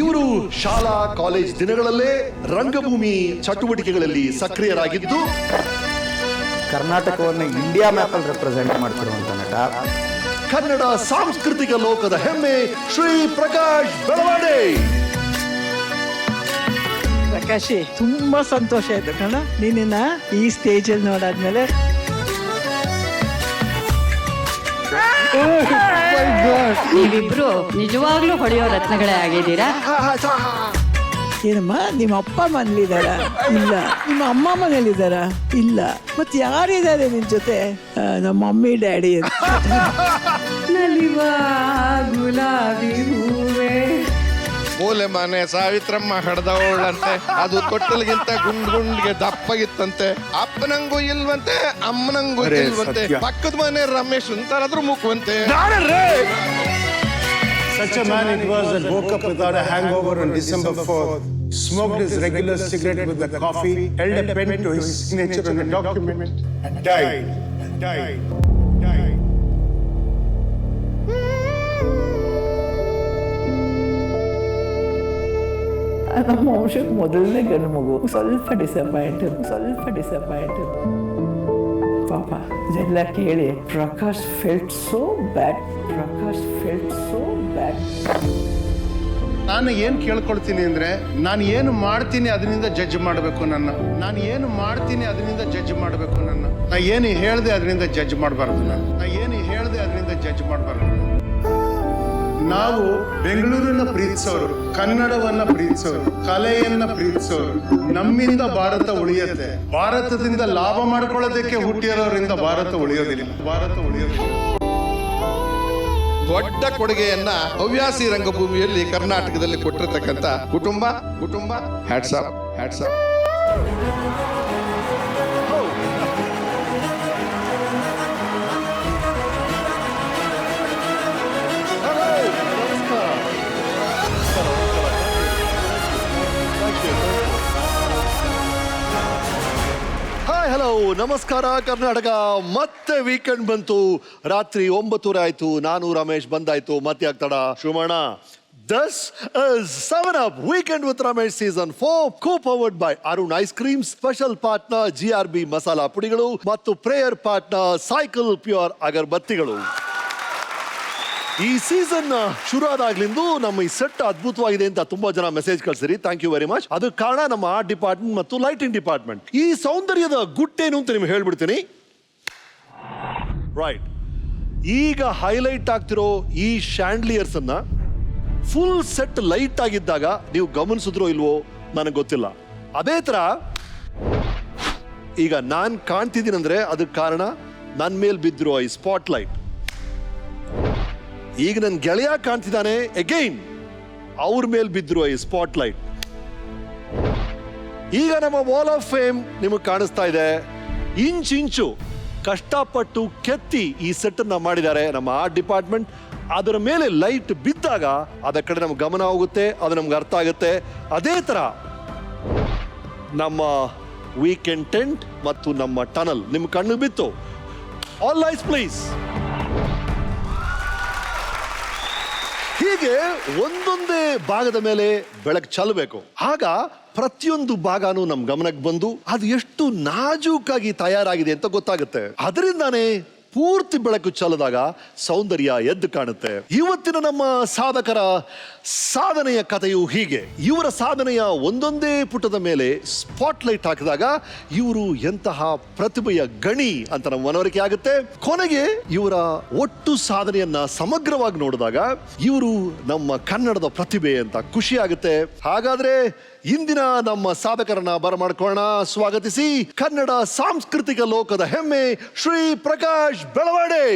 ಇವರು ಶಾಲಾ ಕಾಲೇಜ್ ದಿನಗಳಲ್ಲೇ ರಂಗಭೂಮಿ ಚಟುವಟಿಕೆಗಳಲ್ಲಿ ಸಕ್ರಿಯರಾಗಿದ್ದು ಕರ್ನಾಟಕವನ್ನು ಇಂಡಿಯಾ ಮ್ಯಾಪ್ ಅಲ್ಲಿ ರೆಪ್ರೆಸೆಂಟ್ ಮಾಡ್ತಿರುವಂತ ನಟ, ಕನ್ನಡ ಸಾಂಸ್ಕೃತಿಕ ಲೋಕದ ಹೆಮ್ಮೆ ಶ್ರೀ ಪ್ರಕಾಶ್ ಬೆಳವಾಡೆ. ಪ್ರಕಾಶಿ, ತುಂಬಾ ಸಂತೋಷ ಆಯ್ತು ಕಣ ನೀನಿನ್ನ ಈ ಸ್ಟೇಜ್ ಅಲ್ಲಿ ನೋಡಾದ್ಮೇಲೆ. ನೀವಿಬ್ರು ನಿಜವಾಗ್ಲೂ ಹೊಳೆಯೋ ರತ್ನಗಳೇ ಆಗಿದ್ದೀರಾ. ಏನಮ್ಮ, ನಿಮ್ಮ ಅಪ್ಪ ಮನೇಲಿದ್ದಾರ? ಇಲ್ಲ. ನಿಮ್ಮ ಅಮ್ಮ ಮನೇಲಿದ್ದಾರ? ಇಲ್ಲ. ಮತ್ ಯಾರಿದ್ದಾರೆ ನಿನ್ ಜೊತೆ? ನಮ್ಮ ಮಮ್ಮಿ ಡ್ಯಾಡಿ ಅಂತ. ನಲಿವ ಗುಲಾಬಿ ಹೂವೇ, ಮೂಲೆ ಮನೆ ಸಾವಿತ್ರಮ್ಮ ಹಡ್ದವಳಂತೆ, ಅದು ತೊಟ್ಟಲ್ಗಿಂತ ಗುಂಡ್ಗೆ ದಪ್ಪಗಿತ್ತಂತೆ. ಅಪ್ಪನಂಗೂ ಇಲ್ವಂತೆ, ಅಮ್ಮನಂಗೂ ಇಲ್ವಂತೆ. ಪಕ್ಕದ ಮನೆ Ramesh ಅಂತಾರಾದ್ರೂ ಮುಖವಂತೆ. Such a man it was that woke up without a hangover on December 4th, smoked his regular cigarette with the coffee, held a pen to his signature on a document, and died. ನಮ್ಮ ವಂಶಕ್ಕೆ ಮೊದಲನೇ ಗಂಡು ಮಗು. ಸ್ವಲ್ಪ disappointed. ಪಾಪ ಇದೆಲ್ಲ ಕೇಳಿ Prakash felt so ಬ್ಯಾಡ್. ನಾನು ಏನ್ ಕೇಳ್ಕೊಳ್ತೀನಿ ಅಂದ್ರೆ, ನಾನು ಏನು ಮಾಡ್ತೀನಿ ಅದರಿಂದ ಜಡ್ಜ್ ಮಾಡಬೇಕು ನನ್ನ. ನಾ ಏನು ಹೇಳ್ದೆ ಅದರಿಂದ ಜಡ್ಜ್ ಮಾಡಬಾರ್ದು ನಾವು ಬೆಂಗಳೂರನ್ನ ಪ್ರೀತಿಸೋರು, ಕನ್ನಡವನ್ನ ಪ್ರೀತಿಸೋರು, ಕಲೆಯನ್ನ ಪ್ರೀತಿಸೋರು. ನಮ್ಮಿಂದ ಭಾರತ ಉಳಿಯುತ್ತೆ. ಭಾರತದಿಂದ ಲಾಭ ಮಾಡ್ಕೊಳ್ಳೋದಕ್ಕೆ ಹುಟ್ಟಿರೋರಿಂದ ಭಾರತ ಉಳಿಯೋದಿಲ್ಲ. ದೊಡ್ಡ ಕೊಡುಗೆಯನ್ನ ಹವ್ಯಾಸಿ ರಂಗಭೂಮಿಯಲ್ಲಿ ಕರ್ನಾಟಕದಲ್ಲಿ ಕೊಟ್ಟಿರ್ತಕ್ಕಂಥ ಕುಟುಂಬ ಹ್ಯಾಟ್ಸ್ ಆಫ್. ಹಲೋ, ನಮಸ್ಕಾರ ಕರ್ನಾಟಕ. ಮತ್ತೆ ವೀಕೆಂಡ್ ಬಂತು. ರಾತ್ರಿ 9 ಆಯ್ತು. ನಾನು ರಮೇಶ್ ಬಂದಾಯ್ತು. ಮತ್ತೆ ಆಗ್ತಾಡ ಶಿವಮಣ್ಣ. This is 7 Up Weekend with Ramesh Season 4, co-powered by Arun Ice Cream, special partner GRB masala ಪುಡಿಗಳು ಮತ್ತು ಪ್ರೇಯರ್ ಪಾರ್ಟ್ನರ್ ಸೈಕಲ್ ಪ್ಯೂರ್ ಅಗರಬತ್ತಿಗಳು. ಈ ಸೀಸನ್ ಶುರು ಆದಾಗ್ಲಿಂದ ನಮ್ಮ ಈ ಸೆಟ್ ಅದ್ಭುತವಾಗಿದೆ ಅಂತ ತುಂಬಾ ಜನ ಮೆಸೇಜ್ ಕಳ್ಸಿರಿ. Thank you very much. ಅದು ಕಾರಣ ನಮ್ಮ ಆರ್ಟ್ ಡಿಪಾರ್ಟ್ಮೆಂಟ್ ಮತ್ತು ಲೈಟಿಂಗ್ ಡಿಪಾರ್ಟ್ಮೆಂಟ್. ಈ ಸೌಂದರ್ಯದ ಗುಟ್ಟೇನು ಅಂತ ನಿಮ್ಗೆ ಹೇಳ್ಬಿಡ್ತೀನಿ. ರೈಟ್, ಈಗ ಹೈಲೈಟ್ ಆಗ್ತಿರೋ ಈ ಶ್ಯಾಂಡ್ಲಿಯರ್ಸ್ ಅನ್ನ ಫುಲ್ ಸೆಟ್ ಲೈಟ್ ಆಗಿದ್ದಾಗ ನೀವು ಗಮನಿಸಿದ್ರೋ ಇಲ್ವೋ ನನಗೆ ಗೊತ್ತಿಲ್ಲ. ಅದೇ ತರ ಈಗ ನಾನ್ ಕಾಣ್ತಿದ್ದೀನಂದ್ರೆ ಅದಕ್ಕೆ ಕಾರಣ ನನ್ನ ಮೇಲೆ ಬಿದ್ದಿರೋ ಈ ಸ್ಪಾಟ್ ಲೈಟ್. ಈಗ ನನ್ನ ಗೆಳೆಯ ಕಾಣ್ತಿದ್ದಾನೆ, ಅಗೈನ್ ಅವ್ರ ಮೇಲೆ ಬಿದ್ದಿರುವ ಈ ಸ್ಪಾಟ್ ಲೈಟ್. ಈಗ ನಮ್ಮ ವಾಲ್ ಆಫ್ ಫೇಮ್ ನಿಮಗೆ ಕಾಣಿಸ್ತಾ ಇದೆ. ಇಂಚು ಕಷ್ಟಪಟ್ಟು ಕೆತ್ತಿ ಈ ಸೆಟ್ ಅನ್ನ ಮಾಡಿದ್ದಾರೆ ನಮ್ಮ ಆರ್ಟ್ ಡಿಪಾರ್ಟ್ಮೆಂಟ್. ಅದರ ಮೇಲೆ ಲೈಟ್ ಬಿದ್ದಾಗ ಅದ ಕಡೆ ನಮ್ಗೆ ಗಮನ ಹೋಗುತ್ತೆ, ಅದು ನಮ್ಗೆ ಅರ್ಥ ಆಗುತ್ತೆ. ಅದೇ ತರ ನಮ್ಮ ವೀಕೆಂಡ್ ಟೆಂಟ್ ಮತ್ತು ನಮ್ಮ ಟನಲ್ ನಿಮ್ಮ ಕಣ್ಣು ಬಿತ್ತು. All lights please. ಹೀಗೆ ಒಂದೊಂದೇ ಭಾಗದ ಮೇಲೆ ಬೆಳಕು ಚೆಲ್ಲಬೇಕು. ಆಗ ಪ್ರತಿಯೊಂದು ಭಾಗನೂ ನಮ್ ಗಮನಕ್ಕೆ ಬಂದು ಅದು ಎಷ್ಟು ನಾಜೂಕಾಗಿ ತಯಾರಾಗಿದೆ ಅಂತ ಗೊತ್ತಾಗುತ್ತೆ. ಅದರಿಂದಾನೇ ಪೂರ್ತಿ ಬೆಳಕು ಚೆಲ್ಲದಾಗ ಸೌಂದರ್ಯ ಎದ್ದು ಕಾಣುತ್ತೆ. ಇವತ್ತಿನ ನಮ್ಮ ಸಾಧಕರ ಸಾಧನೆಯ ಕಥೆಯು ಹೀಗೆ. ಇವರ ಸಾಧನೆಯ ಒಂದೊಂದೇ ಪುಟದ ಮೇಲೆ ಸ್ಪಾಟ್ ಲೈಟ್ ಹಾಕಿದಾಗ ಇವರು ಎಂತಹ ಪ್ರತಿಭೆಯ ಗಣಿ ಅಂತ ನಮ್ಮ ಮನವರಿಕೆ ಆಗುತ್ತೆ. ಕೊನೆಗೆ ಇವರ ಒಟ್ಟು ಸಾಧನೆಯನ್ನ ಸಮಗ್ರವಾಗಿ ನೋಡಿದಾಗ ಇವರು ನಮ್ಮ ಕನ್ನಡದ ಪ್ರತಿಭೆ ಅಂತ ಖುಷಿ ಆಗುತ್ತೆ. ಹಾಗಾದ್ರೆ ಇಂದಿನ ನಮ್ಮ ಸಾಧಕರನ್ನ ಬರಮಾಡ್ಕೊಳ್ಳೋಣ. ಸ್ವಾಗತಿಸಿ ಕನ್ನಡ ಸಾಂಸ್ಕೃತಿಕ ಲೋಕದ ಹೆಮ್ಮೆ ಶ್ರೀ ಪ್ರಕಾಶ್ ಬೆಳವಾಡೆ.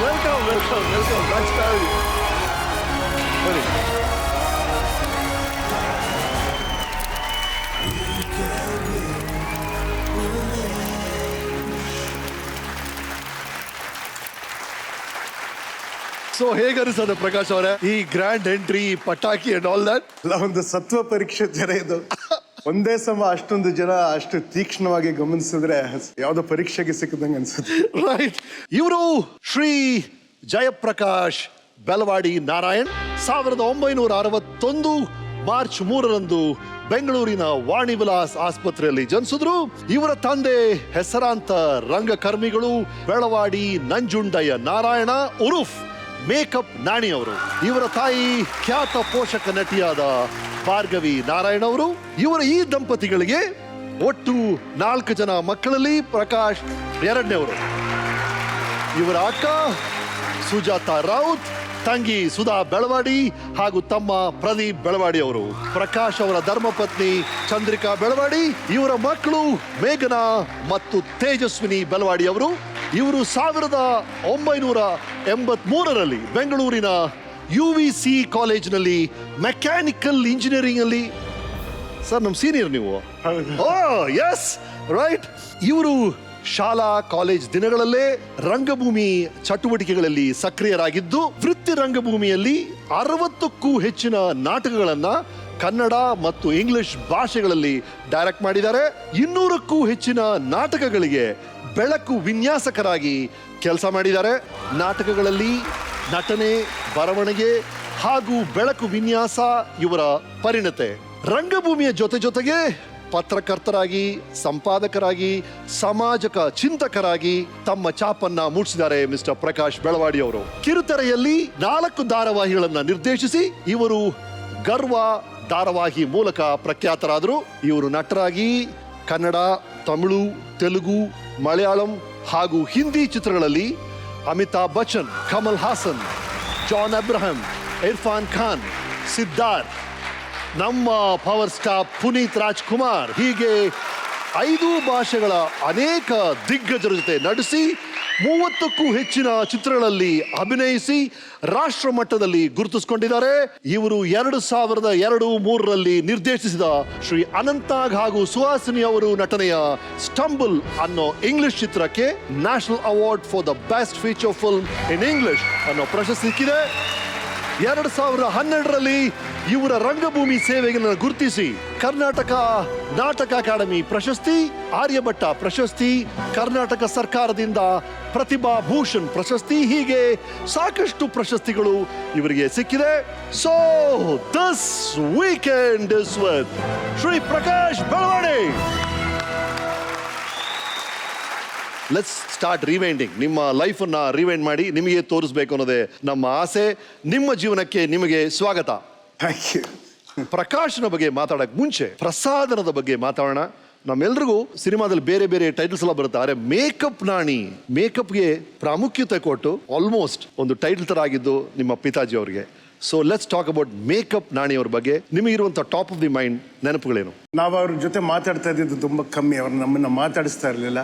ವೆಲ್ಕಮ್. ಬನ್ನಿ. ಸೊ ಹೇಗನ್ನಿಸ್ತದೆ ಪ್ರಕಾಶ್ ಅವರೇ ಈ ಗ್ರ್ಯಾಂಡ್ ಎಂಟ್ರಿ, ಪಟಾಕಿ ಅಂಡ್ ಆಲ್ ದಟ್? ಅಲ್ಲ, ಒಂದು ಸತ್ವ ಪರೀಕ್ಷೆ ಜನ ಇದು. ಒಂದೇ ಸಮ ಅಷ್ಟೊಂದು ಜನ ಅಷ್ಟು ತೀಕ್ಷ್ಣವಾಗಿ ಗಮನಿಸಿದ್ರೆ ಯಾವ್ದೋ ಪರೀಕ್ಷೆಗೆ ಸಿಕ್ಕದಂಗೆ ಅನ್ಸುತ್ತೆ. ರೈಟ್. ಇವರು ಶ್ರೀ ಜಯಪ್ರಕಾಶ್ ಬೆಳವಾಡಿ ನಾರಾಯಣ್ 1961 ಮಾರ್ಚ್ 3ರಂದು ಬೆಂಗಳೂರಿನ ವಾಣಿ ವಿಲಾಸ್ ಆಸ್ಪತ್ರೆಯಲ್ಲಿ ಜನಿಸಿದ್ರು. ಇವರ ತಂದೆ ಹೆಸರಾಂತ ರಂಗಕರ್ಮಿಗಳು ಬೆಳವಾಡಿ ನಂಜುಂಡಯ್ಯ ನಾರಾಯಣ ಉರುಫ್ ಮೇಕಪ್ ನಾಣಿ ಅವರು. ಇವರ ತಾಯಿ ಖ್ಯಾತ ಪೋಷಕ ನಟಿಯಾದ ಭಾರ್ಗವಿ ನಾರಾಯಣ್ ಅವರು. ಇವರ ಈ ದಂಪತಿಗಳಿಗೆ ಒಟ್ಟು 4 ಜನ ಮಕ್ಕಳಲ್ಲಿ ಪ್ರಕಾಶ್ 2ನೇವರು. ಇವರ ಅಕ್ಕ ಸುಜಾತ ರಾವುತ್, ತಂಗಿ ಸುಧಾ ಬೆಳವಾಡಿ ಹಾಗೂ ತಮ್ಮ ಪ್ರದೀಪ್ ಬೆಳವಾಡಿ ಅವರು. ಪ್ರಕಾಶ್ ಅವರ ಧರ್ಮಪತ್ನಿ ಚಂದ್ರಿಕಾ ಬೆಳವಾಡಿ. ಇವರ ಮಕ್ಕಳು ಮೇಘನಾ ಮತ್ತು ತೇಜಸ್ವಿನಿ ಬೆಳವಾಡಿ ಅವರು. ಇವರು 1983ರಲ್ಲಿ ಬೆಂಗಳೂರಿನ UVC ಕಾಲೇಜಿನಲ್ಲಿ ಮೆಕ್ಯಾನಿಕಲ್ ಇಂಜಿನಿಯರಿಂಗ್ ಅಲ್ಲಿ, ಸರ್ ನಮ್ಮ ಸೀನಿಯರ್ ನೀವು. Yes right. ಇವರು ಶಾಲಾ ಕಾಲೇಜ್ ದಿನಗಳಲ್ಲೇ ರಂಗಭೂಮಿ ಚಟುವಟಿಕೆಗಳಲ್ಲಿ ಸಕ್ರಿಯರಾಗಿದ್ದು, ವೃತ್ತಿ ರಂಗಭೂಮಿಯಲ್ಲಿ 60ಕ್ಕೂ ಹೆಚ್ಚಿನ ನಾಟಕಗಳನ್ನ ಕನ್ನಡ ಮತ್ತು ಇಂಗ್ಲಿಷ್ ಭಾಷೆಗಳಲ್ಲಿ ಡೈರೆಕ್ಟ್ ಮಾಡಿದ್ದಾರೆ. 200ಕ್ಕೂ ಹೆಚ್ಚಿನ ನಾಟಕಗಳಿಗೆ ಬೆಳಕು ವಿನ್ಯಾಸಕರಾಗಿ ಕೆಲಸ ಮಾಡಿದ್ದಾರೆ. ನಾಟಕಗಳಲ್ಲಿ ನಟನೆ, ಬರವಣಿಗೆ ಹಾಗೂ ಬೆಳಕು ವಿನ್ಯಾಸ ಇವರ ಪರಿಣತೆ. ರಂಗಭೂಮಿಯ ಜೊತೆಗೆ ಪತ್ರಕರ್ತರಾಗಿ, ಸಂಪಾದಕರಾಗಿ, ಸಾಮಾಜಿಕ ಚಿಂತಕರಾಗಿ ತಮ್ಮ ಛಾಪನ್ನ ಮೂಡಿಸಿದ್ದಾರೆ ಮಿಸ್ಟರ್ ಪ್ರಕಾಶ್ ಬೆಳವಾಡಿ ಅವರು. ಕಿರುತೆರೆಯಲ್ಲಿ 4 ಧಾರಾವಾಹಿಗಳನ್ನ ನಿರ್ದೇಶಿಸಿ ಇವರು ಗರ್ವ ಧಾರಾವಾಹಿ ಮೂಲಕ ಪ್ರಖ್ಯಾತರಾದರು. ಇವರು ನಟರಾಗಿ ಕನ್ನಡ, ತಮಿಳು, ತೆಲುಗು, ಮಲಯಾಳಂ ಹಾಗೂ ಹಿಂದಿ ಚಿತ್ರಗಳಲ್ಲಿ ಅಮಿತಾಬ್ ಬಚ್ಚನ್, ಕಮಲ್ ಹಾಸನ್, ಜಾನ್ ಅಬ್ರಹಂ, ಇರ್ಫಾನ್ ಖಾನ್, ಸಿದ್ಧಾರ್ಥ್, ನಮ್ಮ ಪವರ್ ಸ್ಟಾರ್ ಪುನೀತ್ ರಾಜ್ಕುಮಾರ್, ಹೀಗೆ 5 ಭಾಷೆಗಳ ಅನೇಕ ದಿಗ್ಗಜರ ಜೊತೆ ನಟಿಸಿ 30ಕ್ಕೂ ಹೆಚ್ಚಿನ ಚಿತ್ರಗಳಲ್ಲಿ ಅಭಿನಯಿಸಿ ರಾಷ್ಟ್ರ ಮಟ್ಟದಲ್ಲಿ ಗುರುತಿಸಿಕೊಂಡಿದ್ದಾರೆ. ಇವರು 2002-3ರಲ್ಲಿ ನಿರ್ದೇಶಿಸಿದ ಶ್ರೀ ಅನಂತಾಗ್ ಹಾಗೂ ಸುಹಾಸಿನಿ ಅವರು ನಟನೆಯ ಸ್ಟಂಬಲ್ ಅನ್ನೋ ಇಂಗ್ಲಿಷ್ ಚಿತ್ರಕ್ಕೆ national award for the best feature film in English ಅನ್ನೋ ಪ್ರಶಸ್ತಿ ಸಿಕ್ಕಿದೆ. 2012ರಲ್ಲಿ ಇವರ ರಂಗಭೂಮಿ ಸೇವೆಗಳನ್ನು ಗುರುತಿಸಿ ಕರ್ನಾಟಕ ನಾಟಕ ಅಕಾಡೆಮಿ ಪ್ರಶಸ್ತಿ, ಆರ್ಯಭಟ್ಟ ಪ್ರಶಸ್ತಿ, ಕರ್ನಾಟಕ ಸರ್ಕಾರದಿಂದ ಪ್ರತಿಭಾ ಭೂಷಣ್ ಪ್ರಶಸ್ತಿ, ಹೀಗೆ ಸಾಕಷ್ಟು ಪ್ರಶಸ್ತಿಗಳು ಇವರಿಗೆ ಸಿಕ್ಕಿದೆ. So this weekend is with Shri Prakash Belawadi. Let's start rewinding. ನಿಮ್ಮ ಲೈಫನ್ನ ರಿವೈಂಡ್ ಮಾಡಿ ನಿಮಗೆ ತೋರಿಸ್ಬೇಕು ಅನ್ನೋದೇ ನಮ್ಮ ಆಸೆ. ನಿಮ್ಮ ಜೀವನಕ್ಕೆ ನಿಮಗೆ ಸ್ವಾಗತ. Thank you. ಪ್ರಕಾಶನ ಬಗ್ಗೆ ಮಾತಾಡಕ್ ಮುಂಚೆ ಪ್ರಸಾದನದ ಬಗ್ಗೆ ಮಾತಾಡೋಣ. ನಮ್ಮೆಲ್ರಿಗೂ ಸಿನಿಮಾದಲ್ಲಿ ಬೇರೆ ಬೇರೆ ಟೈಟಲ್ಸ್ ಎಲ್ಲ ಬರುತ್ತೆ, ಆದರೆ ಮೇಕಪ್ ನಾಣಿ, ಮೇಕಪ್ಗೆ ಪ್ರಾಮುಖ್ಯತೆ ಕೊಟ್ಟು ಆಲ್ಮೋಸ್ಟ್ ಒಂದು ಟೈಟಲ್ ತರ ಆಗಿದ್ದು ನಿಮ್ಮ ಪಿತಾಜಿ ಅವರಿಗೆ. So let's talk about makeup Nani ಅವ್ರ ಬಗ್ಗೆ. ನಿಮಗಿರುವಂಥ ಟಾಪ್ ಆಫ್ ದಿ ಮೈಂಡ್ ನೆನಪುಗಳೇನು? ನಾವು ಅವ್ರ ಜೊತೆ ಮಾತಾಡ್ತಾ ಇದ್ದಿದ್ದು ತುಂಬ ಕಮ್ಮಿ. ಅವ್ರು ನಮ್ಮನ್ನ ಮಾತಾಡಿಸ್ತಾ ಇರಲಿಲ್ಲ.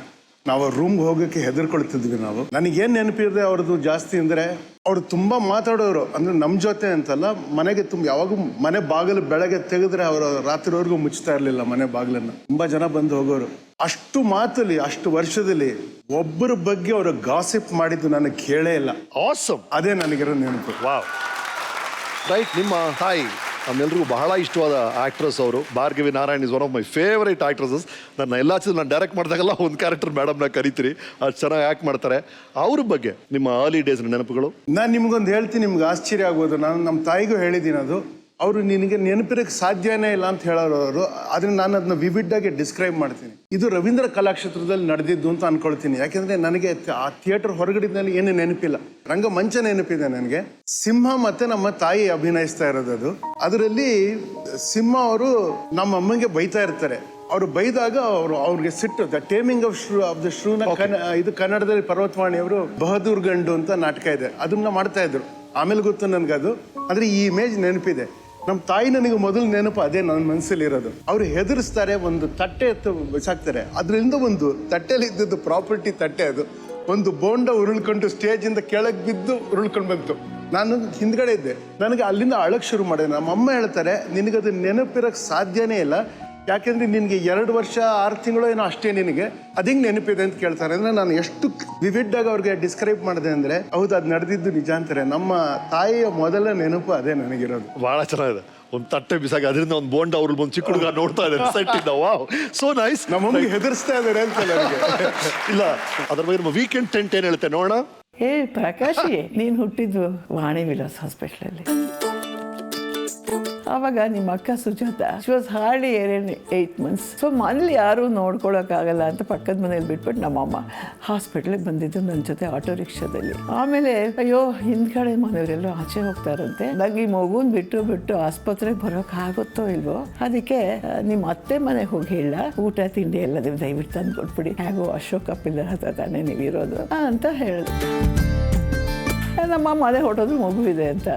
ನಾವು ರೂಮ್ಗೆ ಹೋಗೋಕ್ಕೆ ಹೆದರ್ಕೊಳ್ತಿದ್ವಿ ನಾವು. ನನಗೇನು ನೆನಪಿದೆ ಅವ್ರದ್ದು ಜಾಸ್ತಿ ಅಂದರೆ, ಅವ್ರು ತುಂಬ ಮಾತಾಡೋರು. ಅಂದರೆ ನಮ್ಮ ಜೊತೆ ಅಂತಲ್ಲ, ಮನೆಗೆ ಯಾವಾಗೂ ಮನೆ ಬಾಗಿಲು ಬೆಳಗ್ಗೆ ತೆಗೆದ್ರೆ ಅವರು ರಾತ್ರಿವರೆಗೂ ಮುಚ್ತಾ ಇರಲಿಲ್ಲ ಮನೆ ಬಾಗಿಲನ್ನು. ತುಂಬ ಜನ ಬಂದು ಹೋಗೋರು. ಅಷ್ಟು ಮಾತಲ್ಲಿ, ಅಷ್ಟು ವರ್ಷದಲ್ಲಿ ಒಬ್ಬರ ಬಗ್ಗೆ ಅವರು ಗಾಸಿಪ್ ಮಾಡಿದ್ದು ನನಗೆ ಕೇಳೇ ಇಲ್ಲ. ಆಸಮ್. ಅದೇ ನನಗಿರೋ ನೆನಪು. ವಾವ್. ರೈಟ್. ನಿಮ್ಮ ತಾಯಿ ನಮ್ಮೆಲ್ರಿಗೂ ಬಹಳ ಇಷ್ಟವಾದ ಆಕ್ಟ್ರೆಸ್ ಅವರು. Bhargavi Narayan is one of my favourite actresses. ನನ್ನ ಎಲ್ಲ ಚಿತ್ರ ನಾನು ಡೈರೆಕ್ಟ್ ಮಾಡಿದಾಗೆಲ್ಲ ಒಂದು ಕ್ಯಾರೆಕ್ಟರ್ ಮೇಡಮ್ನ ಕರಿತೀರಿ, ಅಷ್ಟು ಚೆನ್ನಾಗಿ ಆ್ಯಕ್ಟ್ ಮಾಡ್ತಾರೆ. ಅವ್ರ ಬಗ್ಗೆ ನಿಮ್ಮ ಅರ್ಲಿ ಡೇಸ್ ನೆನಪುಗಳು? ನಾನು ನಿಮ್ಗೊಂದು ಹೇಳ್ತೀನಿ, ನಿಮ್ಗೆ ಆಶ್ಚರ್ಯ ಆಗ್ಬೋದು. ನಾನು ನಮ್ಮ ತಾಯಿಗೂ ಹೇಳಿದ್ದೀನಿ ಅದು. ಅವರು ನಿನಗೆ ನೆನಪಿರಕ್ಕೆ ಸಾಧ್ಯನೇ ಇಲ್ಲ ಅಂತ ಹೇಳೋರು ಅವರು. ಆದರೆ ನಾನು ಅದನ್ನ ವಿವಿಡ್ ಡಿಸ್ಕ್ರೈಬ್ ಮಾಡ್ತೀನಿ. ಇದು ರವೀಂದ್ರ ಕಲಾಕ್ಷೇತ್ರದಲ್ಲಿ ನಡೆದಿದ್ದು ಅಂತ ಅನ್ಕೊಳ್ತೀನಿ. ಯಾಕೆಂದ್ರೆ ನನಗೆ ಆ ಥಿಯೇಟರ್ ಹೊರಗಡೆನಲ್ಲಿ ಏನು ನೆನಪಿಲ್ಲ. ರಂಗಮಂಚ ನೆನಪಿದೆ ನನಗೆ. ಸಿಂಹ ಮತ್ತೆ ನಮ್ಮ ತಾಯಿ ಅಭಿನಯಿಸ್ತಾ ಇರೋದು ಅದು. ಅದರಲ್ಲಿ ಸಿಂಹ ಅವರು ನಮ್ಮ ಅಮ್ಮಂಗೆ ಬೈತಾ ಇರ್ತಾರೆ. ಅವರು ಬೈದಾಗ ಅವ್ರಿಗೆ ಸಿಟ್ಟು. ದ ಟೇಮಿಂಗ್ ಆಫ್ ದ ಶ್ರೂನ ಇದು ಕನ್ನಡದಲ್ಲಿ ಪರ್ವತವಾಣಿ ಅವರು ಬಹದ್ದೂರ್ ಗಂಡು ಅಂತ ನಾಟಕ ಇದೆ, ಅದನ್ನ ಮಾಡ್ತಾ ಇದ್ರು. ಆಮೇಲೆ ಗೊತ್ತು ನನ್ಗದು. ಆದ್ರೆ ಈ ಇಮೇಜ್ ನೆನಪಿದೆ. ನಮ್ಮ ತಾಯಿ ನನಗೆ ಮೊದಲು ನೆನಪು ಅದೇ ನನ್ನ ಮನಸ್ಸಲ್ಲಿ ಇರೋದು. ಅವ್ರು ಹೆದರಿಸ್ತಾರೆ, ಒಂದು ತಟ್ಟೆ ಎತ್ತು ಬಿಸಾಕ್ತಾರೆ. ಅದರಿಂದ ಒಂದು ತಟ್ಟೆಲಿ ಇದ್ದದ್ದು ಪ್ರಾಪರ್ಟಿ ತಟ್ಟೆ, ಅದು ಒಂದು ಬೋಂಡ ಉರುಳ್ಕೊಂಡು ಸ್ಟೇಜಿಂದ ಕೆಳಗೆ ಬಿದ್ದು ಉರುಳ್ಕೊಂಡು ಬಂತು. ನಾನು ಹಿಂದ್ಗಡೆ ಇದ್ದೆ. ನನಗೆ ಅಲ್ಲಿಂದ ಅಳಕ್ ಶುರು ಮಾಡಿದೆ. ನಮ್ಮ ಅಮ್ಮ ಹೇಳ್ತಾರೆ, ನಿನಗದು ನೆನಪಿರಕ್ಕೆ ಸಾಧ್ಯನೇ ಇಲ್ಲ, ಯಾಕೆಂದ್ರೆ ನಿನಗೆ 2 ವರ್ಷ 6 ತಿಂಗಳು ಏನೋ ಅಷ್ಟೇ, ನಿನಗೆ ಅದಿಂಗ್ ನೆನಪಿದೆ ಅಂತ ಕೇಳ್ತಾರೆ. ಅಂದ್ರೆ ನಾನು ಎಷ್ಟು ವಿವಿಡ್ ಆಗಿ ಅವ್ರಿಗೆ ಡಿಸ್ಕ್ರೈಬ್ ಮಾಡಿದೆ ಅಂದ್ರೆ, ಹೌದು ಅದು ನಡೆದಿದ್ದು ನಿಜ ಅಂತಾರೆ. ನಮ್ಮ ತಾಯಿಯ ಮೊದಲ ನೆನಪು ಅದೇ ನನಗಿರೋದು. ಬಹಳ ಚೆನ್ನಾಗಿದೆ. ಒಂದು ತಟ್ಟೆ ಬಿಸಾಗಿ ಅದರಿಂದ ಒಂದು ಬೋಂಡ ಅವ್ರಲ್ಲಿ ಒಂದು ಚಿಕ್ಕ ಹುಡುಗ ನೋಡ್ತಾ ಇದ್ದಾರೆ ಸೆಟ್ ಇಂದ. Wow, so nice. ನಮ್ಮೊಂದಿಗೆ ಹೆದರ್ಸ್ತಾ ಇದ್ದಾರೆ ಅಂತ ನನಗೆ. ಇಲ್ಲ, ಅದ್ರ ಬಗ್ಗೆ ನಮ್ಮ ವೀಕೆಂಡ್ ಟೆಂಟ್ ಏನ್ ಹೇಳುತ್ತೆ ನೋಡೋಣ. ಏ ಪ್ರಕಾಶಿ, ನೀನು ಹುಟ್ಟಿದ್ದು ವಾಣಿ ವಿಲಾಸ್ ಹಾಸ್ಪಿಟ್ಲಲ್ಲಿ. ಆವಾಗ ನಿಮ್ಮ ಅಕ್ಕ Sujatha she was hardly 8 months. So ಮನೇಲಿ ಯಾರೂ ನೋಡ್ಕೊಳಕ್ಕಾಗಲ್ಲ ಅಂತ ಪಕ್ಕದ ಮನೇಲಿ ಬಿಟ್ಬಿಟ್ಟು ನಮ್ಮಮ್ಮ ಹಾಸ್ಪಿಟ್ಲಿಗೆ ಬಂದಿದ್ದು ನನ್ನ ಜೊತೆ ಆಟೋ ರಿಕ್ಷಾದಲ್ಲಿ. ಆಮೇಲೆ ಅಯ್ಯೋ ಹಿಂದ್ಗಡೆ ಮನೆಯವರೆಲ್ಲೋ ಆಚೆ ಹೋಗ್ತಾರಂತೆ, ನಂಗೆ ಈ ಮಗುನ್ ಬಿಟ್ಟು ಆಸ್ಪತ್ರೆಗೆ ಬರೋಕ್ಕಾಗುತ್ತೋ ಇಲ್ವೋ, ಅದಕ್ಕೆ ನಿಮ್ಮ ಅತ್ತೆ ಮನೆಗೆ ಹೋಗಿ ಹೇಳ, ಊಟ ತಿಂಡಿ ಎಲ್ಲ ದಯವಿಟ್ಟು ತಂದು ಕೊಟ್ಬಿಡಿ, ಹೇಗೋ ಅಶೋಕ ಪಿಲ್ಲರ್ ಹತ್ರ ತಾನೇ ನೀವಿರೋದು ಅಂತ ಹೇಳಿದ್ರು. ನಮ್ಮ ಮನೆ ಹೊಟ್ಟೋದು ಮಗು ಇದೆ ಅಂತ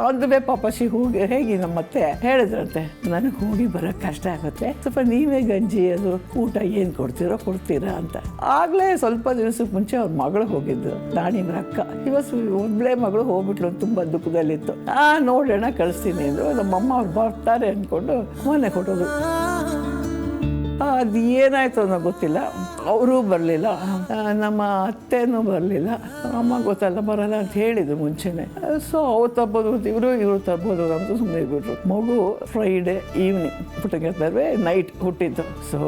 ಅಂದ್ಬೇ ಪಾಪಶಿ ಹೋಗಿ ಹೇಗೆ ನಮ್ಮತ್ತೆ ಹೇಳಿದ್ರಂತೆ, ನನಗೆ ಹೋಗಿ ಬರೋಕ್ಕೆ ಕಷ್ಟ ಆಗುತ್ತೆ, ಸ್ವಲ್ಪ ನೀವೇ ಗಂಜಿ ಅದು ಊಟ ಏನು ಕೊಡ್ತೀರಾ ಅಂತ. ಆಗಲೇ ಸ್ವಲ್ಪ ದಿವಸಕ್ಕೆ ಮುಂಚೆ ಅವ್ರ ಮಗಳು ಹೋಗಿದ್ದು, ನಾಣಿವ್ರ ಅಕ್ಕ. ಇವತ್ತು ಒಬ್ಬಳೇ ಮಗಳು ಹೋಗ್ಬಿಟ್ಲು, ತುಂಬ ದುಃಖದಲ್ಲಿತ್ತು. ನೋಡೋಣ ಕಳಿಸ್ತೀನಿ ಅಂದರು. ನಮ್ಮಮ್ಮ ಅವ್ರು ಬರ್ತಾರೆ ಅಂದ್ಕೊಂಡು ಮನೆ ಕೊಟ್ಟೋದು. ಅದು ಏನಾಯ್ತು ಅನ್ನೋ ಗೊತ್ತಿಲ್ಲ, ಅವರೂ ಬರಲಿಲ್ಲ, ನಮ್ಮ ಅತ್ತೆನೂ ಬರಲಿಲ್ಲ. ಅಮ್ಮ ಗೊತ್ತಲ್ಲ ಬರಲ್ಲ ಅಂತ ಹೇಳಿದ್ರು ಮುಂಚೆನೆ. ಸೊ ಅವ್ರು ತರ್ಬೋದು ಇವರು ತರ್ಬೋದು ಅಂತ ಸುಮ್ಮನೆ ಇದ್ಬಿಟ್ರು. ಮಗು ಫ್ರೈಡೇ ಈವ್ನಿಂಗ್ ಪುಟ್ಟಗೆ ನೈಟ್ ಹುಟ್ಟಿದ್ದು. ಸೊ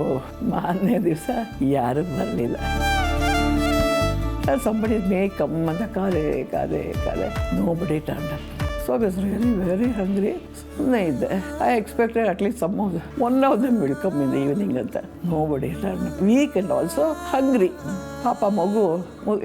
ಮಾರನೇ ದಿವಸ ಯಾರೂ ಬರಲಿಲ್ಲ. ಸಂಬಡಿ ಮೇಕಮ್ ಅಂತ ಕಾದೆ nobody turn up. So I was really very hungry. ಸುಮ್ಮನೆ ಇದ್ದೆ. I expected at least one of them will come in the evening ಅಂತ. Nobody turned up. Weak and also hungry. ಪಾಪ ಮಗು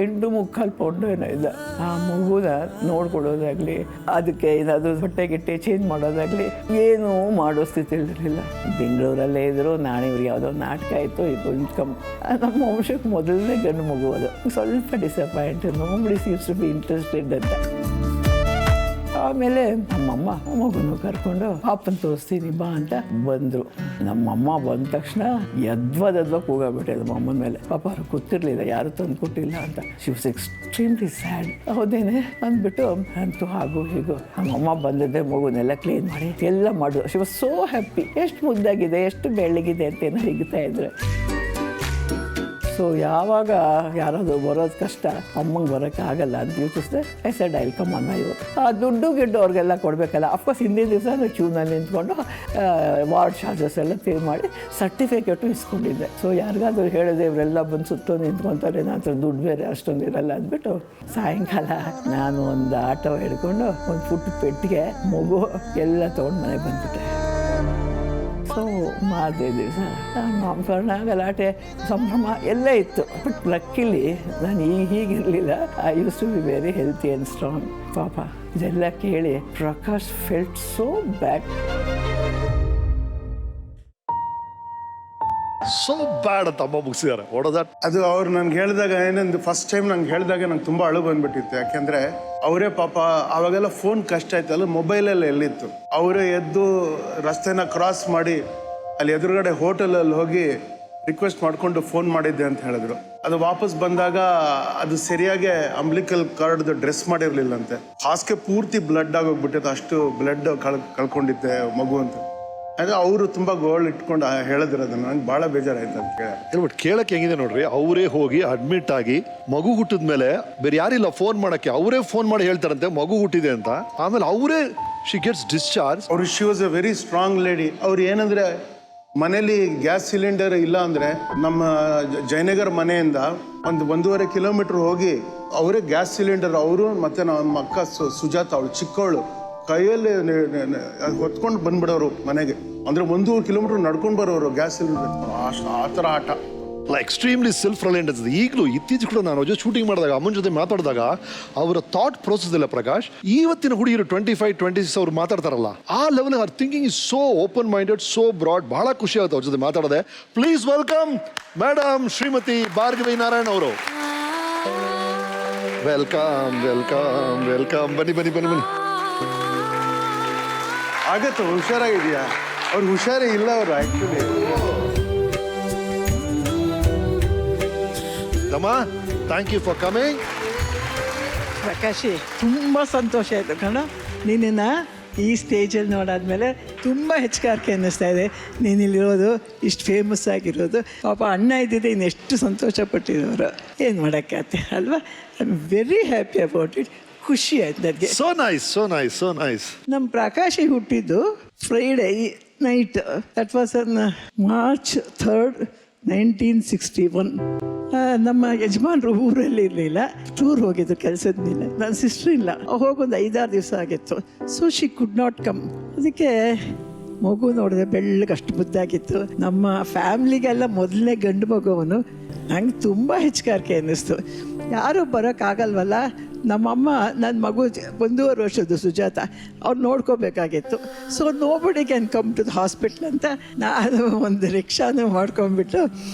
8.75 ಪೌಂಡು ಏನೋ ಇದೆ. ಆ ಮಗುನ ನೋಡ್ಕೊಡೋದಾಗಲಿ, ಅದಕ್ಕೆ ಏನಾದರೂ ಬಟ್ಟೆ ಗಿಟ್ಟೆ ಚೇಂಜ್ ಮಾಡೋದಾಗಲಿ ಏನೂ ಮಾಡೋ ಸ್ಥಿತಿ ಇರಲಿಲ್ಲ. ಬೆಂಗಳೂರಲ್ಲೇ ಇದ್ದರು. ನಾಣಿವ್ರಿಗೆ ಯಾವುದೋ ನಾಟಕ ಆಯಿತು, ಇದು ಇನ್ಕಮ್. ನಮ್ಮ ವಂಶಕ್ಕೆ ಮೊದಲನೇ ಗಂಡು ಮಗು ಅದು. ಸ್ವಲ್ಪ disappoint, nobody seems to be interested ಅಂತ. ಆಮೇಲೆ ನಮ್ಮಮ್ಮ ಮಗುನು ಕರ್ಕೊಂಡು ಪಾಪನ್ ತೋರಿಸ್ತೀನಿ ಬಾ ಅಂತ ಬಂದರು. ನಮ್ಮಮ್ಮ ಬಂದ ತಕ್ಷಣ ಎದ್ವದದ್ವ ಕೂಗಾಗ್ಬಿಟ್ಟೆ ನಮ್ಮಮ್ಮನ ಮೇಲೆ. ಪಾಪ ಅವ್ರು ಗೊತ್ತಿರಲಿಲ್ಲ, ಯಾರು ತಂದು ಕೊಟ್ಟಿಲ್ಲ ಅಂತ. She was extremely sad. ಹೌದೇನೆ ಅಂದ್ಬಿಟ್ಟು ಅಂತೂ ಹಾಗೂ ಹೀಗೂ ನಮ್ಮಮ್ಮ ಬಂದಿದ್ದೆ, ಮಗುನೆಲ್ಲ ಕ್ಲೀನ್ ಮಾಡಿ ಎಲ್ಲ ಮಾಡಿದ್ರು. She was so happy. ಎಷ್ಟು ಮುದ್ದಾಗಿದೆ, ಎಷ್ಟು ಬೆಳ್ಳಗಿದೆ ಅಂತೇನೋ ಹಿಗ್ತಾ ಇದ್ರೆ. ಸೊ ಯಾವಾಗ ಯಾರಾದರೂ ಬರೋದು ಕಷ್ಟ, ಅಮ್ಮಂಗೆ ಬರೋಕ್ಕೆ ಆಗಲ್ಲ ಅಂತ ಯೋಚಿಸಿದೆ. I said I will come ಅನ್ನ ಇವತ್ತು. ಆ ದುಡ್ಡು ಅವ್ರಿಗೆಲ್ಲ ಕೊಡಬೇಕಲ್ಲ. ಅಫ್ಕೋರ್ಸ್ ಹಿಂದಿನ ದಿವಸ ನಾನು ಕ್ಯೂನಲ್ಲಿ ನಿಂತ್ಕೊಂಡು ವಾರ್ಡ್ ಚಾರ್ಜಸ್ ಎಲ್ಲ ಪೇ ಮಾಡಿ ಸರ್ಟಿಫಿಕೇಟು ಇಸ್ಕೊಂಡಿದ್ದೆ. ಸೊ ಯಾರಿಗಾದ್ರೂ ಹೇಳಿದೆ ಇವರೆಲ್ಲ ಬಂದು ಸುತ್ತೋ ನಿಂತ್ಕೊತಾರೆ, ನನ್ನ ದುಡ್ಡು ಬೇರೆ ಅಷ್ಟೊಂದು ಇರಲ್ಲ ಅಂದ್ಬಿಟ್ಟು ಸಾಯಂಕಾಲ ನಾನು ಒಂದು ಆಟೋ ಹಿಡ್ಕೊಂಡು ಒಂದು ಪುಟ್ಟ ಪೆಟ್ಟಿಗೆ ಮಗು ಎಲ್ಲ ತೊಗೊಂಡು ಮನೆಗೆ ಬಂದ್ಬಿಟ್ಟೆ. ಸೊ ಮಾರನೇ ದಿವಸ ನಾಮಕರಣ, ಗಲಾಟೆ, ಸಂಭ್ರಮ ಎಲ್ಲ ಇತ್ತು. ಬಟ್ ಲಕ್ಕಿಲಿ ನಾನು ಹೀಗಿರಲಿಲ್ಲ. I use to be very healthy and strong. ಪಾಪ ಇದೆಲ್ಲ ಕೇಳಿ Prakash felt so bad. So bad ಅಂತ ಅಮ್ಮ ಮುಗಿಸಿದ್ದಾರೆ ಹೊಡೆದಾಟ. ಅದು ಅವ್ರು ನನ್ಗೆ ಹೇಳಿದಾಗ ಏನಂದು ಫಸ್ಟ್ ಟೈಮ್ ನಂಗೆ ಹೇಳಿದಾಗ ನಂಗೆ ತುಂಬ ಅಳು ಬಂದ್ಬಿಟ್ಟಿತ್ತು. ಯಾಕೆಂದರೆ ಅವರೇ ಪಾಪ ಅವಾಗೆಲ್ಲ ಫೋನ್ ಕಷ್ಟ ಆಯ್ತಲ್ಲ, ಮೊಬೈಲೆಲ್ಲ ಎಲ್ಲಿತ್ತು. ಅವರೇ ಎದ್ದು ರಸ್ತೆನ ಕ್ರಾಸ್ ಮಾಡಿ ಅಲ್ಲಿ ಎದುರುಗಡೆ ಹೋಟೆಲಲ್ಲಿ ಹೋಗಿ ರಿಕ್ವೆಸ್ಟ್ ಮಾಡಿಕೊಂಡು ಫೋನ್ ಮಾಡಿದ್ದೆ ಅಂತ ಹೇಳಿದ್ರು. ಅದು ವಾಪಸ್ ಬಂದಾಗ ಅದು ಸರಿಯಾಗಿ ಅಂಬ್ಲಿಕಲ್ ಕಾರ್ಡ್ದು ಡ್ರೆಸ್ ಮಾಡಿರಲಿಲ್ಲಂತೆ. ಹಾಸಿಗೆ ಪೂರ್ತಿ ಬ್ಲಡ್ ಆಗೋಗ್ಬಿಟ್ಟಿತ್ತು, ಅಷ್ಟು ಬ್ಲಡ್ ಕಳ್ಕೊಂಡಿದ್ದೆ ಮಗು ಅಂತ. ಅದೇ ಅವರು ತುಂಬ ಗೋಲ್ಡ್ ಇಟ್ಕೊಂಡು ಹೇಳಿದ್ರು. ಅದನ್ನು ನಂಗೆ ಭಾಳ ಬೇಜಾರಾಯ್ತು ಅಂತ ಹೇಳ್ಬಿಟ್ಟು ಕೇಳಕ್ಕೆ ಹೆಂಗಿದೆ ನೋಡ್ರಿ. ಅವರೇ ಹೋಗಿ ಅಡ್ಮಿಟ್ ಆಗಿ ಮಗು ಹುಟ್ಟಿದ ಮೇಲೆ ಬೇರೆ ಯಾರಿಲ್ಲ ಫೋನ್ ಮಾಡಕ್ಕೆ, ಅವರೇ ಫೋನ್ ಮಾಡಿ ಹೇಳ್ತಾರಂತೆ ಮಗು ಹುಟ್ಟಿದೆ ಅಂತ. ಆಮೇಲೆ ಅವರೇ ಶಿ ಗೆಟ್ಸ್ ಡಿಸ್ಚಾರ್ಜ್. ಅವರು she was A very strong lady. ಅವ್ರು ಏನಂದ್ರೆ ಮನೇಲಿ ಗ್ಯಾಸ್ ಸಿಲಿಂಡರ್ ಇಲ್ಲ ಅಂದರೆ ನಮ್ಮ ಜಯನಗರ ಮನೆಯಿಂದ 1.5 ಕಿಲೋಮೀಟರ್ ಹೋಗಿ ಅವರೇ ಗ್ಯಾಸ್ ಸಿಲಿಂಡರ್, ಅವರು ಮತ್ತು ನಮ್ಮ ಅಕ್ಕ ಸುಜಾತ, ಅವಳು ಚಿಕ್ಕವಳು, ಕೈಯಲ್ಲಿ ಹೊತ್ಕೊಂಡು ಬಂದ್ಬಿಡೋರು ಮನೆಗೆ. ಅಂದರೆ 1.5 ಕಿಲೋಮೀಟರ್ ನಡ್ಕೊಂಡು ಬರೋರು ಗ್ಯಾಸ್ ಸಿಲಿಂಡರ್. ಆ ಥರ ಆಟ. Extremely self ರಿಲಯಂಟ್. ಈಗಲೂ ಇತ್ತೀಚೆಗೆ ಕೂಡ ನಾನು ಶೂಟಿಂಗ್ ಮಾಡಿದಾಗ ಅಮ್ಮನ ಜೊತೆ ಮಾತಾಡಿದಾಗ ಅವರ ಥಾಟ್ ಪ್ರೋಸೆಸ್ ಇಲ್ಲ ಪ್ರಕಾಶ್. ಇವತ್ತಿನ ಹುಡುಗಿರು 25-26 ಅವ್ರು ಮಾತಾಡ್ತಾರಲ್ಲ, ಆ ಲೆವೆಲ್ ಅವ್ರ thinking is so open minded, so broad. ಬಹಳ ಖುಷಿ ಆಗುತ್ತೆ ಅವ್ರ ಜೊತೆ ಮಾತಾಡದೆ. Please welcome madam Shrimati Bhargavi Narayan ಅವರು. Welcome welcome welcome. ಬನ್ನಿ. ಆಗತ್ತೆ, ಹುಷಾರಾಗಿದೆಯಾ? ಅವ್ರು ಹುಷಾರೇ ಇಲ್ಲ ಅವರು ಆ್ಯಕ್ಚುಲಿ. ಅಮ್ಮ, ಥ್ಯಾಂಕ್ ಯು ಫಾರ್ ಕಮಿಂಗ್. ಪ್ರಕಾಶಿ, ತುಂಬ ಸಂತೋಷ ಆಯಿತು ಕಣ. ನಿನ್ನನ್ನು ಈ ಸ್ಟೇಜಲ್ಲಿ ನೋಡಾದ್ಮೇಲೆ ತುಂಬ ಹೆಚ್ಚುಗಾರಿಕೆ ಅನ್ನಿಸ್ತಾ ಇದೆ. ನೀನಿಲ್ಲಿರೋದು, ಇಷ್ಟು ಫೇಮಸ್ ಆಗಿರೋದು. ಪಾಪ ಅಣ್ಣ ಇದ್ದಿದ್ದೆ ಇನ್ನೆಷ್ಟು ಸಂತೋಷ ಪಟ್ಟಿರೋರು. ಏನು ಮಾಡೋಕ್ಕೆ ಅಲ್ವಾ? I am very happy about it. ಖುಷಿ ಆಯ್ತು ನನಗೆ. So nice. ನಮ್ಮ ಪ್ರಕಾಶಿ ಹುಟ್ಟಿದ್ದು Friday night. That was on March 3rd, 1961. ನಮ್ಮ ಯಜಮಾನ್ರು ಊರಲ್ಲಿ ಇರಲಿಲ್ಲ, ಟೂರ್ ಹೋಗಿದ್ದು ಕೆಲಸದ ಮೇಲೆ. ನನ್ನ ಸಿಸ್ಟರ್ ಇಲ್ಲ, ಹೋಗೊಂದು 5-6 ದಿವಸ ಆಗಿತ್ತು. So she could not come. ಅದಕ್ಕೆ ಮಗು ನೋಡಿದೆ ಬೆಳ್ಳಗಷ್ಟು ಮುದ್ದಾಗಿತ್ತು. ನಮ್ಮ ಫ್ಯಾಮ್ಲಿಗೆಲ್ಲ ಮೊದಲನೇ ಗಂಡು ಮಗುವನು. ನಂಗೆ ತುಂಬ ಹೆಚ್ಚುಗಾರಿಕೆ ಅನ್ನಿಸ್ತು. ಯಾರೂ ಬರೋಕ್ಕಾಗಲ್ವಲ್ಲ, ನಮ್ಮಮ್ಮ ನನ್ನ ಮಗು 1.5 ವರ್ಷದ್ದು ಸುಜಾತ, ಅವ್ರು ನೋಡ್ಕೋಬೇಕಾಗಿತ್ತು. So nobody can come to the hospital ಅಂತ ನಾನು ಒಂದು ರಿಕ್ಷಾನು ಮಾಡ್ಕೊಂಡ್ಬಿಟ್ಟು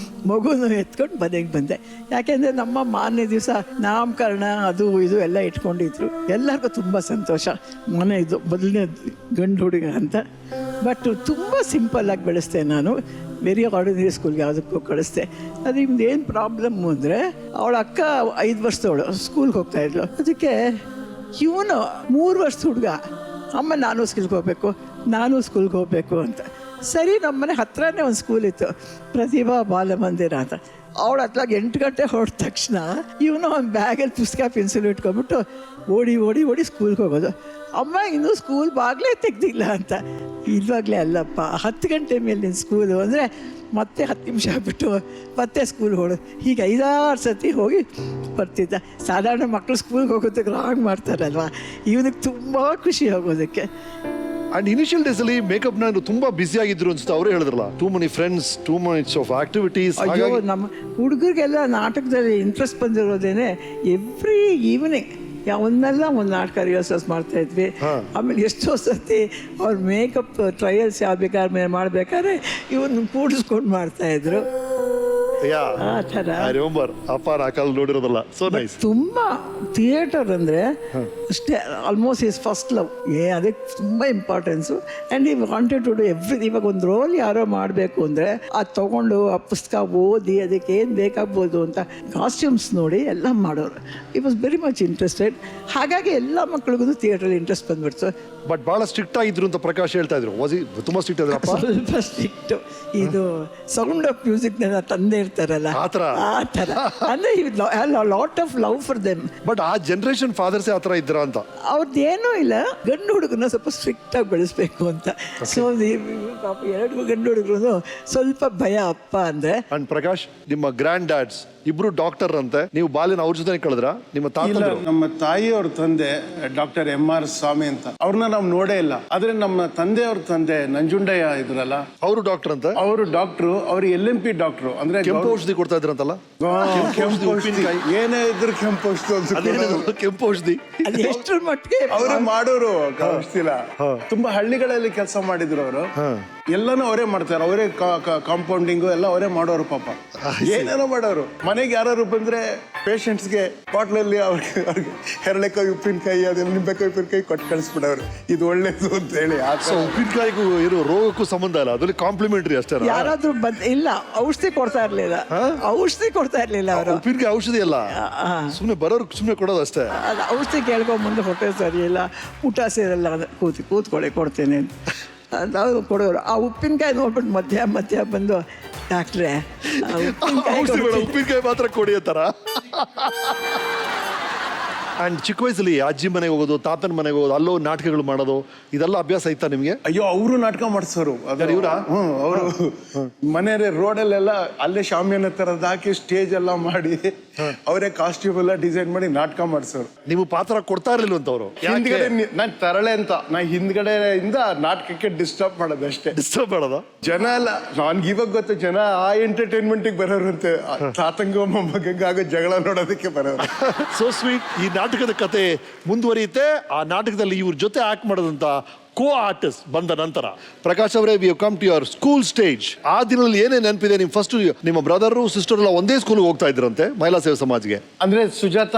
ಮಗುನು ಎತ್ಕೊಂಡು ಮನೆಗೆ ಬಂದೆ. ಯಾಕೆಂದರೆ ನಮ್ಮ ಮಾರನೇ ದಿವಸ ನಾಮಕರಣ ಅದು ಇದು ಎಲ್ಲ ಇಟ್ಕೊಂಡಿದ್ರು. ಎಲ್ಲರಿಗೂ ತುಂಬ ಸಂತೋಷ. ಮನೆ ಇದು ಮೊದಲನೇ ಗಂಡು ಹುಡುಗ ಅಂತ. ಬಟ್ ತುಂಬ ಸಿಂಪಲ್ಲಾಗಿ ಬೆಳೆಸ್ದೆ ನಾನು. ವೆರಿ ಆರ್ಡಿನರಿ ಸ್ಕೂಲ್ಗೆ ಯಾವುದಕ್ಕೂ ಕಳಿಸ್ದೆ. ಅದು ನಿಮ್ದು ಏನು ಪ್ರಾಬ್ಲಮ್ಮು ಅಂದರೆ, ಅವಳ ಅಕ್ಕ 5 ವರ್ಷದವಳು ಸ್ಕೂಲ್ಗೆ ಹೋಗ್ತಾಯಿದ್ಲು. ಅದಕ್ಕೆ ಇವನು 3 ವರ್ಷದ ಹುಡುಗ, ಅಮ್ಮ ನಾನು ಸ್ಕೂಲ್ಗೆ ಹೋಗಬೇಕು ಅಂತ. ಸರಿ, ನಮ್ಮನೆ ಹತ್ರನೇ ಒಂದು ಸ್ಕೂಲ್ ಇತ್ತು, ಪ್ರತಿಭಾ ಬಾಲಮಂದಿರ ಅಂತ. ಅವಳು ಹತ್ಲಾಗ 8 ಗಂಟೆ ಹೊರಟ ತಕ್ಷಣ ಇವನು ಒಂದು ಬ್ಯಾಗಲ್ಲಿ ಪುಸ್ತಕ ಪೆನ್ಸಿಲ್ ಇಟ್ಕೊಂಡ್ಬಿಟ್ಟು ಓಡಿ ಸ್ಕೂಲ್ಗೆ ಹೋಗೋದು. ಅಮ್ಮ ಇನ್ನೂ ಸ್ಕೂಲ್ ಬಾಗಿಲೇ ತೆಗ್ದಿಲ್ಲ ಅಂತ. ಇವಾಗಲೇ ಅಲ್ಲಪ್ಪ, 10 ಗಂಟೆ ಮೇಲೆ ನಿನ್ನ ಸ್ಕೂಲು ಅಂದರೆ ಮತ್ತೆ 10 ನಿಮಿಷ ಬಿಟ್ಟು ಮತ್ತೆ ಸ್ಕೂಲ್ ಹೀಗೆ 5-6 ಸತಿ ಹೋಗಿ ಬರ್ತಿದ್ದ. ಸಾಧಾರಣ ಮಕ್ಕಳು ಸ್ಕೂಲ್ಗೆ ಹೋಗೋದಕ್ಕೆ ರಾಂಗ್ ಮಾಡ್ತಾರಲ್ವ, ಇವನಿಗೆ ತುಂಬ ಖುಷಿ ಹೋಗೋದಕ್ಕೆ. ಅಂಡ್ ಇನಿಷಿಯಲ್ ಡೇಸ್ ಅಲ್ಲಿ ಮೇಕಪ್ ನಾನು ತುಂಬಾ ಬ್ಯುಸಿ ಆಗಿದ್ರು ಅನ್ಸುತ್ತೆ. ಅವರೇ ಹೇಳಿದ್ರಲ್ಲ, two money friends, too much of activities. ಅಯ್ಯೋ, ನಮ್ಮ ಹುಡುಗರಿಗೆಲ್ಲ ನಾಟಕದಲ್ಲಿ ಇಂಟ್ರೆಸ್ಟ್ ಬಂದಿರೋದೇನೆ. ಎವ್ರಿ ಈವ್ನಿಂಗ್ ಒಂದೆಲ್ಲ ಒಂದು ನಾಟಕ ರಿಹರ್ಸಲ್ಸ್ ಮಾಡ್ತಾ ಇದ್ವಿ. ಆಮೇಲೆ ಎಷ್ಟೋ ಸತಿ ಅವ್ರ ಮೇಕಪ್ ಟ್ರಯಲ್ಸ್ ಯಾವ ಬೇಕಾದ್ರೆ ಮಾಡ್ಬೇಕಾದ್ರೆ ಇವನ್ನ ಕೂಡಿಸ್ಕೊಂಡು ಮಾಡ್ತಾಯಿದ್ರು. ಆ ಥರ ಅಪ್ಪ ನಾಕಲ್ಲಿ ನೋಡಿರೋದಲ್ಲ. So nice. ತುಂಬ ಥಿಯೇಟರ್ ಅಂದರೆ ಅಷ್ಟೇ ಆಲ್ಮೋಸ್ಟ್ ಈಸ್ ಫಸ್ಟ್ ಲವ್. ಅದಕ್ಕೆ ತುಂಬ importance. And he wanted to do everything. ಇವಾಗ ಒಂದು ರೋಲ್ ಯಾರೋ ಮಾಡಬೇಕು ಅಂದರೆ ಅದು ತೊಗೊಂಡು ಆ ಪುಸ್ತಕ ಓದಿ ಅದಕ್ಕೆ ಏನು ಬೇಕಾಗ್ಬೋದು ಅಂತ ಕಾಸ್ಟ್ಯೂಮ್ಸ್ ನೋಡಿ ಎಲ್ಲ ಮಾಡೋರು. ಈ ವಾಸ್ ವೆರಿ ಮಚ್ ಇಂಟ್ರೆಸ್ಟೆಡ್. ಹಾಗಾಗಿ ಎಲ್ಲ ಮಕ್ಳಿಗೂ ಥಿಯೇಟ್ರಲ್ಲಿ ಇಂಟ್ರೆಸ್ಟ್ ಬಂದ್ಬಿಡ್ತು. ಬಟ್ ಭಾಳ ಸ್ಟ್ರಿಕ್ಟ್ ಆಗಿದ್ರು ಅಂತ ಪ್ರಕಾಶ್ ಹೇಳ್ತಾ ಇದ್ರು. ತುಂಬ ಸ್ಟ್ರಿಕ್ಟ್ ಇದ್ರಪ್ಪ? ಸ್ವಲ್ಪ ಸ್ಟ್ರಿಕ್ಟು. ಇದು ಸೌಂಡ್ ಆಫ್ ಮ್ಯೂಸಿಕ್ ತಂದೆ ಇರ್ತಾರಲ್ಲ, ಆ ಥರ. ಅಂದರೆ lot of love for them. But ಆ ಜನರೇಷನ್ ಫಾದರ್ಸೇ ಆ ಥರ ಇದ್ರ ಅಂತ. ಅವ್ರದ್ದೇನೂ ಇಲ್ಲ, ಗಂಡು ಹುಡುಗನ ಸ್ವಲ್ಪ ಸ್ಟ್ರಿಕ್ಟಾಗಿ ಬೆಳೆಸ್ಬೇಕು ಅಂತ. ಸೊ ಪಾಪ 2 ಗಂಡು ಹುಡುಗರು ಸ್ವಲ್ಪ ಭಯ ಅಪ್ಪ ಅಂದರೆ. ಅಂಡ್ ಪ್ರಕಾಶ್, ನಿಮ್ಮ ಗ್ರ್ಯಾಂಡ್ ಡ್ಯಾಡ್ಸ್ ಇಬ್ರು ಡಾಕ್ಟರ್ ಅಂತೆ. ನೀವು ಬಾಲ್ಯನ ಅವ್ರ ಜೊತೆ ಕಳೆದ್ರ? ನಿಮ್ಮ ಇಲ್ಲ, ತಾತ ನಮ್ಮ ತಾಯಿಯವ್ರ ತಂದೆ ಡಾಕ್ಟರ್ M.R. ಸ್ವಾಮಿ ಅಂತ. ಅವ್ರನ್ನ ನಾವು ನೋಡೇ ಇಲ್ಲ. ಆದ್ರೆ ನಮ್ಮ ತಂದೆಯವ್ರ ತಂದೆ ನಂಜುಂಡಯ್ಯ ಇದ್ರಲ್ಲ, ಅವರು ಡಾಕ್ಟರ್ ಅಂತ. ಅವರು ಡಾಕ್ಟ್ರು. ಅವ್ರು LMP ಡಾಕ್ಟ್ರು. ಅಂದ್ರೆ ಕೆಂಪು ಔಷಧಿ ಕೊಡ್ತಾ ಇದ್ರಂತಲ್ಲ? ಕೆಂಪು ಔಷಧಿ ಏನೇ ಇದ್ರು ಕೆಂಪು ಔಷಧಿ, ಕೆಂಪು ಔಷಧಿ ಎಷ್ಟರ ಮಟ್ಟಿಗೆ ಅವರೇ ಮಾಡೋರು. ಔಷಧಿಲ ತುಂಬಾ ಹಳ್ಳಿಗಳಲ್ಲಿ ಕೆಲಸ ಮಾಡಿದ್ರು ಅವರು. ಎಲ್ಲಾನು ಅವರೇ ಮಾಡ್ತಾರೆ. ಅವರೇ ಕಾಂಪೌಂಡಿಂಗು ಎಲ್ಲ ಅವರೇ ಮಾಡೋರು. ಪಾಪ ಏನೇನೋ ಮಾಡೋರು. ಮನೆಗೆ ಯಾರು ಬಂದ್ರೆ ಪೇಷಂಟ್ಸ್ಗೆ ಬಾಟ್ಲಲ್ಲಿ ಅವ್ರಿಗೆ ಹೆರಳೆಕಾಯಿ ಉಪ್ಪಿನಕಾಯಿ ಅದೆಲ್ಲ ನಿಂಬೆಕಾಯಿ ಉಪ್ಪಿನಕಾಯಿ ಕೊಟ್ಟು ಕಳಿಸ್ಬಿಡೋರು. ಇದು ಒಳ್ಳೇದು ಅಂತ ಹೇಳಿ. ಉಪ್ಪಿನಕಾಯಿಗೂ ಇರೋ ರೋಗಕ್ಕೂ ಸಂಬಂಧ ಇಲ್ಲ, ಅದ್ರಲ್ಲಿ ಕಾಂಪ್ಲಿಮೆಂಟರಿ ಅಷ್ಟೇ. ಯಾರಾದ್ರೂ ಇಲ್ಲ, ಔಷಧಿ ಕೊಡ್ತಾ ಇರ್ಲಿಲ್ಲ ಅವರು. ಉಪ್ಪಿನಕಾಯಿ ಔಷಧಿ ಅಲ್ಲ, ಸುಮ್ಮನೆ ಬರೋರು ಸುಮ್ಮನೆ ಕೊಡೋದು ಅಷ್ಟೇ. ಅದು ಔಷಧಿ ಕೇಳ್ಕೊಂಡ್ ಮುಂದೆ ಹೊಟ್ಟೆ ಸರಿ ಇಲ್ಲ, ಊಟ ಸೇರಲ್ಲ, ಕೂತ್ಕೊಳ್ಳಿ ಕೊಡ್ತೇನೆ ಅಂತ ಅವ್ರು ಕೊಡೋರು. ಆ ಉಪ್ಪಿನಕಾಯಿ ನೋಡ್ಬಿಟ್ಟು ಮಧ್ಯ ಬಂದು, ಡಾಕ್ಟ್ರೇ ಉಪ್ಪಿನಕಾಯಿ ಮಾತ್ರ ಕೊಡಿ ಅಂತಾರ. ಅಂಡ್ ಚಿಕ್ಕ ವಯಸ್ಸಲ್ಲಿ ಅಜ್ಜಿ ಮನೆಗೆ ಹೋಗೋದು, ತಾತನ ಮನೆಗೆ ಹೋಗೋದು, ಅಲ್ಲೋ ನಾಟಕಗಳು ಮಾಡೋದು, ಇದೆಲ್ಲ ಅಭ್ಯಾಸ ಐತಾ ನಿಮ್ಗೆ? ಅಯ್ಯೋ, ಅವರು ನಾಟಕ ಮಾಡಿಸೋರು. ಅವರು ಮನೆ ರೋಡಲ್ಲೆಲ್ಲ ಅಲ್ಲೇ ಶಾಮಿಯಾನ ತರದ್ ಹಾಕಿ ಸ್ಟೇಜ್ ಎಲ್ಲ ಮಾಡಿ ಅವರೇ ಕಾಸ್ಟ್ಯೂಮ್ ಎಲ್ಲ ಡಿಸೈನ್ ಮಾಡಿ ನಾಟಕ ಮಾಡಿಸೋರು. ನೀವು ಪಾತ್ರ ಕೊಡ್ತಾ ಇರ್ಲಿಲ್ಲ ಅಂತ ಅವರು? ಹಿಂದ್ಗಡೆ ನಾನ್ ತರಳೆ ಅಂತ ಹಿಂದ್ಗಡೆಯಿಂದ ನಾಟಕಕ್ಕೆ ಡಿಸ್ಟರ್ಬ್ ಮಾಡೋದು ಅಷ್ಟೇ. ಡಿಸ್ಟರ್ಬ್ ಮಾಡೋದ ಜನ ಎಲ್ಲ. ನನ್ಗೆ ಇವಾಗ ಗೊತ್ತು, ಜನ ಆ ಎಂಟರ್ಟೈನ್ಮೆಂಟ್ಗೆ ಬರೋರು ಅಂತೆ. ತಾತಂಗ ಮೊಮ್ಮಗಂಗ ಆಗೋ ಜಗಳ ನೋಡೋದಕ್ಕೆ ಬರೋರು. So sweet. ಈ ನಾಟಕದ ಕತೆ ಮುಂದುವರಿಯುತ್ತೆ. ಆ ನಾಟಕದಲ್ಲಿ ಇವ್ರ ಜೊತೆ ಆಕ್ಟ್ ಮಾಡೋದಂತ ಕೋ ಆರ್ಟಿಸ್ಟ್ ಬಂದ ನಂತರ. ಪ್ರಕಾಶ್ ಅವರೇ, we have come to your school stage. ಆ ದಿನದಲ್ಲಿ ಏನೇ ನೆನಪಿದೆ? ನಿಮ್ ಫಸ್ಟ್ ನಿಮ್ಮ ಬ್ರದರು ಸಿಸ್ಟರ್ ಎಲ್ಲ ಒಂದೇ ಸ್ಕೂಲ್ಗೆ ಹೋಗ್ತಾ ಇದ್ರಂತೆ, ಮಹಿಳಾ ಸೇವಾ ಸಮಾಜ್ಗೆ. ಅಂದ್ರೆ ಸುಜಾತ,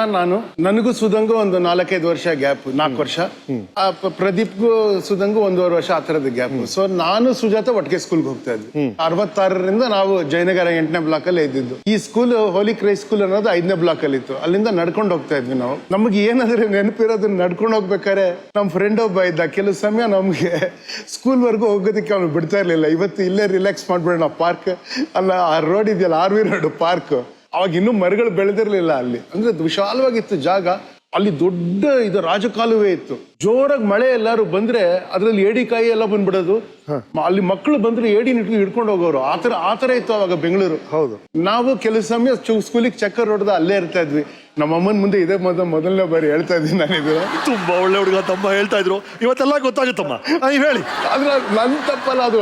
ನನಗೂ ಸುಧಂಗು ಒಂದು 4-5 ವರ್ಷ ಗ್ಯಾಪ್, 4 ವರ್ಷ. ಪ್ರದೀಪ್ಗೂ ಸುಧಂಗು 1.5 ವರ್ಷ ಆ ತರದ ಗ್ಯಾಪ್. ಸೊ ನಾನು ಸುಜಾತ ಒಟ್ಟಿಗೆ ಸ್ಕೂಲ್ಗೆ ಹೋಗ್ತಾ ಇದ್ವಿ. 66ರಿಂದ ನಾವು ಜಯನಗರ 8ನೇ ಬ್ಲಾಕ್ ಅಲ್ಲಿ ಇದ್ದಿದ್ದು. ಈ ಸ್ಕೂಲ್ ಹೋಲಿ ಕ್ರೈಸ್ಟ್ ಸ್ಕೂಲ್ ಅನ್ನೋದು 5ನೇ ಬ್ಲಾಕ್ ಅಲ್ಲಿ ಇತ್ತು. ಅಲ್ಲಿಂದ ನಡ್ಕೊಂಡು ಹೋಗ್ತಾ ಇದ್ವಿ ನಾವು. ನಮ್ಗೆ ಏನಾದ್ರೆ ನೆನಪಿರೋದು, ನಡ್ಕೊಂಡು ಹೋಗ್ಬೇಕಾದ್ರೆ ನಮ್ಮ ಫ್ರೆಂಡ್ ಒಬ್ಬ ಇದ್ದ. ಕೆಲವು ಸಮಯ ನಮ್ಗೆ ಸ್ಕೂಲ್ ವರ್ಗು ಹೋಗೋದಕ್ಕೆ ಅವ್ನು ಬಿಡ್ತಾ ಇರ್ಲಿಲ್ಲ. ಇವತ್ತು ಇಲ್ಲೇ ರಿಲ್ಯಾಕ್ಸ್ ಮಾಡ್ಬಿಡೋಣ, ಪಾರ್ಕ್ ಅಲ್ಲ, ಆ ರೋಡ್ ಇದೆಯಲ್ಲ, RV ರೋಡ್ ಪಾರ್ಕ್. ಅವಾಗ ಇನ್ನೂ ಮರಗಳು ಬೆಳೆದಿರ್ಲಿಲ್ಲ ಅಲ್ಲಿ. ಅಂದ್ರೆ ವಿಶಾಲವಾಗಿತ್ತು ಜಾಗ. ಅಲ್ಲಿ ದೊಡ್ಡ ಇದು ರಾಜಕಾಲುವೆ ಇತ್ತು, ಜೋರಾಗಿ ಮಳೆ ಎಲ್ಲಾರು ಬಂದ್ರೆ ಅದ್ರಲ್ಲಿ ಏಡಿಕಾಯಿ ಎಲ್ಲ ಬಂದ್ಬಿಡೋದು. ಅಲ್ಲಿ ಮಕ್ಕಳು ಬಂದ್ರೆ ಏಡಿ ಹಿಡ್ಕೊಂಡು ಹೋಗೋರು. ಆತರ ಇತ್ತು ಅವಾಗ ಬೆಂಗಳೂರು. ಹೌದು. ನಾವು ಕೆಲವು ಸಮಯ ಸ್ಕೂಲಿಗೆ ಚಕ್ಕರ್ ಹೊಡೆದ ಅಲ್ಲೇ ಇರ್ತಾ ಇದ್ವಿ. ನಮ್ಮ ಅಮ್ಮನ ಮುಂದೆ ಇದೇ ಮೊದಲನೇ ಬಾರಿ ಹೇಳ್ತಾ ಇದ್ದೀನಿ ನಾನು ಇದು. ತುಂಬಾ ಒಳ್ಳೆ ಹುಡುಗ ತಮ್ಮ ಹೇಳ್ತಾ ಇದ್ರು, ಇವತ್ತೆಲ್ಲ ಗೊತ್ತಾಗುತ್ತಮ್ಮ. ನೀವು ಹೇಳಿ. ಆದ್ರೆ ನನ್ ತಪ್ಪಲ್ಲ ಅದು.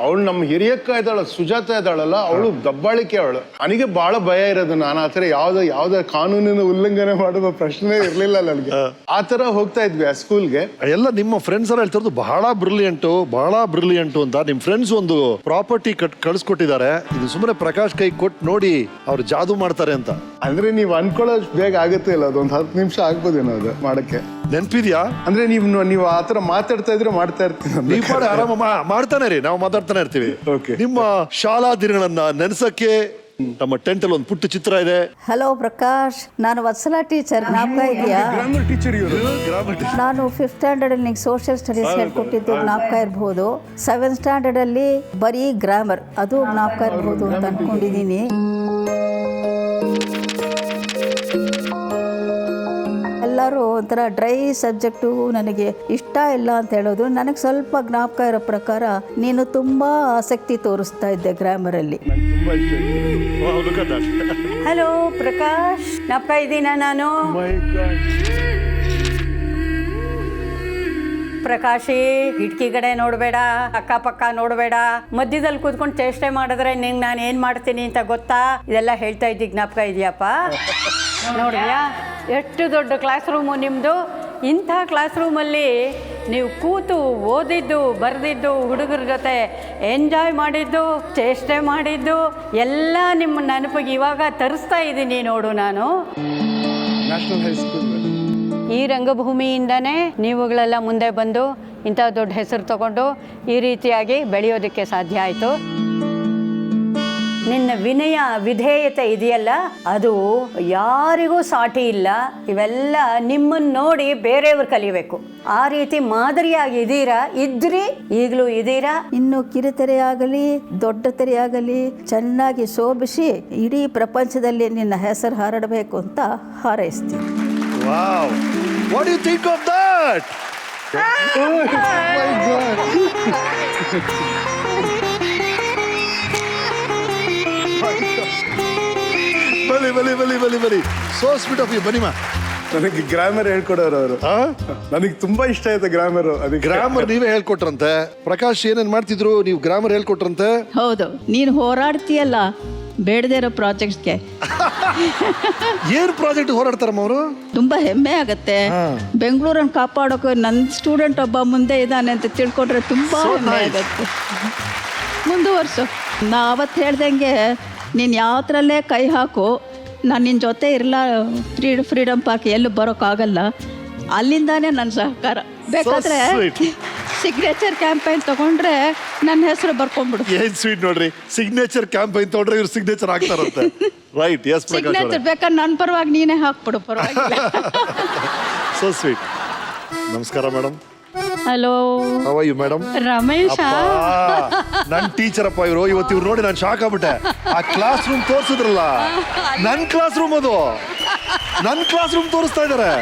ಅವಳು ನಮ್ಮ ಹಿರಿಯಕ್ಕ ಇದ್ದಾಳ, ಸುಜಾತ ಇದ್ದಾಳಲ್ಲ, ಅವಳು ದಬ್ಬಾಳಿಕೆ ಅವಳು. ನನಗೆ ಬಹಳ ಭಯ ಇರೋದು. ನಾನು ಆತರ ಯಾವ್ದೇ ಕಾನೂನಿನ ಉಲ್ಲಂಘನೆ ಮಾಡುವ ಪ್ರಶ್ನೆ ಇರ್ಲಿಲ್ಲ ನನಗೆ. ಆತರ ಹೋಗ್ತಾ ಇದ್ವಿ ಆ ಸ್ಕೂಲ್ಗೆ. ಎಲ್ಲ ನಿಮ್ಮ ಫ್ರೆಂಡ್ಸ್ ಎಲ್ಲ ಹೇಳ್ತಿರೋದು ಬಹಳ ಬ್ರಿಲಿಯಂಟು ಅಂತ. ನಿಮ್ ಫ್ರೆಂಡ್ಸ್ ಒಂದು ಪ್ರಾಪರ್ಟಿ ಕಳಿಸ್ಕೊಟ್ಟಿದ್ದಾರೆ, ಇದು ಸುಮ್ಮನೆ ಪ್ರಕಾಶ್ ಕೈ ಕೊಟ್ಟು ನೋಡಿ ಅವ್ರು ಜಾದೂ ಮಾಡ್ತಾರೆ ಅಂತ. ಅಂದ್ರೆ ನೀವ್ ಅನ್ಕೊಳ್ಳೋ ಬೇಗ ಆಗುತ್ತೆ ಇಲ್ಲ, ಅದೊಂದು 10 ನಿಮಿಷ ಆಗ್ಬೋದೇನೋ ಅದು ಮಾಡಕ್ಕೆ. ನೆನ್ಪಿದ್ಯಾ? ಅಂದ್ರೆ ನೀವು ಆತರ ಮಾತಾಡ್ತಾ ಇದ್ರೆ ಮಾಡ್ತಾ ಇರ್ತೀವಿ. ನೀವು ಕೂಡ ಆರಾಮ ಮಾಡ್ತಾನೆ ರೀ, ನಾವು ಮಾತಾಡ್ತಾನೆ ಇರ್ತೀವಿ. Okay. ನಿಮ್ಮ ಶಾಲಾ ದಿನಗಳನ್ನ ನೆನೆಸಕ್ಕೆ ನಮ್ಮ ಟೆಂಟ್ ಅಲ್ಲಿ ಒಂದು ಪುಟ್ಟ ಚಿತ್ರ ಇದೆ. ಹಲೋ ಪ್ರಕಾಶ್, ನಾನು ವತ್ಸಲ ಟೀಚರ್, ಜ್ಞಾಪಕ ಇದೆಯಾ? ಗ್ರಾಮರ್ ಟೀಚರ್ ಇವರು. ನಾನು 5th ಸ್ಟ್ಯಾಂಡರ್ಡ್ ಅಲ್ಲಿ ನಿಂಗೆ ಸೋಷಿಯಲ್ ಸ್ಟಡೀಸ್ ಹೇಳ್ಕೊಟ್ಟಿದ್ದು ಜ್ಞಾಪಕ ಇರ್ಬೋದು. 7th ಸ್ಟ್ಯಾಂಡರ್ಡ್ ಅಲ್ಲಿ ಬರೀ ಗ್ರಾಮರ್, ಅದು ಜ್ಞಾಪಕ ಇರ್ಬೋದು ಅಂತ ಅನ್ಕೊಂಡಿದ್ದೀನಿ. ಎಲ್ಲರೂ ಒಂಥರ ಡ್ರೈ ಸಬ್ಜೆಕ್ಟು ನನಗೆ ಇಷ್ಟ ಇಲ್ಲ ಅಂತ ಹೇಳೋದು. ನನಗೆ ಸ್ವಲ್ಪ ಜ್ಞಾಪಕ ಇರೋ ಪ್ರಕಾರ ನೀನು ತುಂಬಾ ಆಸಕ್ತಿ ತೋರಿಸ್ತಾ ಇದ್ದೆ ಗ್ರಾಮರಲ್ಲಿ. ಹಲೋ ಪ್ರಕಾಶ್, ಜ್ಞಾಪಕ ಇದ್ದೀನಾ ನಾನು? ಪ್ರಕಾಶಿ, ಕಿಟಕಿ ಕಡೆ ನೋಡಬೇಡ, ಅಕ್ಕಪಕ್ಕ ನೋಡಬೇಡ, ಮಧ್ಯದಲ್ಲಿ ಕೂತ್ಕೊಂಡು ಚೇಷ್ಟೆ ಮಾಡಿದ್ರೆ ನಿಂಗೆ ನಾನು ಏನು ಮಾಡ್ತೀನಿ ಅಂತ ಗೊತ್ತಾ? ಇದೆಲ್ಲ ಹೇಳ್ತಾ ಇದ್ದಿ, ಜ್ಞಾಪಕ ಇದೆಯಪ್ಪ? ನೋಡಿದ್ಯಾ ಎಷ್ಟು ದೊಡ್ಡ ಕ್ಲಾಸ್ ರೂಮು ನಿಮ್ಮದು. ಇಂಥ ಕ್ಲಾಸ್ ರೂಮಲ್ಲಿ ನೀವು ಕೂತು ಓದಿದ್ದು, ಬರೆದಿದ್ದು, ಹುಡುಗರ ಜೊತೆ ಎಂಜಾಯ್ ಮಾಡಿದ್ದು, ಚೇಷ್ಟೆ ಮಾಡಿದ್ದು ಎಲ್ಲ ನಿಮ್ಮ ನೆನಪಿಗೆ ಇವಾಗ ತರಿಸ್ತಾ ಇದ್ದೀನಿ ನೋಡು ನಾನು. National high school. ಈ ರಂಗಭೂಮಿಯಿಂದನೇ ನೀವುಗಳೆಲ್ಲ ಮುಂದೆ ಬಂದು ಇಂಥ ದೊಡ್ಡ ಹೆಸರು ತಗೊಂಡು ಈ ರೀತಿಯಾಗಿ ಬೆಳೆಯೋದಕ್ಕೆ ಸಾಧ್ಯ ಆಯಿತು. ನಿನ್ನ ವಿನಯ ವಿಧೇಯತೆ ಇದೆಯಲ್ಲ, ಅದು ಯಾರಿಗೂ ಸಾಟಿ ಇಲ್ಲ. ಇವೆಲ್ಲ ನಿಮ್ಮನ್ನು ನೋಡಿ ಬೇರೆಯವ್ರು ಕಲಿಬೇಕು. ಆ ರೀತಿ ಮಾದರಿಯಾಗಿ ಇದ್ರಿ, ಈಗಲೂ ಇದ್ದೀರಾ. ಇನ್ನು ಕಿರುತೆರೆಯಾಗಲಿ ದೊಡ್ಡ ತೆರೆಯಾಗಲಿ ಚೆನ್ನಾಗಿ ಶೋಭಿಸಿ ಇಡೀ ಪ್ರಪಂಚದಲ್ಲಿ ನಿನ್ನ ಹೆಸರು ಹರಡಬೇಕು ಅಂತ ಹಾರೈಸ್ತೀನಿ. Wow. What do you think of that? Oh my God. ಬಲಿ. So sweet of you. ಬನ್ನಿಮಾ. ನನಗೆ ಗ್ರಾಮರ್ ಹೇಳ್ಕೊಡೋರು ಅವರು. ನನಗೆ ತುಂಬಾ ಇಷ್ಟ ಆಯ್ತು ಗ್ರಾಮರ್. ಗ್ರಾಮರ್ ನೀವೇ ಹೇಳ್ಕೊಟ್ರಂತೆ. ಪ್ರಕಾಶ್ ಏನೇನ್ ಮಾಡ್ತಿದ್ರು, ನೀವು ಗ್ರಾಮರ್ ಹೇಳ್ಕೊಟ್ರಂತೆ. ಹೌದು, ನೀನು ಹೋರಾಡ್ತೀಯಲ್ಲ ಬೇಡದೇ ಇರೋ ಪ್ರಾಜೆಕ್ಟ್ಸ್ಗೆ. ಏನ್ ಪ್ರಾಜೆಕ್ಟ್ ಹೋರಾಡ್ತಾರಮ್ಮ ಅವರು? ತುಂಬಾ ಹೆಮ್ಮೆ ಆಗತ್ತೆ. ಬೆಂಗಳೂರನ್ನು ಕಾಪಾಡೋಕೆ ನನ್ನ ಸ್ಟೂಡೆಂಟ್ ಒಬ್ಬ ಮುಂದೆ ಇದ್ದಾನೆ ಅಂತ ತಿಳ್ಕೊಂಡ್ರೆ ತುಂಬಾ ಹೆಮ್ಮೆ ಆಗತ್ತೆ. ಮುಂದುವರ್ಸು. ನಾ ಅವತ್ತು ಹೇಳ್ದಂಗೆ ನೀನು ಯಾವ್ದ್ರಲ್ಲೇ ಕೈ ಹಾಕು, ನಾನು ನಿನ್ನ ಜೊತೆ ಇರಲ್ಲ, ಫ್ರೀಡಮ್ ಪಾರ್ಕ್ ಎಲ್ಲೂ ಬರೋಕ್ಕಾಗಲ್ಲ. ಅಲ್ಲಿಂದಾನೇ ನನ್ನ ಸಹಕಾರ. ಬೇಕಾದ್ರೆ ಸಿಗ್ನೇಚರ್ ಕ್ಯಾಂಪೈನ್ ತಗೊಂಡ್ರೆ ನನ್ನ ಹೆಸರು ಬರ್ಕೊಂಡ್ಬಿಡು. ಏನ್ ಸ್ವೀಟ್ ನೋಡ್ರಿ, ಸಿಗ್ನೇಚರ್ ಕ್ಯಾಂಪೈನ್ ತಗೊಂಡ್ರೆ ಇವ್ರು ಸಿಗ್ನೇಚರ್ ಆಗ್ತಾರಂತೆ. Right, yes Prakash. ಸಿಗ್ನೇಚರ್ ಬೇಕಾದ್ರೆ ನನ್ನ ಪರವಾಗಿ ನೀನೇ ಹಾಕ್ಬಿಡು, ಪರವಾಗಿಲ್ಲ. So sweet. ನಮಸ್ಕಾರ madam. Hello, how are you madam? Ramesh, ನನ್ ಟೀಚರ್ ಅಪ್ಪ ಇವರು. ಇವತ್ತು ಇವ್ರು ನೋಡಿ ನಾನು ಶಾಕ್ ಆಗ್ಬಿಟ್ಟೆ. ಆ ಕ್ಲಾಸ್ ರೂಮ್ ತೋರಿಸಿದ್ರಲ್ಲ, ನನ್ ಕ್ಲಾಸ್ ರೂಮ್ ಅದು. ನನ್ ಕ್ಲಾಸ್ ರೂಮ್ ತೋರಿಸ್ತಾ ಇದಾರೆ.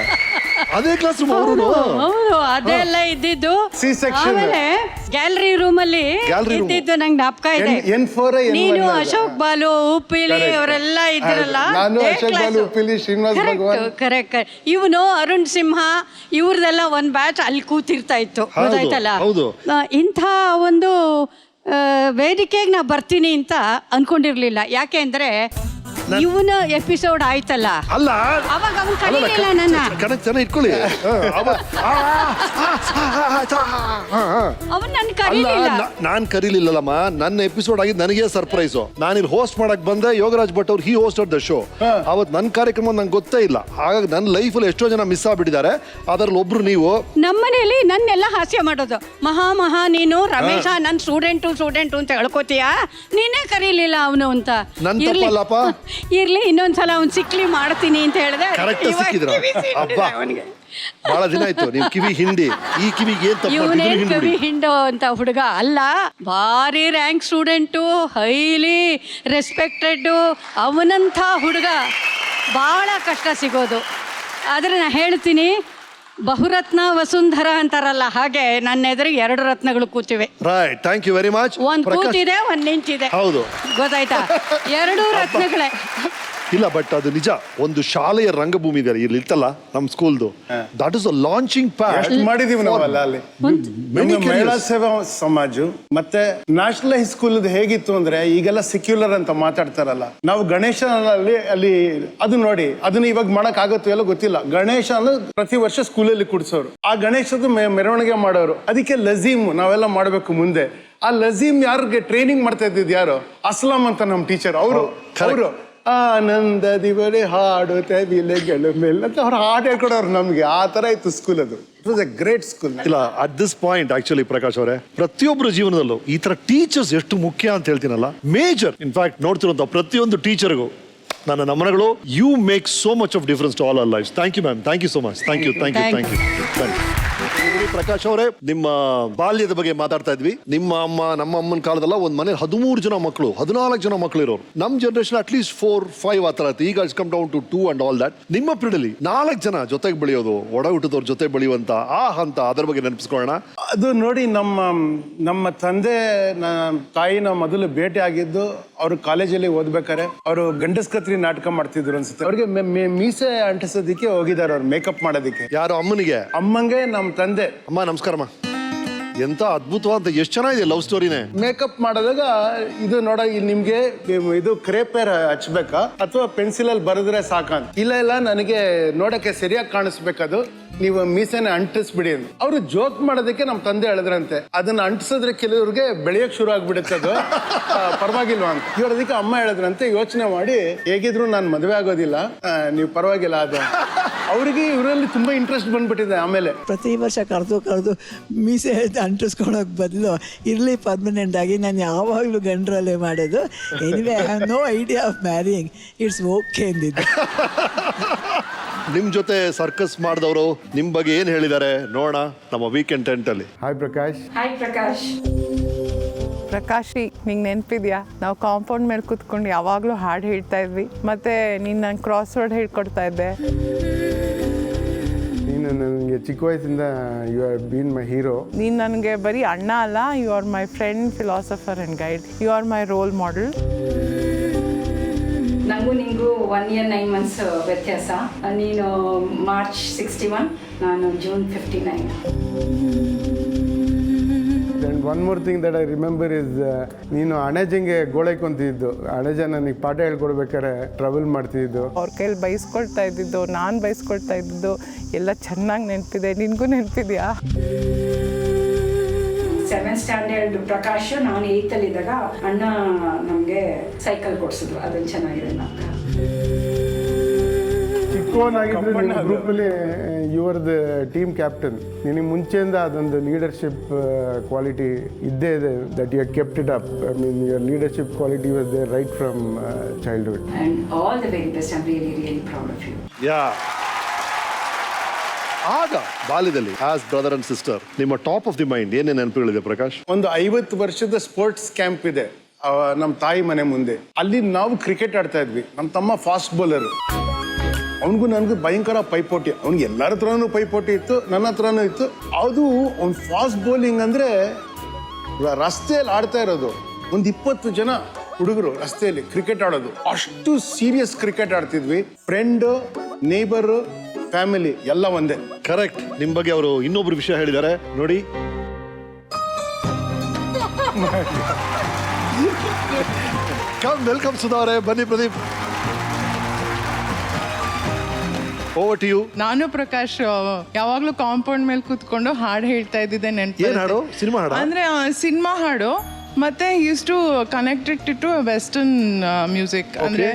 ಅದೇ ಕ್ಲಾಸ್ ರೂಮ್ ಅವರು. ಹೌದು, ಅದೆಲ್ಲ ಇದ್ದಿದ್ದು. ಆಮೇಲೆ ಗ್ಯಾಲರಿ ರೂಮ್ ಅಲ್ಲಿ ಇದ್ದಿದ್ದು ನಂಗೆ ಜ್ಞಾಪಕ ಇದೆ. ನೀನು ಅಶೋಕ್ ಬಾಲು, ಉಪ್ಪಿಲಿ ಅವರೆಲ್ಲ ಇದ್ರಲ್ಲ. ಕರೆಕ್ಟ್. ಇವನು ಅರುಣ್ ಸಿಂಹ ಇವ್ರದೆಲ್ಲ ಒಂದ್ ಬ್ಯಾಚ್ ಅಲ್ಲಿ ಕೂತಿರ್ತಾ ಇತ್ತು, ಗೊತ್ತಾಯ್ತಲ್ಲ. ಇಂಥ ಒಂದು ವೇದಿಕೆಗೆ ನಾ ಬರ್ತೀನಿ ಅಂತ ಅನ್ಕೊಂಡಿರ್ಲಿಲ್ಲ. ಯಾಕೆ ಅಂದ್ರೆ ಇವನ ಎಪಿಸೋಡ್ ಆಯ್ತಲ್ಲ, ಅಲ್ಲ ಅವಾಗ ಅವನು ಕರೀಲಿಲ್ಲ ನನ್ನ. ಚೆನ್ನಾಗಿ ಇಟ್ಕೊಳ್ಳಿ. ಅವನ್ ನನ್ ಕರೀಲಿಲ್ಲ. ನಾನ್ ಕರೀಲಿಲ್ಲಮ್ಮ. ನನ್ನ ಎಪಿಸೋಡ್ ಆಗಿದ್ದು ನನಗೆ ಸರ್ಪ್ರೈಸು. ನಾನು ಇಲ್ಲಿ ಹೋಸ್ಟ್ ಮಾಡಕ್ ಬಂದೆ. ಯೋಗರಾಜ್ ಭಟ್ ಅವ್ರು ಹಿ ಹೋಸ್ಟೆಡ್ ದ ಶೋ. ಅವತ್ತು ನನ್ನ ಕಾರ್ಯಕ್ರಮ ನಂಗೆ ಗೊತ್ತೇ ಇಲ್ಲ. ಹಾಗಾಗಿ ನನ್ನ ಲೈಫಲ್ಲಿ ಎಷ್ಟೋ ಜನ ಮಿಸ್ ಆಗ್ಬಿಟ್ಟಿದ್ದಾರೆ. ಅದರಲ್ಲಿ ಒಬ್ರು ನೀವು. ನಮ್ಮನೇಲಿ ನನ್ನೆಲ್ಲ ಹಾಸ್ಯ ಮಾಡೋದು. ಮಹಾ ನೀನು ರಮೇಶ ನನ್ನ ಸ್ಟೂಡೆಂಟು ಅಂತ ಹೇಳ್ಕೋತೀಯಾ? ನೀನೇ ಕರೀಲಿಲ್ಲ ಅವನು ಅಂತ. ನನ್ ತಪ್ಪಲ್ಲಪ್ಪ. ಇರ್ಲಿ, ಇನ್ನೊಂದ್ಸಲ ಅವ್ನು ಸಿಕ್ಲಿ ಮಾಡ್ತೀನಿ ಅಂತ ಹೇಳಿದೆ. ಬಹಳ ದಿನ ಆಯ್ತು ನೀವು ಕಿವಿ ಹಿಂಡಿ. ಈ ಕಿವಿಗೆ ಏನ್ ತಪ್ಪು? ಇವನೇನ್ ಕಿವಿ ಹಿಂಡೋ ಅಂತ ಹುಡುಗ ಅಲ್ಲ, ಭಾರಿ ರ್ಯಾಂಕ್ ಸ್ಟೂಡೆಂಟು, ಹೈಲಿ ರೆಸ್ಪೆಕ್ಟೆಡ್. ಅವನಂಥ ಹುಡುಗ ಭಾಳ ಕಷ್ಟ ಸಿಗೋದು. ಆದರೆ ನಾನು ಹೇಳ್ತೀನಿ, ಬಹುರತ್ನ ವಸುಂಧರ ಅಂತಾರಲ್ಲ ಹಾಗೆ ನನ್ನ ಎದುರಿಗೆ 2 ರತ್ನಗಳು ಕೂತಿವೆ. Right, thank you very much. ಒಂದ್ ಕೂತಿದೆ, ಒಂದ್ ನಿಂತಿದೆ. ಹೌದು, ಗೊತ್ತಾಯ್ತಾ? 2 ರತ್ನಗಳೇ. ಇಲ್ಲ ಬಟ್ ಅದು ನಿಜ. ಒಂದು ಶಾಲೆಯ ರಂಗಭೂಮಿ ಇದೆ ಇಲ್ಲಿ ಇತ್ತಲ್ಲ ನಮ್ಮ ಸ್ಕೂಲ್ದು, that is a launching pad. ಎಷ್ಟು ಮಾಡಿದೀವಿ ನಾವಲ್ಲ ಅಲ್ಲಿ. ನಮ್ಮ ಮಹಿಳಾ ಸೇವಾ ಸಮಾಜ ಮತ್ತೆ ನ್ಯಾಷನಲ್ ಹೈಸ್ಕೂಲ್ ಹೇಗಿತ್ತು ಅಂದ್ರೆ, ಈಗೆಲ್ಲ ಸೆಕ್ಯುಲರ್ ಅಂತ ಮಾತಾಡ್ತಾರಲ್ಲ, ನಾವು ಗಣೇಶನಲ್ಲಿ ಅಲ್ಲಿ ಅದು ನೋಡಿ, ಅದನ್ನ ಇವಾಗ ಮಾಡಕ್ ಆಗುತ್ತೋ ಎಲ್ಲ ಗೊತ್ತಿಲ್ಲ. ಗಣೇಶನ ಪ್ರತಿ ವರ್ಷ ಸ್ಕೂಲಲ್ಲಿ ಕೂಡ್ಸೋರು, ಆ ಗಣೇಶದ ಮೆರವಣಿಗೆ ಮಾಡೋರು. ಅದಕ್ಕೆ ಲಜೀಮ್ ನಾವೆಲ್ಲ ಮಾಡ್ಬೇಕು ಮುಂದೆ. ಆ ಲಜೀಮ್ ಯಾರಿಗೆ ಟ್ರೈನಿಂಗ್ ಮಾಡ್ತಾ ಇದ್ದಿದ್ದು ಯಾರು? ಅಸ್ಲಾಂ ಅಂತ ನಮ್ಮ ಟೀಚರ್. ಅವರು ಆನಂದದಿ ಬಳಿ ಹಾಡುತ್ತೆ ವಿಲೆಗಳು ಮೇಲೆ ಅಂತ ಅವ್ರು ಹಾಡು ಹೇಳ್ಕೊಡೋರು ನಮ್ಗೆ. ಆ ತರ ಇತ್ತು ಸ್ಕೂಲ್. ಅದು it was a great school. ಇಲ್ಲ, at this point actually Prakash ಅವರೇ, ಪ್ರತಿಯೊಬ್ಬರ ಜೀವನದಲ್ಲೂ ಈ ತರ ಟೀಚರ್ಸ್ ಎಷ್ಟು ಮುಖ್ಯ ಅಂತ ಹೇಳ್ತೀನಲ್ಲ, ಮೇಜರ್. ಇನ್ಫ್ಯಾಕ್ಟ್ ನೋಡ್ತಿರುವಂತ ಪ್ರತಿಯೊಂದು ಟೀಚರ್ಗೂ ನನ್ನ ನಮನಗಳು. You make so much of difference to all our lives. Thank you ma'am, thank you so much. Thank you, thank you, thank you, thank you. Prakash ಅವರೇ, ನಿಮ್ಮ ಬಾಲ್ಯದ ಬಗ್ಗೆ ಮಾತಾಡ್ತಾ ಇದ್ವಿ. ನಿಮ್ಮ ಅಮ್ಮ, ನಮ್ಮ ಅಮ್ಮನ ಕಾಲದಲ್ಲ ಒಂದು ಮನೆ 13 ಜನ ಮಕ್ಕಳು, 14 ಜನ ಮಕ್ಕಳು ಇರೋರು. ನಮ್ಮ ಜನರೇಷನ್ ಅಟ್ಲೀಸ್ಟ್ 4-5 ಆ ತರ ಇತ್ತು. ಈಗ it's come down to 2 and all that. ನಿಮ್ಮ ಪೀಳಿಗೆಯಲ್ಲಿ 4 ಜನ ಜೊತೆಗೆ ಬೆಳೆಯೋದು, ಒಡ ಹುಟ್ಟಿದವ್ರ ಜೊತೆ ಬೆಳೆಯುವಂತ ಆ ಹಂತ, ಅದರ ಬಗ್ಗೆ ನೆನಪಿಸ್ಕೊಳ್ಳೋಣ. ಅದು ನೋಡಿ, ನಮ್ಮ ತಂದೆ ತಾಯಿನ ಮೊದಲು ಭೇಟಿ ಆಗಿದ್ದು ಅವರು ಕಾಲೇಜಲ್ಲಿ ಓದ್ಬೇಕಾರೆ. ಅವರು ಗಂಡಸ್ಕತ್ರಿ ನಾಟಕ ಮಾಡ್ತಿದ್ರು ಅನ್ಸುತ್ತೆ. ಅವ್ರಿಗೆ ಮೀಸೆ ಅಂಟಿಸೋದಿಕ್ಕೆ ಹೋಗಿದ್ದಾರೆ, ಅವ್ರು ಮೇಕಪ್ ಮಾಡೋದಿಕ್ಕೆ. ಯಾರು? ಅಮ್ಮನಿಗೆ? ಅಮ್ಮಂಗೆ ನಮ್ಮ ತಂದೆ. ಅಮ್ಮ ನಮಸ್ಕಾರಮ್ಮ. ಎಂತ ಅದ್ಭುತವಾದ, ಎಷ್ಟು ಚೆನ್ನಾಗಿದೆ ಲವ್ ಸ್ಟೋರಿನೇ. ಮೇಕಪ್ ಮಾಡಿದಾಗ ಇದು ನೋಡ, ಇಲ್ಲಿ ನಿಮ್ಗೆ ಇದು ಕ್ರೇಪೇರ್ ಹಚ್ಬೇಕಾ ಅಥವಾ ಪೆನ್ಸಿಲ್ ಅಲ್ಲಿ ಬರೆದ್ರೆ ಸಾಕಂತ. ಇಲ್ಲ ನನಗೆ ನೋಡಕ್ಕೆ ಸರಿಯಾಗಿ ಕಾಣಿಸ್ಬೇಕದು, ನೀವು ಮೀಸೆನ ಅಂಟಿಸ್ಬಿಡಿ ಅಂತ. ಅವರು ಜೋಕ್ ಮಾಡೋದಕ್ಕೆ ನಮ್ಮ ತಂದೆ ಹೇಳಿದ್ರಂತೆ, ಅದನ್ನ ಅಂಟಿಸಿದ್ರೆ ಕೆಲವ್ರಿಗೆ ಬೆಳೆಯಕ್ ಶುರು ಆಗ್ಬಿಡುತ್ತೆ, ಅದು ಪರವಾಗಿಲ್ವಾ ಅಂತ. ಇವ್ರ ಅದಕ್ಕೆ ಅಮ್ಮ ಹೇಳಿದ್ರಂತೆ, ಯೋಚನೆ ಮಾಡಿ ಹೇಗಿದ್ರು ನಾನು ಮದುವೆ ಆಗೋದಿಲ್ಲ, ನೀವು ಪರವಾಗಿಲ್ಲ ಅದು. ಅವರಿಗೆ ಇವರಲ್ಲಿ ತುಂಬಾ ಇಂಟ್ರೆಸ್ಟ್ ಬಂದ್ಬಿಟ್ಟಿದೆ. ಆಮೇಲೆ ಪ್ರತಿ ವರ್ಷ ಕರೆದು ಮೀಸೆ ಅಂಟಿಸ್ಕೊಳೋಕೆ ಬದಲು ಇರಲಿ ಪರ್ಮನೆಂಟ್ ಆಗಿ ನಾನು ಯಾವಾಗಲೂ ಗಂಡ್ರಲ್ಲೇ ಮಾಡೋದು. Anyway I have no idea of marrying, it's okay ಅಂದಿದ್ದು. ನಿಮ್ ಜೊತೆ ಸರ್ಕಸ್ ಮಾಡಿದವರು ನಿಮ್ ಬಗ್ಗೆ ಏನ್ ಹೇಳಿದ್ದಾರೆ ನೋಡೋಣ ನಮ್ಮ ವೀಕೆಂಡ್ ಟೆಂಟ್ ಅಲ್ಲಿ. ಹಾಯ್ ಪ್ರಕಾಶ್. ಹಾಯ್ ಪ್ರಕಾಶ್. ಪ್ರಕಾಶಿ, ನಿಂಗೆ ನೆನಪಿದ್ಯಾ? ನಾವು ಕಾಂಪೌಂಡ್ ಮೇಲೆ ಕೂತ್ಕೊಂಡು ಯಾವಾಗಲೂ ಹಾಡು ಹೇಳ್ತಾ ಇದ್ವಿ. ಮತ್ತೆ ನೀನು ನಂಗೆ ಕ್ರಾಸ್ ವರ್ಡ್ ಹೇಳ್ಕೊಡ್ತಾ ಇದ್ದೆ. ನೀನು ನನಗೆ ಚಿಕ್ಕ ವಯಸ್ಸಿಂದ you are been my hero. ನೀನು ನನಗೆ ಬರೀ ಅಣ್ಣ ಅಲ್ಲ, you are my friend, philosopher and guide. You are my role model. ನನಗೂ ನಿಂಗೂ 1 year 9 months ವ್ಯತ್ಯಾಸ. ನೀನು ಮಾರ್ಚ್ 61, ನಾನು June 59. And one more thing that I remember is, ನೀನು ಅಣೆಜಂಗೆ ಗೋಳೈಕೊಂತಿದ್ದು. ಅಣೆಜ ನನಗೆ ಪಾಠ ಹೇಳ್ಕೊಡ್ಬೇಕಾರೆ ಟ್ರಾವೆಲ್ ಮಾಡ್ತಿದ್ದು. ಅವ್ರ ಕೈಲಿ ಬೈಸ್ಕೊಳ್ತಾ ಇದ್ದಿದ್ದು, ನಾನು ಬೈಸ್ಕೊಳ್ತಾ ಇದ್ದಿದ್ದು ಎಲ್ಲ ಚೆನ್ನಾಗಿ ನೆನಪಿದೆ. ನಿನಗೂ ನೆನಪಿದೆಯಾ? 7th ಸ್ಟ್ಯಾಂಡರ್ಡ್ ಪ್ರಕಾಶ್, ನಾನು 8th ಇದ್ದಾಗ ಅಣ್ಣ ನಮಗೆ ಸೈಕಲ್ ಕೊಡಿಸಿದ್ರು. ಅದನ್ನು ಚೆನ್ನಾಗಿದೆ. ಚಿಕ್ಕವನಾಗಿದ್ದು ನಿಮ್ಮ ಗ್ರೂಪಲ್ಲಿ you are the team captain. ನಿನಗೆ ಮುಂಚೆಯಿಂದ ಅದೊಂದು ಲೀಡರ್ಶಿಪ್ ಕ್ವಾಲಿಟಿ ಇದ್ದೇ ಇದೆ. That you kept it up. I mean your leadership quality was there right from childhood. And all the very best. I am really proud of you. Yeah, ಆಗ ಬಾಲ್ಯದಲ್ಲಿ as brother and sister ನಿಮ್ಮ top of the mind ಏನೇನು ನೆನಪುಗಳಿದೆ ಪ್ರಕಾಶ್? ಒಂದು 50 ವರ್ಷದ sports camp ಇದೆ ನಮ್ಮ ತಾಯಿ ಮನೆ ಮುಂದೆ. ಅಲ್ಲಿ ನಾವು ಕ್ರಿಕೆಟ್ ಆಡ್ತಾ ಇದ್ವಿ. ನಮ್ಮ ತಮ್ಮ ಫಾಸ್ಟ್ ಬೌಲರ್. ಅವನಿಗೂ ನನಗೂ ಭಯಂಕರ ಪೈಪೋಟಿ. ಅವ್ನಿಗೆ ಎಲ್ಲರ ಹತ್ರನೂ ಪೈಪೋಟಿ ಇತ್ತು, ನನ್ನ ಹತ್ರನೂ ಇತ್ತು. ಅದು ಅವ್ನು ಫಾಸ್ಟ್ ಬೌಲಿಂಗ್ ಅಂದರೆ ರಸ್ತೆಯಲ್ಲಿ ಆಡ್ತಾ ಇರೋದು. ಒಂದು 20 ಜನ ಹುಡುಗರು ರಸ್ತೆಯಲ್ಲಿ ಕ್ರಿಕೆಟ್ ಆಡೋದು. ಅಷ್ಟು ಸೀರಿಯಸ್ ಕ್ರಿಕೆಟ್ ಆಡ್ತಿದ್ವಿ. ಫ್ರೆಂಡು, ನೇಬರು, ಫ್ಯಾಮಿಲಿ ಎಲ್ಲ ಒಂದೇ. ಕರೆಕ್ಟ್. ನಿಮ್ ಬಗ್ಗೆ ಅವರು ಇನ್ನೊಬ್ರು ವಿಷಯ ಹೇಳಿದ್ದಾರೆ ನೋಡಿ. ವೆಲ್ಕಮ್ ಸುಧಾ ಅವರೇ, ಬನ್ನಿ. Pradeep, over to you. ನಾನು ಪ್ರಕಾಶ್ ಯಾವಾಗಲೂ ಕಾಂಪೌಂಡ್ ಮೇಲೆ ಕೂತ್ಕೊಂಡು ಹಾಡು ಹೇಳ್ತಾ ಇದ್ದಿದ್ದೆ. ನೆನಪು? ಏನ್ ಹಾಡು? ಸಿನಿಮಾ ಹಾಡು? ಅಂದ್ರೆ ಸಿನಿಮಾ ಹಾಡು. ಮತ್ತೆ use to connected to western music. ಅಂದ್ರೆ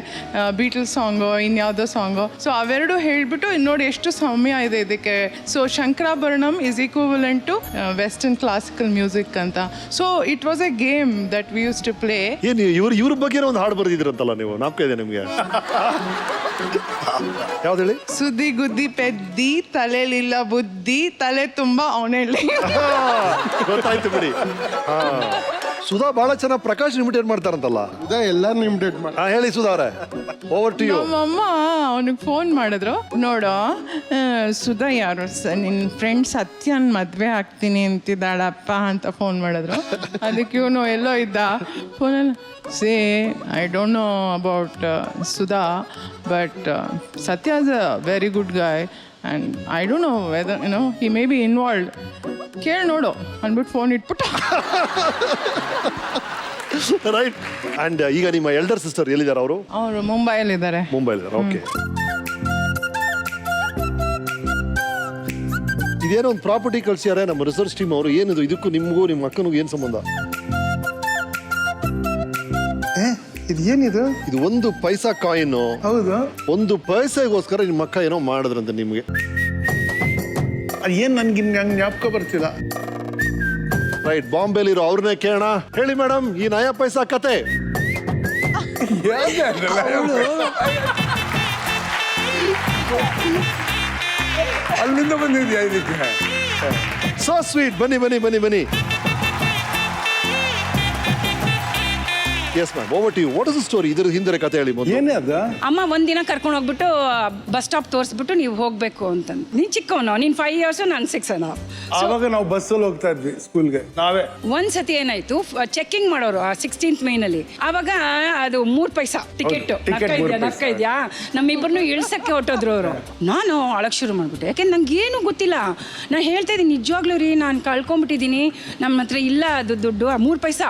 ಬೀಟಲ್ಸ್ ಸಾಂಗು, ಇನ್ಯಾವುದೋ ಸಾಂಗು. ಸೊ ಅವೆರಡು ಹೇಳ್ಬಿಟ್ಟು ನೋಡಿ ಎಷ್ಟು ಸಮಯ ಇದೆ ಇದಕ್ಕೆ. So Shankarabharanam is equivalent to western classical music ಅಂತ. So it was a game that we use to play. ಏನ್ ಇವ್ರ ಬಗ್ಗೆ ಒಂದು ಹಾಡು ಬರೆದಿದ್ರಂತಲ್ಲ ನೀವು? ನಾಪ್ಕ ಇದೆ ನಿಮ್ಗೆ? ಯಾವ್ದು ಹೇಳಿ? ಸುದ್ದಿ ಗುದ್ದಿ ಪೆದ್ದಿ, ತಲೆಲಿಲ್ಲ ಬುದ್ಧಿ, ತಲೆ ತುಂಬಾ ಅವನೆಳ್ಳಿ. ಗೊತ್ತಾಯ್ತು ಬಿಡಿ. ಸುಧಾ ಬಹಳ ಚೆನ್ನಾಗಿ ಪ್ರಕಾಶ್ ಇಮಿಟೇಟ್ ಮಾಡ್ತಾರಂತಲ್ಲ. ಎಲ್ಲಾರು ಇಮಿಟೇಟ್ ಮಾಡಿ. ಹೇಳಿ ಸುಧಾ ಅವರೇ, ಓವರ್ ಟು ಯು. ನಮ್ಮಮ್ಮ ಅವನಿಗೆ ಫೋನ್ ಮಾಡಿದ್ರು, ನೋಡು ಸುಧಾ ಯಾರು ನಿನ್ನ ಫ್ರೆಂಡ್ ಸತ್ಯನ್ ಮದುವೆ ಆಗ್ತೀನಿ ಅಂತಿದ್ದಾಳಪ್ಪ ಅಂತ ಫೋನ್ ಮಾಡಿದ್ರು. ಅದಕ್ಕೆ ಇವನು ಎಲ್ಲೋ ಇದ್ದ ಫೋನಲ್ಲಿ, say I don't know about Sudha but Satya is a very good guy and I don't know whether he may be involved, ಕೇಳಿ ನೋಡು ಅಂದ್ಬಿಟ್ಟು ಫೋನ್ ಇಟ್ಬಿಟ್ಟು. ರೈಟ್. ಅಂಡ್ ಈಗ ನಿಮ್ಮ ಎಲ್ಡರ್ ಸಿಸ್ಟರ್ ಎಲ್ಲಿದ್ದಾರೆ? ಅವರು ಮುಂಬೈಯಲ್ಲಿದ್ದಾರೆ. ಮುಂಬೈಲಿದ್ದಾರೆ. ಓಕೆ. ಇದೇನೋ ಒಂದು ಪ್ರಾಪರ್ಟಿ ಕಳ್ಸಿದ್ದಾರೆ ನಮ್ಮ ರಿಸರ್ಚ್ ಟೀಮ್ ಅವರು. ಏನಿದು? ಇದಕ್ಕೂ ನಿಮಗೂ ನಿಮ್ಮ ಅಕ್ಕನಿಗೂ ಏನು ಸಂಬಂಧ? ಇದು ಏನಿದು? ಇದು 1 ಪೈಸಾ ಕಾಯಿನ್. ಹೌದು. 1 ಪೈಸೆಗೋಸ್ಕರ ನಿಮ್ಮ ಅಕ್ಕ ಏನೋ ಮಾಡಿದ್ರಂತೆ ನಿಮ್ಗೆ. ಅದು ಏನ್ ನನ್ಗೆ ಜ್ಞಾಪಕ ಬರ್ತಿಲ್ಲ. ರೈಟ್. ಬಾಂಬೆಲಿರೋ ಅವ್ರನ್ನೇ ಕೇಳೋಣ. ಹೇಳಿ ಮೇಡಮ್, ಈ ನಯಾ ಪೈಸಾ ಕತೆ. ಅಲ್ಲಿಂದ ಬಂದಿದ್ಯಾ ಇದಕ್ಕೆ? So sweet. ಬನ್ನಿ ಬನ್ನಿ ಬನ್ನಿ ಬನ್ನಿ. Yes ma'am, over to you. What is the story? ಇದ್ರ ಹಿಂದೆ ಕತೆ ಹೇಳಿ ಮೊದಲು. ಏನೇ ಅದ? ಅಮ್ಮ ಒಂದಿನ ಕರ್ಕೊಂಡು ಹೋಗ್ಬಿಟ್ಟು ಬಸ್ ಸ್ಟಾಪ್ ತೋರಿಸ್ಬಿಟ್ಟು ನೀವು ಹೋಗ್ಬೇಕು ಅಂತಂದು. ನೀನು ಚಿಕ್ಕವನು, ನೀನು 5 years, ನಾನು 6 ಆವಾಗ ನಾವು ಬಸ್ಸಲ್ಲಿ ಹೋಗ್ತಾ ಇದ್ವಿ ಸ್ಕೂಲ್ಗೆ ನಾವೇ. ಒಂದ್ಸತಿ ಏನಾಯ್ತು, ಚೆಕಿಂಗ್ ಮಾಡೋರು 16th ಮೇನಲ್ಲಿ. ಆವಾಗ ಅದು 3 ಪೈಸಾ ಟಿಕೆಟ್. ನಕ್ಕ ಇದೆಯಾ? ನಮ್ಮಿಬ್ಬರನ್ನು ಇಳ್ಸಕ್ಕೆ ಹೊಟ್ಟೋದ್ರು ಅವರು. ನಾನು ಅಳಕ್ ಶುರು ಮಾಡ್ಬಿಟ್ಟೆ, ಯಾಕೆ ನಂಗೆ ಏನು ಗೊತ್ತಿಲ್ಲ. ನಾನು ಹೇಳ್ತಾ ಇದ್ದೀನಿ, ನಿಜವಾಗ್ಲೂ ರೀ ನಾನು ಕಳ್ಕೊಂಡ್ಬಿಟ್ಟಿದ್ದೀನಿ, ನಮ್ಮ ಹತ್ರ ಇಲ್ಲ ಅದು ದುಡ್ಡು. 3 ಪೈಸಾ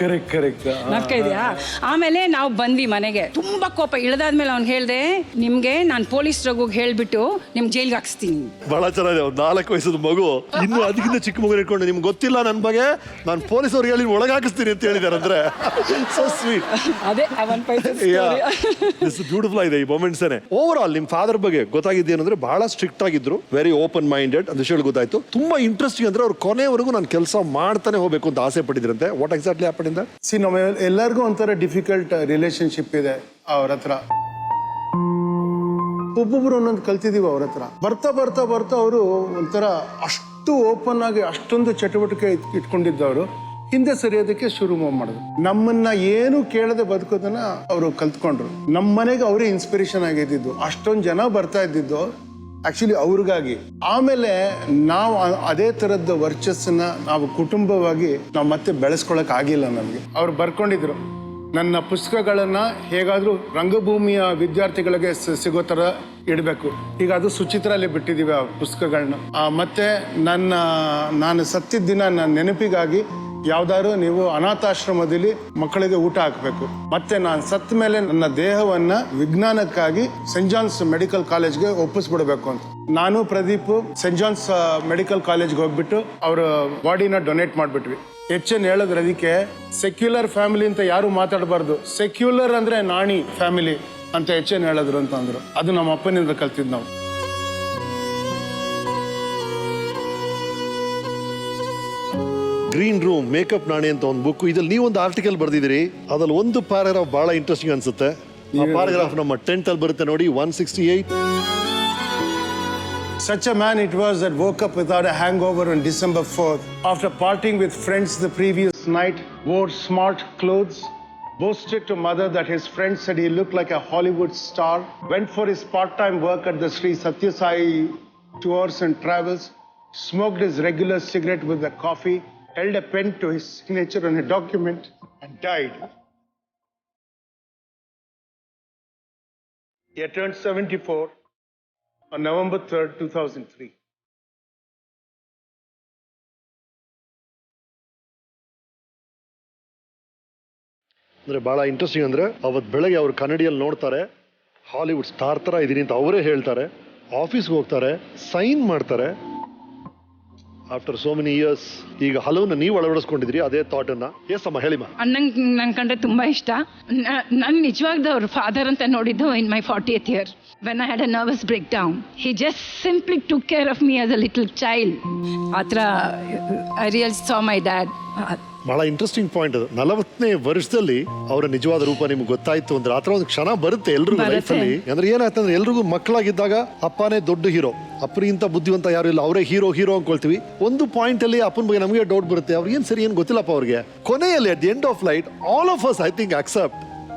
ಕರೆಕ್ಟ್. ನಕ್ಕ ಇದೆಯಾ? ಆಮೇಲೆ ನಾವು ಬಂದ್ವಿ ಮನೆಗೆ. ತುಂಬಾ ಕೋಪ. ಇಳ್ದಾದ್ಮೇಲೆ ಅವ್ನು ಹೇಳ್ದೆ, ನಿಮ್ಗೆ ನಾನು ಪೊಲೀಸ್ ಹೋಗಿ ಹೇಳ್ಬಿಟ್ಟು ನಿಮ್ಗೆ ಜೈಲ್ಗೆ ಹಾಕ್ಸ್ತೀನಿ. ಬಹಳ ಚೆನ್ನಾಗಿದೆ. 4 ವಯಸ್ಸದ ಮಗು ಇನ್ನು ಅದಕ್ಕಿಂತ ಚಿಕ್ಕ ಮಗು ಇಟ್ಕೊಂಡು ನಿಮ್ಗೆ ಗೊತ್ತಿಲ್ಲ ನನ್ನ ಬಗ್ಗೆ, ನಾನು ಪೊಲೀಸ್ ಅವ್ರಿಗೆ ಹೇಳಿ ಒಳಗೆ ಹಾಕಿಸ್ತೀನಿ ಅಂತ ಹೇಳಿದಾರೆ. ಅಂದ್ರೆ ಸೊ ಸ್ವೀಟ್. ಅದೇ ಬ್ಯೂಟಿಫುಲ್ ಆಗಿದೆ ಈ ಮೊಮೆಂಟ್ಸ್. ಓವರ್ ಆಲ್ ನಿಮ್ಮ ಫಾದರ್ ಬಗ್ಗೆ ಗೊತ್ತಾಗಿದ್ದೇನಂದ್ರೆ ಬಹಳ ಸ್ಟ್ರಿಕ್ಟ್ ಆಗಿದ್ರು, ವೆರಿ ಓಪನ್ ಮೈಂಡೆಡ್ ಅಂತ ಹೇಳಿ ಗೊತ್ತಾಯ್ತು. ತುಂಬಾ ಇಂಟ್ರೆಸ್ಟಿಂಗ್ ಅಂದ್ರೆ ಅವ್ರು ಕೊನೆವರೆಗೂ ನಾನು ಕೆಲಸ ಮಾಡ್ತಾನೆ ಹೋಗ್ಬೇಕು ಅಂತ ಆಸೆ ಪಟ್ಟಿದ್ರಂತೆ. What exactly happen in that? See, ನಮ್ಮ ಎಲ್ಲರಿಗೂ ಒಂಥರ ಡಿಫಿಕಲ್ಟ್ ರಿಲೇಶನ್ಶಿಪ್ ಇದೆ ಅವ್ರ ಹತ್ರ. ಒಬ್ಬೊಬ್ರು ಒಂದೊಂದು ಕಲ್ತಿದೀವಿ ಅವ್ರ ಹತ್ರ. ಬರ್ತಾ ಬರ್ತಾ ಬರ್ತಾ ಅವರು ಒಂಥರ ಅಷ್ಟು ಓಪನ್ ಆಗಿ ಅಷ್ಟೊಂದು ಚಟುವಟಿಕೆ ಇಟ್ಕೊಂಡಿದ್ದವರು ಹಿಂದೆ ಸರಿಯೋದಕ್ಕೆ ಶುರು ಮಾಡಿದ್ರು. ನಮ್ಮನ್ನ ಏನು ಕೇಳದೆ ಬದುಕೋದನ್ನ ಅವರು ಕಲ್ತ್ಕೊಂಡ್ರು. ನಮ್ಮ ಮನೆಗೆ ಅವರೇ ಇನ್ಸ್ಪಿರೇಷನ್ ಆಗಿದ್ದು. ಅಷ್ಟೊಂದು ಜನ ಬರ್ತಾ ಇದ್ದಿದ್ದು ಆಕ್ಚುಲಿ ಅವ್ರಿಗಾಗಿ. ಆಮೇಲೆ ನಾವು ಅದೇ ತರದ್ದು ವರ್ಚಸ್ಸನ್ನ ನಾವು ಕುಟುಂಬವಾಗಿ ನಾವು ಮತ್ತೆ ಬೆಳೆಸ್ಕೊಳಕ್ ಆಗಿಲ್ಲ ನಮಗೆ. ಅವ್ರು ಬರ್ಕೊಂಡಿದ್ರು, ನನ್ನ ಪುಸ್ತಕಗಳನ್ನ ಹೇಗಾದ್ರೂ ರಂಗಭೂಮಿಯ ವಿದ್ಯಾರ್ಥಿಗಳಿಗೆ ಸಿಗೋ ತರ ಇಡಬೇಕು. ಈಗ ಅದು ಸುಚಿತ್ರಲ್ಲಿ ಬಿಟ್ಟಿದ್ದೀವಿ ಆ ಪುಸ್ತಕಗಳನ್ನ. ಮತ್ತೆ ನಾನು ಸತ್ತಿದ್ದ ದಿನ ನನ್ನ ನೆನಪಿಗಾಗಿ ಯಾವ್ದಾದ್ರು ನೀವು ಅನಾಥಾಶ್ರಮದಲ್ಲಿ ಮಕ್ಕಳಿಗೆ ಊಟ ಹಾಕಬೇಕು. ಮತ್ತೆ ನಾನು ಸತ್ತ ಮೇಲೆ ನನ್ನ ದೇಹವನ್ನ ವಿಜ್ಞಾನಕ್ಕಾಗಿ ಸೆಂಟ್ ಜಾನ್ಸ್ ಮೆಡಿಕಲ್ ಕಾಲೇಜ್ಗೆ ಒಪ್ಪಿಸ್ಬಿಡ್ಬೇಕು ಅಂತ. ನಾನು ಪ್ರದೀಪ್ ಸೆಂಟ್ ಜಾನ್ಸ್ ಮೆಡಿಕಲ್ ಕಾಲೇಜ್ಗೆ ಹೋಗ್ಬಿಟ್ಟು ಅವ್ರ ಬಾಡಿನ ಡೊನೇಟ್ ಮಾಡ್ಬಿಟ್ವಿ. ಹೆಚ್ಚೇನು ಹೇಳಿದ್ರೆ ಅದಕ್ಕೆ ಸೆಕ್ಯುಲರ್ ಫ್ಯಾಮಿಲಿ ಅಂತ ಯಾರು ಮಾತಾಡಬಾರ್ದು, ಸೆಕ್ಯುಲರ್ ಅಂದ್ರೆ ನಾಣಿ ಫ್ಯಾಮಿಲಿ ಅಂತ ಹೆಚ್ಚೇನು ಹೇಳಿದ್ರು ಅಂತ ಅಂದ್ರು. ಅದು ನಮ್ಮ ಅಪ್ಪನಿಂದ ಕಲ್ತಿದ್ ನಾವು. ಗ್ರೀನ್ ರೂಮ್ ಮೇಕಪ್ ನಾಣಿ ಅಂತ ಒಂದು ಬುಕ್. ಇದ್ರಲ್ಲಿ ನೀವೊಂದು ಆರ್ಟಿಕಲ್ ಬರ್ದಿದ್ದೀರಿ. ಅದ್ರಲ್ಲಿ ಒಂದು ಪ್ಯಾರಾಗ್ರಾಫ್ ಬಹಳ ಇಂಟ್ರೆಸ್ಟಿಂಗ್ ಅನ್ಸುತ್ತೆ. ಆ ಪ್ಯಾರಾಗ್ರಾಫ್ ನಮ್ಮ 10th ಅಲ್ಲಿ ಬರುತ್ತೆ ನೋಡಿ, 168. Such a man it was that woke up without a hangover on December 4th. After partying with friends the previous night, wore smart clothes, boasted to mother that his friends said he looked like a Hollywood star, went for his part-time work at the Sri Satya Sai Tours and Travels, smoked his regular cigarette with a coffee, held a pen to his signature on a document, and died. He had turned 74 on November 3rd, 2003. ಅಂದ್ರೆ ಬಹಳ interesting. ಅಂದ್ರೆ ಅವತ್ತು ಬೆಳಗ್ಗೆ ಅವ್ರು ಕನ್ನಡಿಯಲ್ಲಿ ನೋಡ್ತಾರೆ, Hollywood star ತರ ಇದೀನಿ ಅಂತ ಅವರೇ ಹೇಳ್ತಾರೆ. ಆಫೀಸ್ಗೆ ಹೋಗ್ತಾರೆ, ಸೈನ್ ಮಾಡ್ತಾರೆ. ಆಫ್ಟರ್ ಸೋ ಮೆನಿ ಇಯರ್ಸ್ ಈಗ ಹಲವನ್ನ ನೀವು ಅಳವಡಿಸ್ಕೊಂಡಿದ್ರಿ ಅದೇ ಥಾಟ್ ಅನ್ನ. ಎಸ್ ಅಮ್ಮ, ಹೇಳಿಮ್ಮ. ನಂಗೆ ನನ್ನ ಕಂಡ್ರೆ ತುಂಬ ಇಷ್ಟ. ನಾನು ನಿಜವಾಗ್ದು ಅವ್ರ ಫಾದರ್ ಅಂತ ನೋಡಿದ್ದು in my 40th year when I had a nervous breakdown. He just simply took care of me as a little child. ಆ ಥರ I really saw my dad. ಬಹಳ ಇಂಟ್ರೆಸ್ಟಿಂಗ್ ಪಾಯಿಂಟ್ ಅದು. 40ನೇ ವರ್ಷದಲ್ಲಿ ಅವರ ನಿಜವಾದ ರೂಪ ನಿಮ್ಗೆ ಗೊತ್ತಾಯ್ತು ಅಂದ್ರೆ ಆತರ ಒಂದು ಕ್ಷಣ ಬರುತ್ತೆ ಎಲ್ರಿಗೂ ಲೈಫಲ್ಲಿ. ಅಂದ್ರೆ ಏನಾಯ್ತಂದ್ರೆ ಎಲ್ರಿಗೂ ಮಕ್ಕಳಾಗಿದ್ದಾಗ ಅಪ್ಪನೇ ದೊಡ್ಡ ಹೀರೋ, ಅಪ್ಪನಿಗಿಂತ ಬುದ್ಧಿವಂತ ಯಾರು ಇಲ್ಲ, ಅವರೇ ಹೀರೋ ಅನ್ಕೊಳ್ತೀವಿ. ಒಂದು ಪಾಯಿಂಟ್ ಅಲ್ಲಿ ಅಪ್ಪನ ಬಗ್ಗೆ ನಮಗೆ ಡೌಟ್ ಬರುತ್ತೆ, ಅವ್ರಿಗೆ ಏನ್ ಸರಿ ಏನ್ ಗೊತ್ತಿಲ್ಲಪ್ಪ ಅವ್ರಿಗೆ. ಕೊನೆಯಲ್ಲಿ at the end of life all of us I think accept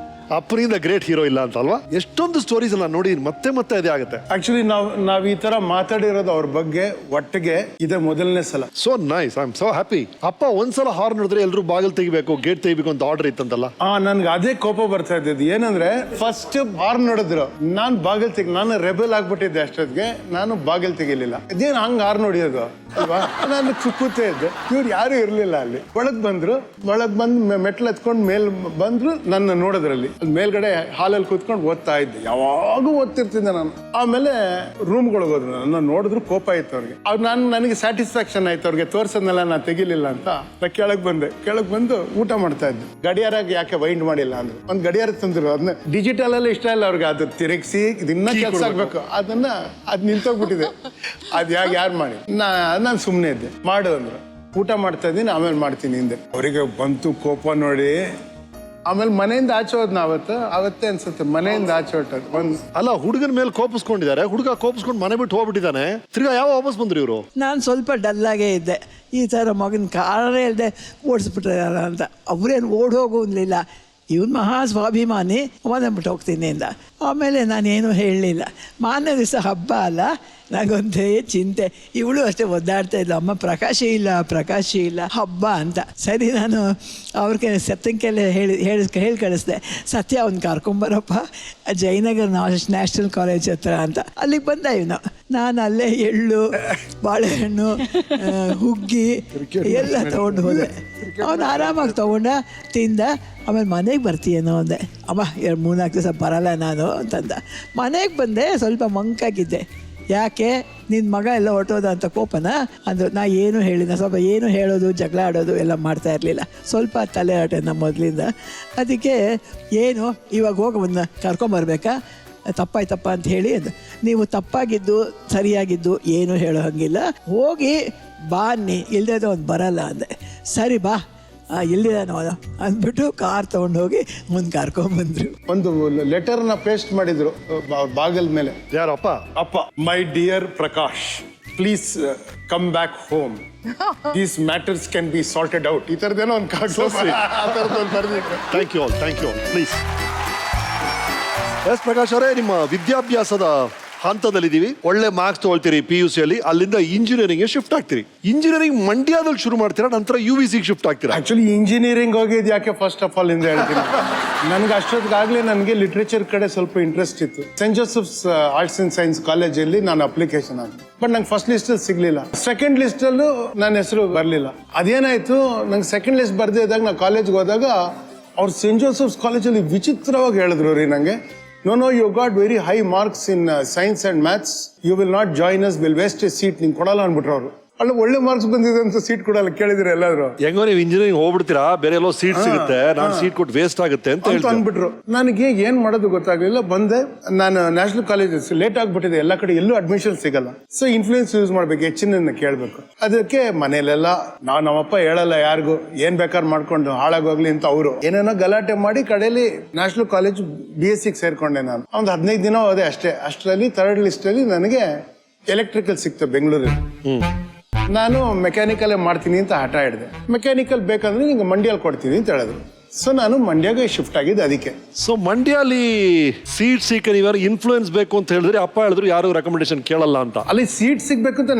ಅಪ್ಪನಿಂದ ಗ್ರೇಟ್ ಹೀರೋ ಇಲ್ಲ ಅಂತ ಅಲ್ವಾ. ಎಷ್ಟೊಂದು ಸ್ಟೋರೀಸ್ ಎಲ್ಲ ನೋಡಿ ಮತ್ತೆ ಮತ್ತೆ ಅದೇ ಆಗುತ್ತೆ. ಆಕ್ಚುಲಿ ನಾವ್ ಈ ತರ ಮಾತಾಡಿರೋದು ಅವ್ರ ಬಗ್ಗೆ ಒಟ್ಟಿಗೆ ಇದೇ ಮೊದಲನೇ ಸಲ. So nice, I am so happy. ಅಪ್ಪ ಒಂದ್ಸಲ ಹಾರ್ನ್ ನೋಡಿದ್ರೆ ಎಲ್ಲರೂ ಬಾಗಿಲು ತೆಗಿಬೇಕು, ಗೇಟ್ ತೆಗಿಬೇಕು ಅಂತ ಆರ್ಡರ್ ಇತ್ತಂತಲ್ಲ. ನನ್ಗೆ ಅದೇ ಕೋಪ ಬರ್ತಾ ಇದ್ದದ್ದು. ಏನಂದ್ರೆ ಫಸ್ಟ್ ಹಾರ್ನ್ ನೋಡಿದ್ರು, ನಾನು ಬಾಗಿಲು ನಾನು ರೆಬೆಲ್ ಆಗ್ಬಿಟ್ಟಿದ್ದೆ ಅಷ್ಟೊತ್ತಿಗೆ, ನಾನು ಬಾಗಿಲು ತೆಗಿಲಿಲ್ಲ. ಇದೇನು ಹಂಗ ಹಾರ್ನ್ ನೋಡಿಯೋದು ಅಲ್ವಾ. ನಾನು ಕೂತೇ ಇದ್ದೆ, ಇವ್ರು ಯಾರು ಇರ್ಲಿಲ್ಲ ಅಲ್ಲಿ. ಒಳಗ್ ಬಂದ್ರು, ಒಳಗ್ ಬಂದು ಮೆಟ್ಲು ಹತ್ಕೊಂಡು ಮೇಲ್ ಬಂದ್ರು, ನನ್ನ ನೋಡೋದ್ರಲ್ಲಿ ಮೇಲ್ಗಡೆ ಹಾಲಲ್ಲಿ ಕೂತ್ಕೊಂಡು ಓದ್ತಾ ಇದ್ದೆ. ಯಾವಾಗೂ ಓದ್ತಿರ್ತಿದ್ದೆ ನಾನು. ಆಮೇಲೆ ರೂಮ್ಗಳಿಗೆ ಹೋದ್ರು, ನನ್ನ ನೋಡಿದ್ರು ಕೋಪ ಆಯ್ತು ಅವ್ರಿಗೆ. ನನಗೆ ಸ್ಯಾಟಿಸ್ಫ್ಯಾಕ್ಷನ್ ಆಯ್ತು ಅವ್ರಿಗೆ ತೋರ್ಸದ್ನೆಲ್ಲ ನಾನು ತೆಗಿಲಿಲ್ಲ ಅಂತ. ಕೆಳಗೆ ಬಂದು ಊಟ ಮಾಡ್ತಾ ಇದ್ದೆ. ಗಡಿಯಾರಾಗಿ ಯಾಕೆ ವೈಂಡ್ ಮಾಡಿಲ್ಲ ಅಂದ್ರು. ಒಂದು ಗಡಿಯಾರ ತಂದ್ರು, ಅದನ್ನ ಡಿಜಿಟಲ್ ಅಲ್ಲಿ ಇಷ್ಟ ಇಲ್ಲ ಅವ್ರಿಗೆ. ಅದು ತಿರುಗಿಸಿ ದಿನ ಕೆಲಸ ಆಗ್ಬೇಕು, ಅದ್ ನಿಂತೋಗ್ಬಿಟ್ಟಿದೆ. ಅದ್ ಯಾರು ಮಾಡಿ ನಾನು ಸುಮ್ಮನೆ ಇದ್ದೆ. ಮಾಡು ಅಂದ್ರು. ಊಟ ಮಾಡ್ತಾ ಇದ್ದೀನಿ, ಆಮೇಲೆ ಮಾಡ್ತೀನಿ ಹಿಂದೆ. ಅವರಿಗೆ ಬಂತು ಕೋಪ ನೋಡಿ. ಆಮೇಲೆ ಮನೆಯಿಂದ ಆಚೆ ಹೋದ್ನ ಅವತ್ತೇ ಅನ್ಸುತ್ತೆ, ಮನೆಯಿಂದ ಆಚೆ ಹೊಟ್ಟದ್ದು. ಅಲ್ಲ, ಹುಡುಗನ ಮೇಲೆ ಕೋಪಿಸ್ಕೊಂಡಿದ್ದಾರೆ, ಹುಡುಗ ಕೋಪಿಸ್ಕೊಂಡು ಮನೆ ಬಿಟ್ಟು ಹೋಗ್ಬಿಟ್ಟಿದ್ದಾನೆ. ತಿರ್ಗಾ ಯಾವ ವಾಪಸ್ ಬಂದ್ರು ಇವರು? ನಾನು ಸ್ವಲ್ಪ ಡಲ್ಲಾಗೇ ಇದ್ದೆ. ಈ ಥರ ಮಗನ ಕಾರಣ ಇಲ್ಲದೆ ಓಡಿಸ್ಬಿಟ್ಟಿದಾರ ಅಂತ. ಅವರೇನು ಓಡಿ ಹೋಗೋದಿಲ್ಲ, ಇವನು ಮಹಾ ಸ್ವಾಭಿಮಾನಿ, ಬಿಟ್ಟು ಹೋಗ್ತೀನಿ ಅಂದ. ಆಮೇಲೆ ನಾನೇನು ಹೇಳಲಿಲ್ಲ. ಮಾರನೇ ದಿವಸ ಹಬ್ಬ ಅಲ್ಲ, ನನಗೊಂದೇ ಚಿಂತೆ. ಇವಳು ಅಷ್ಟೇ ಒದ್ದಾಡ್ತಾ ಇದ್ಲು, ಅಮ್ಮ ಪ್ರಕಾಶ ಇಲ್ಲ ಹಬ್ಬ ಅಂತ. ಸರಿ, ನಾನು ಅವ್ರಿಗೆ ಸತ್ಯಂಕೆಲ್ಲ ಹೇಳಿ ಕಳಿಸ್ದೆ, ಸತ್ಯ ಅವ್ನು ಕರ್ಕೊಂಬರಪ್ಪ ಜಯನಗರ ನ್ಯಾಷನಲ್ ಕಾಲೇಜ್ ಹತ್ರ ಅಂತ. ಅಲ್ಲಿಗೆ ಬಂದ ಇವನು. ನಾನು ಅಲ್ಲೇ ಎಳ್ಳು, ಬಾಳೆಹಣ್ಣು, ಹುಗ್ಗಿ ಎಲ್ಲ ತೊಗೊಂಡು ಹೋದೆ. ಅವನು ಆರಾಮಾಗಿ ತೊಗೊಂಡ, ತಿಂದ. ಆಮೇಲೆ ಮನೆಗೆ ಬರ್ತೀಯೇನೋ ಅಂದೆ. ಅಮ್ಮ 2-3 ದಿವಸ ಬರಲ್ಲ ನಾನು ಅಂತಂದ. ಮನೆಗೆ ಬಂದೆ, ಸ್ವಲ್ಪ ಮಂಕಾಗಿದ್ದೆ. ಯಾಕೆ ನಿನ್ನ ಮಗ ಎಲ್ಲ ಹೊರಟೋದ ಅಂತ ಕೋಪನ ಅಂದರು. ನಾ ಏನು ಹೇಳಿದ, ಸ್ವಲ್ಪ ಏನು ಹೇಳೋದು, ಜಗಳ ಆಡೋದು ಎಲ್ಲ ಮಾಡ್ತಾ ಇರಲಿಲ್ಲ. ಸ್ವಲ್ಪ ತಲೆ ಆಟೆ ನಮ್ಮ ಮೊದಲಿಂದ. ಅದಕ್ಕೆ ಏನು ಇವಾಗ ಹೋಗಿ ಅವನ್ನ ಕರ್ಕೊಂಬರ್ಬೇಕಾ, ತಪ್ಪಾಯ್ತಪ್ಪ ಅಂತ ಹೇಳಿ ಅಂದ. ನೀವು ತಪ್ಪಾಗಿದ್ದು ಸರಿಯಾಗಿದ್ದು ಏನು ಹೇಳೋ ಹಂಗಿಲ್ಲ, ಹೋಗಿ ಬಾ ಅನ್ನಿ, ಇಲ್ಲದೆ ಅವ್ನು ಬರಲ್ಲ ಅಂದೆ. ಸರಿ ಬಾ, ಎಲ್ಲಿದ್ದಾನೋ ಅಂದ್ಬಿಟ್ಟು ಕಾರ್ ತೊಗೊಂಡೋಗಿ ಮುಂದೆ ಕರ್ಕೊಂಡ್ಬಂದ್ರು. ಒಂದು ಲೆಟರ್ನ ಪೇಸ್ಟ್ ಮಾಡಿದ್ರು ಬಾಗಿಲ್ ಮೇಲೆ. ಯಾರಪ್ಪ? ಅಪ್ಪ, my dear Prakash, please come back home, these matters can be sorted out. ಈ ಥರದ್ದೇನೋ ಒಂದು thank you all please. Yes Prakash ಅವರೇ, ನಿಮ್ಮ ವಿದ್ಯಾಭ್ಯಾಸದ ಹಂತದಲ್ಲಿದ್ದೀವಿ. ಒಳ್ಳೆ ಮಾರ್ಕ್ಸ್ ತಗೊಳ್ತೀರಿ PUC ಅಲ್ಲಿ, ಅಲ್ಲಿಂದ ಇಂಜಿನಿಯರಿಂಗ್ ಶಿಫ್ಟ್ ಆಗ್ತೀರಿ. ಇಂಜಿನಿಯರಿಂಗ್ ಮಂಡ್ಯದಲ್ಲಿ ಶುರು ಮಾಡ್ತೀರಾ, ನಂತರ UVC ಶಿಫ್ಟ್ ಆಗ್ತೀರಾ? ಆಕ್ಚುಲಿ ಇಂಜಿನಿಯರಿಂಗ್ ಹೋಗಿದ್ದು ಯಾಕೆ ಫಸ್ಟ್ ಆಫ್ ಆಲ್ ಇಂದ ಹೇಳ್ತೀನಿ. ನನಗೆ ಅಷ್ಟೊತ್ತಿಗಾಗಲೇ ನನಗೆ ಲಿಟ್ರೇಚರ್ ಕಡೆ ಸ್ವಲ್ಪ ಇಂಟ್ರೆಸ್ಟ್ ಇತ್ತು. Saint Joseph's arts and science ಕಾಲೇಜಲ್ಲಿ ನಾನು ಅಪ್ಲಿಕೇಶನ್ ಹಾಕಿದೆ. ಬಟ್ ನಂಗೆ ಫಸ್ಟ್ ಲಿಸ್ಟಲ್ಲಿ ಸಿಗ್ಲಿಲ್ಲ. ಸೆಕೆಂಡ್ ಲಿಸ್ಟಲ್ಲೂ ನನ್ನ ಹೆಸರು ಬರಲಿಲ್ಲ. ಅದೇನಾಯ್ತು, ನಂಗೆ ಸೆಕೆಂಡ್ ಲಿಸ್ಟ್ ಬರ್ದೇ ಇದ್ದಾಗ ನಾನು ಕಾಲೇಜ್ಗೆ ಹೋದಾಗ ಅವ್ರು ಸೆಂಟ್ ಜೋಸೆಫ್ಸ್ ಕಾಲೇಜಲ್ಲಿ ವಿಚಿತ್ರವಾಗಿ ಹೇಳಿದ್ರು ರೀ ನನಗೆ, No, you got very high marks in science and maths. You will not join us, we'll waste a seat. ನಿಂಗೆ ಕೊಡಲ್ಲ ಅಂದ್ಬಿಟ್ರು ಅವರು. ಅಲ್ಲ, ಒಳ್ಳೆ ಮಾರ್ಕ್ಸ್ ಬಂದಿದೆ ಅಂತ ಸೀಟ್ ಕೊಡಲ್ಲ. ಕೇಳಿದ್ರೆ ಎಲ್ಲಾದ್ರು ಹೆಂಗೋ ನೀವು ಇಂಜಿನಿಯರಿಂಗ್ ಹೋಗ್ಬಿಡ್ತೀರಾ, ಬೇರೆ ಎಲ್ಲೋ ಸೀಟ್ ಸಿಗುತ್ತೆ, ನಾನು ಸೀಟ್ ಕೊಟ್ಟು ವೇಸ್ಟ್ ಆಗುತ್ತೆ ಅಂತ ಅಂದ್ಬಿಟ್ರು. ನನಗೆ ಏನ್ ಮಾಡೋದು ಗೊತ್ತಾಗ್ಲಿಲ್ಲ. ಬಂದೆ, ನಾನು ನ್ಯಾಷನಲ್ ಕಾಲೇಜಸ್ ಲೇಟ್ ಆಗ್ಬಿಟ್ಟಿದೆ, ಎಲ್ಲ ಕಡೆ ಎಲ್ಲೂ ಅಡ್ಮಿಷನ್ ಸಿಗಲ್ಲ. ಸೊ ಇನ್ಫ್ಲೂಯೆನ್ಸ್ ಯೂಸ್ ಮಾಡ್ಬೇಕು, ಹೆಚ್ಚಿನ ಕೇಳ್ಬೇಕು. ಅದಕ್ಕೆ ಮನೇಲೆಲ್ಲ ನಮ್ಮಪ್ಪ ಹೇಳಲ್ಲ ಯಾರಿಗೂ, ಏನ್ ಬೇಕಾದ್ರೆ ಮಾಡ್ಕೊಂಡು ಹಾಳಾಗೋಗ್ಲಿ ಅಂತ ಅವರು ಏನೇನೋ ಗಲಾಟೆ ಮಾಡಿ ಕಡೆಯಲ್ಲಿ ನ್ಯಾಷನಲ್ ಕಾಲೇಜ್ BSc ಸೇರ್ಕೊಂಡೆ. ನಾನು ಒಂದು 15 ದಿನ ಹೋದೆ ಅಷ್ಟೇ. ಅಷ್ಟರಲ್ಲಿ 3rd ಲಿಸ್ಟ್ ಅಲ್ಲಿ ನನಗೆ ಎಲೆಕ್ಟ್ರಿಕಲ್ ಸಿಕ್ತು ಬೆಂಗಳೂರಲ್ಲಿ. ನಾನು ಮೆಕ್ಯಾನಿಕಲ್ಲೇ ಮಾಡ್ತೀನಿ ಅಂತ ಹಠ ಹಿಡಿದೆ. ಮೆಕ್ಯಾನಿಕಲ್ ಬೇಕಂದ್ರೆ ನಿಂಗೆ ಮಂಡ್ಯಲ್ಲಿ ಕೊಡ್ತೀನಿ ಅಂತ ಹೇಳಿದ್ರು. ಸೊ ನಾನು ಮಂಡ್ಯಗೆ ಶಿಫ್ಟ್ ಆಗಿದ್ದು ಅದಕ್ಕೆ. ಸೊ ಮಂಡ್ಯಲ್ಲಿ ಸೀಟ್ ಸಿಕ್ಕ ನೀವ್ಯಾರು ಇನ್ಫ್ಲೂಯೆನ್ಸ್ ಬೇಕು ಅಂತ ಹೇಳಿದ್ರೆ, ಅಪ್ಪ ಹೇಳಿದ್ರು ಯಾರು ರೆಕಮೆಂಡೇಶನ್ ಕೇಳಲ್ಲ ಅಂತ. ಅಲ್ಲಿ ಸೀಟ್ ಸಿಗ್ಬೇಕು ಅಂತ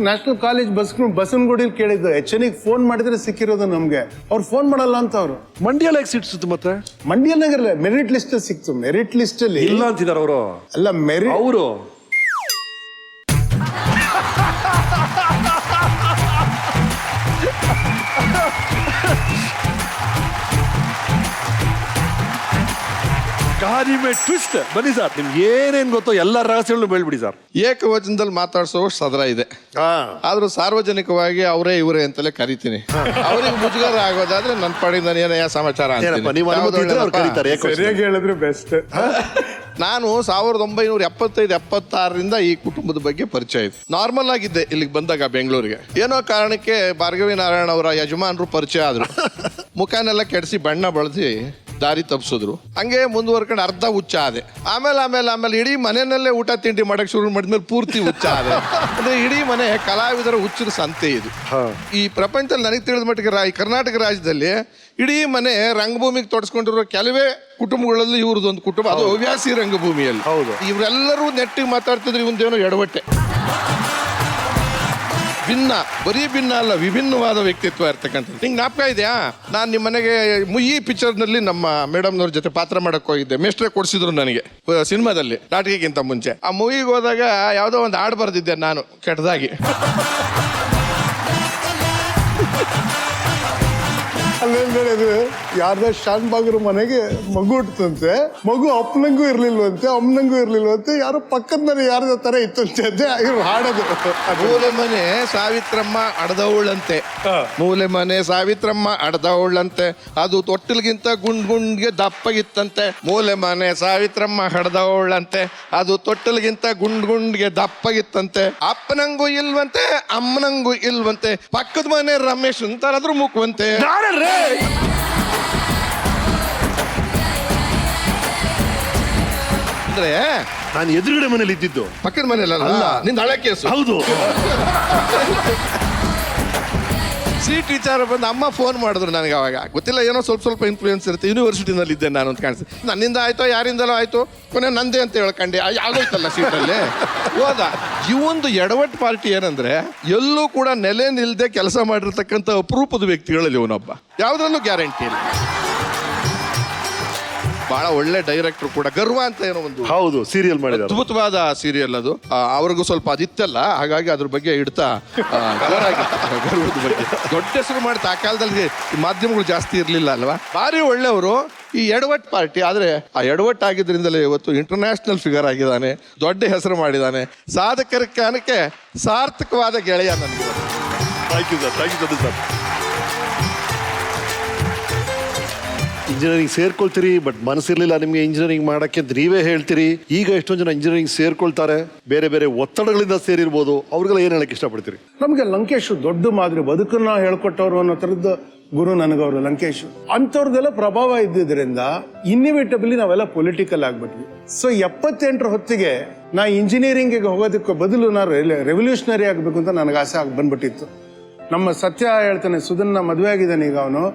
ನ್ಯಾಷನಲ್ ಕಾಲೇಜ್ ಬಸವನಗುಡಿಯಲ್ಲಿ ಕೇಳಿದ್ದು. HNಗೆ ಫೋನ್ ಮಾಡಿದ್ರೆ ಸಿಕ್ಕಿರೋದು ನಮ್ಗೆ. ಅವ್ರು ಫೋನ್ ಮಾಡಲ್ಲ ಅಂತ ಅವರು. ಮಂಡ್ಯಲ್ಲಿ ಸೀಟ್ ಸಿಕ್ತು ಮತ್ತೆ? ಮಂಡ್ಯನಗರ ಮೆರಿಟ್ ಲಿಸ್ಟ್ ಸಿಕ್ತು. ಮೆರಿಟ್ ಲಿಸ್ಟ್ ಅಲ್ಲಿ ಇಲ್ಲ ಅಂತಿದ್ದಾರೆ ಅವರು. ಅಲ್ಲ, ಮೆರಿಟ್ ಅವರು ಕಹಾನಿ ಮೇ ಟ್ವಿಸ್ಟ್. ಬನ್ನಿ ಸರ್, ನಿಮ್ಗೆ ಏನೇನ್ ಗೊತ್ತೋ ಎಲ್ಲ ರಹಸ್ಯಗಳನ್ನು ಹೇಳ್ಬಿಡಿ ಸರ್. ಏಕವಚನದಲ್ಲಿ ಮಾತಾಡ್ಸೋ ಸದರ ಇದೆ, ಆದ್ರೂ ಸಾರ್ವಜನಿಕವಾಗಿ ಅವರೇ ಇವರೇ ಅಂತಲೇ ಕರಿತೀನಿ. ಅವ್ರಿಗೆ ಮುಜುಗರ ಆಗೋದಾದ್ರೆ ನನ್ನ ಪಾಡಿಗೆ ನಾನು ಏನಯ್ಯ ಸಮಾಚಾರ ಅಂತ ಸರಿಯಾಗಿ ಹೇಳಿದ್ರೆ ಬೆಸ್ಟ್. ನಾನು 1975-76ರಿಂದ ಈ ಕುಟುಂಬದ ಬಗ್ಗೆ ಪರಿಚಯ ಇದೆ. ನಾರ್ಮಲ್ ಆಗಿದ್ದೆ ಇಲ್ಲಿಗೆ ಬಂದಾಗ ಬೆಂಗಳೂರಿಗೆ. ಏನೋ ಕಾರಣಕ್ಕೆ ಭಾರ್ಗವಿ ನಾರಾಯಣ ಅವರ ಯಜಮಾನರು ಪರಿಚಯ ಆದ್ರು. ಮುಖನೆಲ್ಲ ಕೆಡಿಸಿ ಬಣ್ಣ ಬಳಸಿ ದಾರಿ ತಪ್ಪಿಸಿದ್ರು. ಹಂಗೆ ಮುಂದುವರ್ಕೊಂಡು ಅರ್ಧ ಹುಚ್ಚ ಆದೆ. ಆಮೇಲೆ ಇಡೀ ಮನೆಯಲ್ಲೇ ಊಟ ತಿಂಡಿ ಮಾಡಕ್ ಶುರು ಮಾಡಿದ್ಮೇಲೆ ಪೂರ್ತಿ ಹುಚ್ಚ ಆದೆ. ಅಂದ್ರೆ ಇಡೀ ಮನೆ ಕಲಾವಿದರ ಹುಚ್ಚರ ಸಂತೆ ಇದು. ಈ ಪ್ರಪಂಚದಲ್ಲಿ ನನಗೆ ತಿಳಿದ ಮಟ್ಟಿಗೆ ಈ ಕರ್ನಾಟಕ ರಾಜ್ಯದಲ್ಲಿ ಇಡೀ ಮನೆ ರಂಗಭೂಮಿಗೆ ತೊಡಸ್ಕೊಂಡಿರೋ ಕೆಲವೇ ಕುಟುಂಬಗಳಲ್ಲಿ ಇವ್ರದೊಂದು ಕುಟುಂಬ, ಅದು ಹವ್ಯಾಸಿ ರಂಗಭೂಮಿಯಲ್ಲಿ. ಹೌದು, ಇವರೆಲ್ಲರೂ ನೆಟ್ಟಿಗೆ ಮಾತಾಡ್ತಿದ್ರೆ ಇವಂದೇನೋ ಎಡವಟ್ಟೆ. ಬರೀ ಭಿನ್ನ ಅಲ್ಲ, ವಿಭಿನ್ನವಾದ ವ್ಯಕ್ತಿತ್ವ ಇರ್ತಕ್ಕಂಥದ್ದು. ನಿಂಗೆ ಜ್ಞಾಪಕ ಇದೆಯಾ, ನಾನು ನಿಮ್ಮ ಮನೆಗೆ ಈ ಪಿಕ್ಚರ್ನಲ್ಲಿ ನಮ್ಮ ಮೇಡಮ್ನವ್ರ ಜೊತೆ ಪಾತ್ರ ಮಾಡಕ್ ಹೋಗಿದ್ದೆ. ಮೇಸ್ಟ್ರೆ ಕೊಡ್ಸಿದ್ರು ನನಗೆ ಸಿನಿಮಾದಲ್ಲಿ, ನಾಟಕಕ್ಕಿಂತ ಮುಂಚೆ. ಆ ಮೂವಿಗೆ ಹೋದಾಗ ಯಾವುದೋ ಒಂದು ಹಾಡು ಬರೆದಿದ್ದೆ ನಾನು ಕೆಟ್ಟದಾಗಿ. ಅಲ್ಲೇನು ಯಾರ್ದ ಶಾನ್ ಬಾಗ್ರ ಮನೆಗೆ ಮಗು ಹುಟ್ಟುತ್ತಂತೆ. ಮಗು ಅಪ್ಪನಂಗೂ ಇರ್ಲಿಲ್ವಂತೆ, ಅಮ್ಮನಂಗೂ ಇರ್ಲಿಲ್ವಂತೆ, ಯಾರೋ ಪಕ್ಕದ ಮನೆ ಯಾರ್ದ ತರ ಇತ್ತಂತೆ ಅಂತ ಇವ್ರು ಹಾಡೋದು. ಮೂಲೆ ಮನೆ ಸಾವಿತ್ರಮ್ಮ ಅಡ್ದವಳಂತೆ, ಮೂಲೆ ಮನೆ ಸಾವಿತ್ರಮ್ಮ ಅಡ್ದವಳಂತೆ, ಅದು ತೊಟ್ಟಿಲ್ಗಿಂತ ಗುಂಡ್ಗೆ ದಪ್ಪಗಿತ್ತಂತೆ. ಮೂಲೆ ಮನೆ ಸಾವಿತ್ರಮ್ಮ ಹಡ್ದವಳಂತೆ, ಅದು ತೊಟ್ಟಿಲ್ಗಿಂತ ಗುಂಡ್ಗೆ ದಪ್ಪಗಿತ್ತಂತೆ. ಅಪ್ಪನಂಗೂ ಇಲ್ವಂತೆ, ಅಮ್ಮನಂಗೂ ಇಲ್ವಂತೆ, ಪಕ್ಕದ ಮನೆ ರಮೇಶ್ ಅಂತಾರಾದ್ರೂ ಮುಖವಂತೆ. ಅಂದ್ರೆ ನಾನು ಎದುರುಗಡೆ ಮನೇಲಿ ಇದ್ದಿದ್ದು, ಪಕ್ಕದ ಮನೆಯಲ್ಲ ನಿಂದ ಹಳೆ ಕೇಸು. ಹೌದು. ಟೀಚರ್ ಬಂದು ಅಮ್ಮ ಫೋನ್ ಮಾಡಿದ್ರು ನನಗೆ. ಅವಾಗ ಗೊತ್ತಿಲ್ಲ, ಏನೋ ಸ್ವಲ್ಪ ಇನ್ಫ್ಲೂಯೆನ್ಸ್ ಇರುತ್ತೆ. ಯೂನಿವರ್ಸಿಟಿನಲ್ಲಿ ಇದ್ದೆ ನಾನು ಅಂತ ಕಾಣಿಸ್ತು. ನನ್ನಿಂದ ಆಯ್ತೋ ಯಾರಿಂದಲೋ ಆಯ್ತು, ಕೊನೆ ನಂದೇ ಅಂತ ಹೇಳ್ಕೊಂಡೆ. ಆಗೋಯ್ತಲ್ಲ ಸೀಟಲ್ಲಿ ಹೋದ. ಈ ಒಂದು ಎಡವಟ್ ಪಾರ್ಟಿ ಏನಂದ್ರೆ, ಎಲ್ಲೂ ಕೂಡ ನೆಲೆ ನಿಲ್ದೆ ಕೆಲಸ ಮಾಡಿರ್ತಕ್ಕಂಥ ಅಪರೂಪದ ವ್ಯಕ್ತಿಗಳಲ್ಲಿ ಇವನೊಬ್ಬ. ಯಾವುದ್ರಲ್ಲೂ ಗ್ಯಾರಂಟಿ ಇಲ್ಲ. ಬಹಳ ಒಳ್ಳೆ ಡೈರೆಕ್ಟರ್ ಕೂಡ. ಗರ್ವ ಅಂತ ಏನೋ ಒಂದು, ಹೌದು, ಸೀರಿಯಲ್ ಮಾಡಿದ ಅದ್ಭುತವಾದ ಸೀರಿಯಲ್ ಅದು. ಅವ್ರಿಗೂ ಸ್ವಲ್ಪ ಅದಿತ್ತಲ್ಲ, ಹಾಗಾಗಿ ಅದ್ರ ಬಗ್ಗೆ ಇಡ್ತಾ ಗರ್ವದ ಬಗ್ಗೆ ದೊಡ್ಡ ಹೆಸರು ಮಾಡ್ತಾ. ಆ ಕಾಲದಲ್ಲಿ ಮಾಧ್ಯಮಗಳು ಜಾಸ್ತಿ ಇರ್ಲಿಲ್ಲ ಅಲ್ವಾ. ಭಾರಿ ಒಳ್ಳೆಯವರು ಈ ಎಡವಟ್ ಪಾರ್ಟಿ. ಆದ್ರೆ ಆ ಎಡವಟ್ ಆಗಿದ್ರಿಂದಲೇ ಇವತ್ತು ಇಂಟರ್ನ್ಯಾಷನಲ್ ಫಿಗರ್ ಆಗಿದ್ದಾನೆ, ದೊಡ್ಡ ಹೆಸರು ಮಾಡಿದ್ದಾನೆ. ಸಾಧಕರ ಕಾರಣಕ್ಕೆ ಸಾರ್ಥಕವಾದ ಗೆಳೆಯ ನನಗೆ. Thank you sir. ಇಂಜಿನಿಯರಿಂಗ್ ಸೇರ್ಕೊಳ್ತೀರಿ, ಬಟ್ ಮನಸ್ಸಿರ್ಲಿಲ್ಲ ನಿಮ್ಗೆ ಇಂಜಿನಿಯರಿಂಗ್ ಮಾಡಕ್ಕೆ ಅಂತ ನೀವೇ ಹೇಳ್ತೀರಿ. ಈಗ ಎಷ್ಟೊಂದು ಜನ ಇಂಜಿನಿಯರಿಂಗ್ ಸೇರ್ಕೊಳ್ತಾರೆ, ಬೇರೆ ಬೇರೆ ಒತ್ತಡಗಳಿಂದ ಸೇರಿರ್ಬೋದು. ಅವ್ರಿಗೆಲ್ಲ ಏನ್ ಹೇಳಕ್ ಇಷ್ಟಪಡ್ತೀರಿ? ನಮ್ಗೆ ಲಂಕೇಶ್ ದೊಡ್ಡ ಮಾದರಿ, ಬದುಕನ್ನ ಹೇಳ್ಕೊಟ್ಟವ್ರು ಅನ್ನೋ ತರದ್ದು ಗುರು ನನಗವ್ರು ಲಂಕೇಶ್. ಅಂಥವ್ರದ್ದೆಲ್ಲ ಪ್ರಭಾವ ಇದ್ದಿದ್ರಿಂದ ಇನ್ನಿವೇಟಬಲಿ ನಾವೆಲ್ಲ ಪೊಲಿಟಿಕಲ್ ಆಗ್ಬಿಟ್ವಿ. ಸೊ 78ರ ಹೊತ್ತಿಗೆ ನಾ ಇಂಜಿನಿಯರಿಂಗಿಗೆ ಹೋಗೋದಕ್ಕೆ ಬದಲು ನಾನು ರೆವಲ್ಯೂಷನರಿ ಆಗ್ಬೇಕು ಅಂತ ನನಗೆ ಆಸೆ ಬಂದ್ಬಿಟ್ಟಿತ್ತು. ನಮ್ಮ ಸತ್ಯ ಹೇಳ್ತಾನೆ, ಸುಧನ್ನ ಮದುವೆ ಆಗಿದ್ದಾನೆ ಈಗ.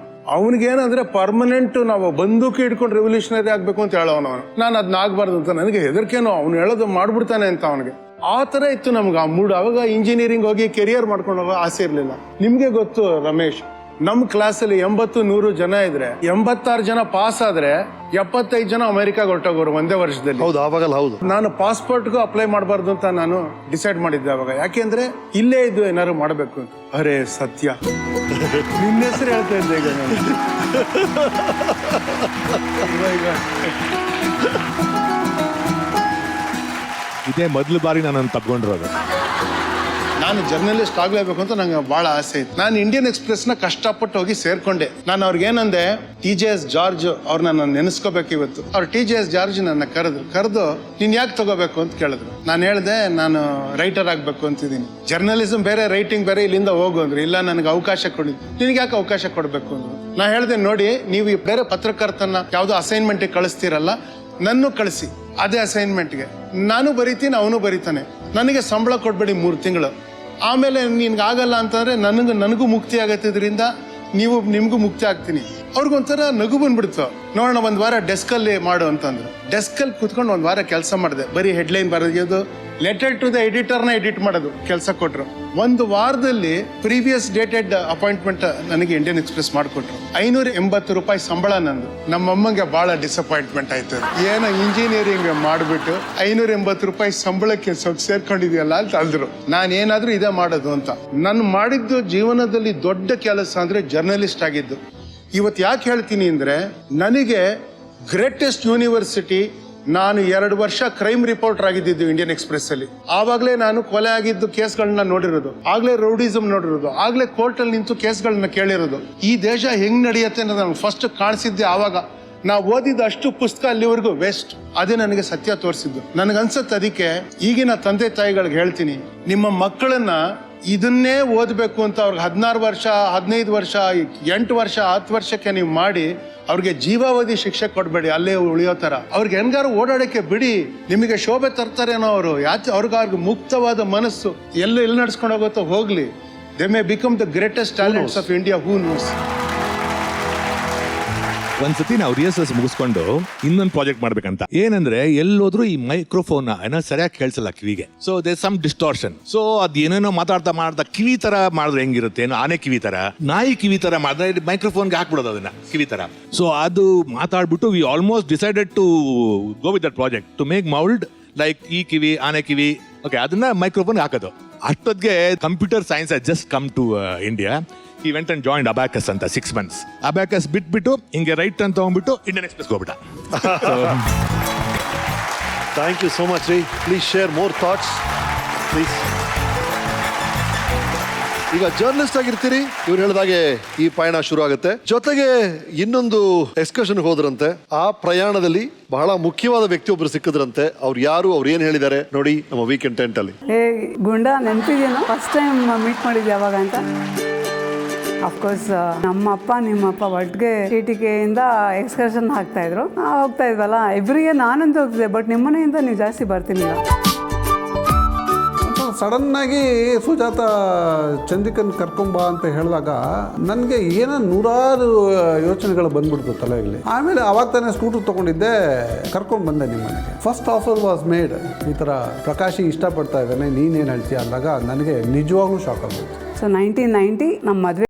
ಅವನಿಗೇನಂದ್ರೆ ಪರ್ಮನೆಂಟ್ ನಾವು ಬಂದೂಕು ಇಟ್ಕೊಂಡು ರೆವಲ್ಯೂಷನರಿ ಆಗ್ಬೇಕು ಅಂತ ಹೇಳೋನು. ನಾನು ಅದನ್ನ ಆಗ್ಬಾರ್ದು ಅಂತ ನನಗೆ ಹೆದರ್ಕೇನೋ, ಅವ್ನು ಹೇಳೋದು ಮಾಡ್ಬಿಡ್ತಾನೆ ಅಂತ ಅವನಿಗೆ. ಆ ತರ ಇತ್ತು ನಮ್ಗೆ ಆ ಮೂಡ್. ಅವಾಗ ಇಂಜಿನಿಯರಿಂಗ್ ಹೋಗಿ ಕೆರಿಯರ್ ಮಾಡ್ಕೊಂಡು ಹೋಗೋ ಆಸೆ ಇರ್ಲಿಲ್ಲ. ನಿಮ್ಗೆ ಗೊತ್ತು ರಮೇಶ್, ನಮ್ ಕ್ಲಾಸಲ್ಲಿ 80-100 ಜನ ಇದ್ರೆ 86 ಜನ ಪಾಸ್ ಆದ್ರೆ 75 ಜನ ಅಮೆರಿಕಾಗ ಹೊರಟೋಗೋರು ಒಂದೇ ವರ್ಷದಲ್ಲಿ. ಹೌದು, ಆವಾಗಲ್ಲ. ಹೌದು, ನಾನು ಪಾಸ್ಪೋರ್ಟ್ಗೂ ಅಪ್ಲೈ ಮಾಡಬಾರ್ದು ಅಂತ ನಾನು ಡಿಸೈಡ್ ಮಾಡಿದ್ದೆ ಅವಾಗ. ಯಾಕೆಂದ್ರೆ ಇಲ್ಲೇ ಇದ್ದು ಏನಾದ್ರು ಮಾಡಬೇಕು ಅಂತ. ಅರೆ ಸತ್ಯ, ನಿನ್ನ ಹೆಸರು ಹೇಳ್ತಾ ಇದ್ದೆ ಈಗ ನಾನು. ಇದೇ ಮೊದಲು ಬಾರಿ ನಾನು ತಗೊಂಡಿರೋದು. ನಾನು ಜರ್ನಲಿಸ್ಟ್ ಆಗ್ಲೇಬೇಕು ಅಂತ ನಂಗೆ ಬಹಳ ಆಸೆ ಇತ್ತು. ನಾನು ಇಂಡಿಯನ್ ಎಕ್ಸ್ಪ್ರೆಸ್ ನ ಕಷ್ಟಪಟ್ಟು ಹೋಗಿ ಸೇರ್ಕೊಂಡೆ. ನಾನು ಅವ್ರಿಗೆ ಏನಂದೆ, TJS ಜಾರ್ಜ್ ಅವ್ರನ್ನ ನಾನು ನೆನೆಸ್ಕೋಬೇಕು ಇವತ್ತು. ಅವ್ರು TJS ಜಾರ್ಜ್ ನನ್ನ ಕರೆದು ನೀನ್ ಯಾಕೆ ತಗೋಬೇಕು ಅಂತ ಕೇಳಿದ್ರು. ನಾನು ಹೇಳ್ದೆ, ನಾನು ರೈಟರ್ ಆಗ್ಬೇಕು ಅಂತಿದ್ದೀನಿ, ಜರ್ನಲಿಸಂ ಬೇರೆ ರೈಟಿಂಗ್ ಬೇರೆ, ಇಲ್ಲಿಂದ ಹೋಗು ಅಂದ್ರು. ಇಲ್ಲ, ನನಗೆ ಅವಕಾಶ ಕೊಡಿದ್ದು. ನಿನ್ಗೆ ಯಾಕೆ ಅವಕಾಶ ಕೊಡ್ಬೇಕು ಅಂದ್ರು. ನಾ ಹೇಳ್ದೆ, ನೋಡಿ, ನೀವು ಈ ಬೇರೆ ಪತ್ರಕರ್ತನ ಯಾವ್ದೋ ಅಸೈನ್ಮೆಂಟ್ ಕಳಿಸ್ತೀರಲ್ಲ, ನನ್ನೂ ಕಳಿಸಿ ಅದೇ ಅಸೈನ್ಮೆಂಟ್ಗೆ. ನಾನು ಬರೀತೀನಿ, ಅವನು ಬರೀತಾನೆ. ನನಗೆ ಸಂಬಳ ಕೊಡ್ಬೇಡಿ 3 ತಿಂಗಳು. ಆಮೇಲೆ ನಿನ್ಗೆ ಆಗಲ್ಲ ಅಂತಂದ್ರೆ ನನಗೂ ಮುಕ್ತಿ ಆಗತ್ತಿದ್ರಿಂದ ನಿಮ್ಗೂ ಮುಕ್ತಿ ಆಗ್ತೀನಿ. ಅವ್ರಿಗೊಂಥರ ನಗು ಬಂದ್ಬಿಡ್ತು. ನೋಡೋಣ, 1 ವಾರ ಡೆಸ್ಕಲ್ಲಿ ಮಾಡು ಅಂತಂದ್ರು. ಡೆಸ್ಕಲ್ಲಿ ಕುತ್ಕೊಂಡು 1 ವಾರ ಕೆಲಸ ಮಾಡಿದೆ. ಬರೀ ಹೆಡ್ಲೈನ್ ಬರೋದು, ಲೆಟರ್ ಟು ದ ಎಡಿಟರ್ನ ಎಡಿಟ್ ಮಾಡೋದು ಕೆಲಸ ಕೊಟ್ರು. 1 ವಾರದಲ್ಲಿ ಪ್ರೀವಿಯಸ್ ಡೇಟೆಡ್ ಅಪಾಯಿಂಟ್ಮೆಂಟ್ ನನಗೆ ಇಂಡಿಯನ್ ಎಕ್ಸ್ಪ್ರೆಸ್ ಮಾಡಿಕೊಟ್ರು. 580 ರೂಪಾಯಿ ಸಂಬಳ ನಂದು. ನಮ್ಮಮ್ಮಂಗೆ ಬಹಳ ಡಿಸಪಾಯಿಂಟ್ಮೆಂಟ್ ಆಯ್ತು. ಏನೋ ಇಂಜಿನಿಯರಿಂಗ್ ಮಾಡಿಬಿಟ್ಟು 580 ರೂಪಾಯಿ ಸಂಬಳಕ್ಕೆ ಸೇರ್ಕೊಂಡಿದ್ಯಲ್ಲ ಅಂತ ಅಂದ್ರು. ನಾನೇನಾದ್ರೂ ಇದೇ ಮಾಡೋದು ಅಂತ. ನಾನು ಮಾಡಿದ್ದು ಜೀವನದಲ್ಲಿ ದೊಡ್ಡ ಕೆಲಸ ಅಂದ್ರೆ ಜರ್ನಲಿಸ್ಟ್ ಆಗಿದ್ದು. ಇವತ್ತು ಯಾಕೆ ಹೇಳ್ತೀನಿ ಅಂದ್ರೆ, ನನಗೆ ಗ್ರೇಟೆಸ್ಟ್ ಯೂನಿವರ್ಸಿಟಿ, ನಾನು 2 ವರ್ಷ ಕ್ರೈಮ್ ರಿಪೋರ್ಟರ್ ಆಗಿದ್ದು ಇಂಡಿಯನ್ ಎಕ್ಸ್ಪ್ರೆಸ್ ಅಲ್ಲಿ. ಆವಾಗಲೇ ನಾನು ಕೊಲೆ ಆಗಿದ್ದು ಕೇಸ್ಗಳನ್ನ ನೋಡಿರೋದು, ಆಗ್ಲೇ ರೌಡಿಸಮ್ ನೋಡಿರೋದು, ಆಗ್ಲೇ ಕೋರ್ಟ್ ಅಲ್ಲಿ ನಿಂತು ಕೇಸ್ಗಳನ್ನ ಕೇಳಿರೋದು. ಈ ದೇಶ ಹೆಂಗ್ ನಡೆಯುತ್ತೆ ಅನ್ನೋದು ನನಗೆ ಫಸ್ಟ್ ಕಾಣಿಸಿದ್ದೆ ಆವಾಗ. ನಾವು ಓದಿದ ಅಷ್ಟು ಪುಸ್ತಕ ಅಲ್ಲಿವರೆಗೂ ವೇಸ್ಟ್. ಅದೇ ನನಗೆ ಸತ್ಯ ತೋರಿಸಿದ್ದು. ನನಗನ್ಸತ್ತೆ ಅದಕ್ಕೆ ಈಗಿನ ತಂದೆ ತಾಯಿಗಳಿಗೆ ಹೇಳ್ತೀನಿ, ನಿಮ್ಮ ಮಕ್ಕಳನ್ನ ಇದನ್ನೇ ಓದಬೇಕು ಅಂತ ಅವ್ರಿಗೆ 16 ವರ್ಷ 15 ವರ್ಷ 8 ವರ್ಷ 10 ವರ್ಷಕ್ಕೆ ನೀವು ಮಾಡಿ ಅವ್ರಿಗೆ ಜೀವಾವಧಿ ಶಿಕ್ಷೆ ಕೊಡಬೇಡಿ, ಅಲ್ಲೇ ಉಳಿಯೋ ಥರ. ಅವ್ರಿಗೆ ಹೆಂಗಾರು ಓಡಾಡಕ್ಕೆ ಬಿಡಿ, ನಿಮಗೆ ಶೋಭೆ ತರ್ತಾರೇನೋ ಅವರು. ಯಾಕೆ ಅವ್ರಿಗೆ ಮುಕ್ತವಾದ ಮನಸ್ಸು, ಎಲ್ಲಿ ನಡ್ಸ್ಕೊಂಡು ಹೋಗುತ್ತೋ ಹೋಗ್ಲಿ. They may become the greatest talents of India, who knows. ಒಂದ್ಸತಿ ನಾವು ರಿಹರ್ಸಲ್ಸ್ ಮುಗಿಸ್ಕೊಂಡು ಇನ್ನೊಂದು ಪ್ರಾಜೆಕ್ಟ್ ಮಾಡ್ಬೇಕಂತ. ಏನಂದ್ರೆ ಎಲ್ಲೋದ್ರೂ ಈ ಮೈಕ್ರೋಫೋನ್ ಏನೋ ಸರಿಯಾಗಿ ಕೇಳಿಸಲ್ಲ ಕಿವಿಗೆ. So there some distortion. So ಅದ್ ಏನೇನೋ ಮಾತಾಡ್ತಾ ಕಿವಿ ತರ ಮಾಡಿದ್ರೆ ಹೆಂಗಿರುತ್ತೆ, ಏನೋ ಆನೆ ಕಿವಿ ತರ, ನಾಯಿ ಕಿವಿ ತರ ಮಾಡಿದ್ರೆ ಮೈಕ್ರೋಫೋನ್ಗೆ ಹಾಕ್ಬಿಡೋದು ಅದನ್ನ ಕಿವಿ ತರ. ಸೊ ಅದು ಮಾತಾಡ್ಬಿಟ್ಟು we almost decided to go with that project to make mould like ಈ ಕಿವಿ ಆನೆ ಕಿವಿ. ಓಕೆ, ಅದನ್ನ ಮೈಕ್ರೋಫೋನ್ ಹಾಕೋದು. ಅಷ್ಟೊತ್ತಿಗೆ computer science just come to India. He went and joined Abacus ಅಂತ 6 months. Abacus ಬಿಟ್ಬಿಟ್ಟು ಹಿಂಗೆ ರೈಟ್ ಅಂತ ತಗೊಂಡ್ಬಿಟ್ಟು ಇಂಡಿಯನ್ ಎಕ್ಸ್ಪ್ರೆಸ್ ಹೋಗ್ಬಿಟ್ಟ. ಥ್ಯಾಂಕ್ ಯು ಸೋ ಮಚ್ ರೀ. Please share more thoughts please. ಈಗ ಜರ್ನಲಿಸ್ಟ್ ಆಗಿರ್ತೀರಿ, ಇವ್ರು ಹೇಳಿದಾಗೆ ಈ ಪಯಣ ಶುರು ಆಗುತ್ತೆ. ಜೊತೆಗೆ ಇನ್ನೊಂದು ಎಕ್ಸ್ಕರ್ಷನ್ ಹೋದ್ರಂತೆ. ಆ ಪ್ರಯಾಣದಲ್ಲಿ ಬಹಳ ಮುಖ್ಯವಾದ ವ್ಯಕ್ತಿಯೊಬ್ರು ಸಿಕ್ಕಿದ್ರಂತೆ. ಅವ್ರು ಯಾರು, ಅವ್ರು ಏನ್ ಹೇಳಿದ್ದಾರೆ ನೋಡಿ ನಮ್ಮ ವೀಕೆಂಡ್ ಟೆಂಟ್ ಅಲ್ಲಿ. ಗುಂಡ ನೆನಪಿದೆಯೇನೋ ಫಸ್ಟ್ ಟೈಮ್ ಮೀಟ್ ಮಾಡಿದ್ದೆ ಯಾವಾಗ ಅಂತ? ಅಫ್ಕೋರ್ಸ್ ನಮ್ಮ ಅಪ್ಪ ನಿಮ್ಮಪ್ಪ ಒಟ್ಟಿಗೆ ಟಿಟಿಕೆಯಿಂದ ಎಕ್ಸ್ಕರ್ಷನ್ ಹಾಕ್ತಾ ಇದ್ರು. ಹೋಗ್ತಾ ಇದ್ವಲ್ಲ ಇಬ್ಬರಿಗೆ, ನಾನಂತೂ ಹೋಗ್ತಿದ್ದೆ, ಬಟ್ ನಿಮ್ಮನೆಯಿಂದ ನೀವು ಜಾಸ್ತಿ ಬರ್ತಿರ್ಲಿಲ್ಲ. ಸಡನ್ನಾಗಿ ಸುಜಾತ ಚಂದಿಕನ್ ಕರ್ಕೊಂಬ ಅಂತ ಹೇಳಿದಾಗ ನನಗೆ ಏನೋ 100 ಯೋಚನೆಗಳು ಬಂದ್ಬಿಡ್ತು ತಲೆಯಲ್ಲಿ. ಆಮೇಲೆ ಅವಾಗ ತಾನೇ ಸ್ಕೂಟರ್ ತೊಗೊಂಡಿದ್ದೆ, ಕರ್ಕೊಂಡು ಬಂದೆ ನಿಮ್ಮ ಮನೆಗೆ. First offer was made. ಈ ಥರ ಪ್ರಕಾಶಿ ಇಷ್ಟಪಡ್ತಾ ಇದ್ದಾನೆ, ನೀನೇನು ಹೇಳ್ತೀಯ ಅಂದಾಗ ನನಗೆ ನಿಜವಾಗ್ಲೂ ಶಾಕ್ ಆಗ್ಬಿಡ್ತು. ಸೊ 1990 ನಮ್ಮ ಮದುವೆ.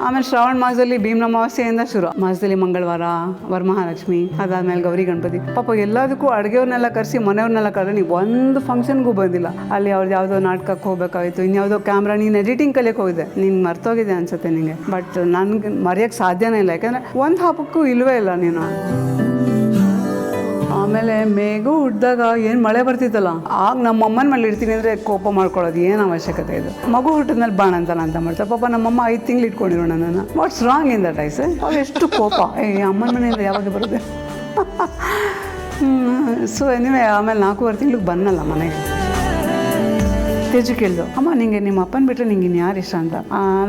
ಆಮೇಲೆ ಶ್ರಾವಣ ಮಾಸದಲ್ಲಿ ಭೀಮ್ನ ಅಮಾವಾಸ್ಯೆಯಿಂದ ಶುರು. ಮಾಸದಲ್ಲಿ ಮಂಗಳವಾರ, ವರಮಹಾಲಕ್ಷ್ಮಿ, ಅದಾದ್ಮೇಲೆ ಗೌರಿ ಗಣಪತಿ. ಪಾಪ ಎಲ್ಲದಕ್ಕೂ ಅಡುಗೆಯವ್ರನ್ನೆಲ್ಲ ಕರೆಸಿ ಮನೆಯವ್ರನ್ನೆಲ್ಲ ಕರೆದು ನೀವು ಒಂದು ಫಂಕ್ಷನ್ಗೂ ಬಂದಿಲ್ಲ. ಅಲ್ಲಿ ಅವ್ರದ್ದು ಯಾವುದೋ ನಾಟಕಕ್ಕೆ ಹೋಗ್ಬೇಕಾಗಿತ್ತು, ಇನ್ಯಾವುದೋ ಕ್ಯಾಮ್ರಾ, ನೀನು ಎಡಿಟಿಂಗ್ ಕಲಿಯಕ್ಕೆ ಹೋಗಿದ್ದೆ, ನೀನು ಮರ್ತೋಗಿದೆ ಅನ್ಸುತ್ತೆ ನಿನಗೆ. ಬಟ್ ನನಗೆ ಮರೆಯೋಕ್ಕೆ ಸಾಧ್ಯನೇ ಇಲ್ಲ, ಯಾಕಂದರೆ ಒಂದು ಹಬ್ಬಕ್ಕೂ ಇಲ್ಲವೇ ಇಲ್ಲ ನೀನು. ಆಮೇಲೆ ಮೇಘು ಹುಟ್ಟಿದಾಗ ಏನು ಮಳೆ ಬರ್ತಿತ್ತಲ್ಲ, ಆಗ ನಮ್ಮ ಅಮ್ಮನ ಮೇಲೆ ಇಡ್ತೀನಿ ಅಂದರೆ ಕೋಪ ಮಾಡ್ಕೊಳ್ಳೋದು ಏನು ಅವಶ್ಯಕತೆ ಇದೆ? ಮಗು ಹುಟ್ಟಿದ್ಮೇಲೆ ಬಾಣಂತನ ಅಂತ ಮಾಡ್ತಾರೆ. ಪಾಪ ನಮ್ಮಮ್ಮ 5 ತಿಂಗಳು ಇಟ್ಕೊಂಡಿರೋ ನನ್ನನ್ನು. What's wrong in that ice? ಅವ್ರು ಎಷ್ಟು ಕೋಪ, ಅಮ್ಮನ ಮನೆಯಿಂದ ಯಾವಾಗ ಬರುತ್ತೆ? ಸೊ ಎನಿವೆ ಆಮೇಲೆ 4.5 ತಿಂಗ್ಳಿಗೆ ಬನ್ನಲ್ಲ ಮನೆಗೆ. ತೇಜು ಕೇಳಿದು, ಅಮ್ಮ ನಿಂಗೆ ನಿಮ್ಮ ಅಪ್ಪನ ಬಿಟ್ಟರೆ ನಿಂಗೆ ಇನ್ನು ಯಾರು ಇಷ್ಟ ಅಂತ.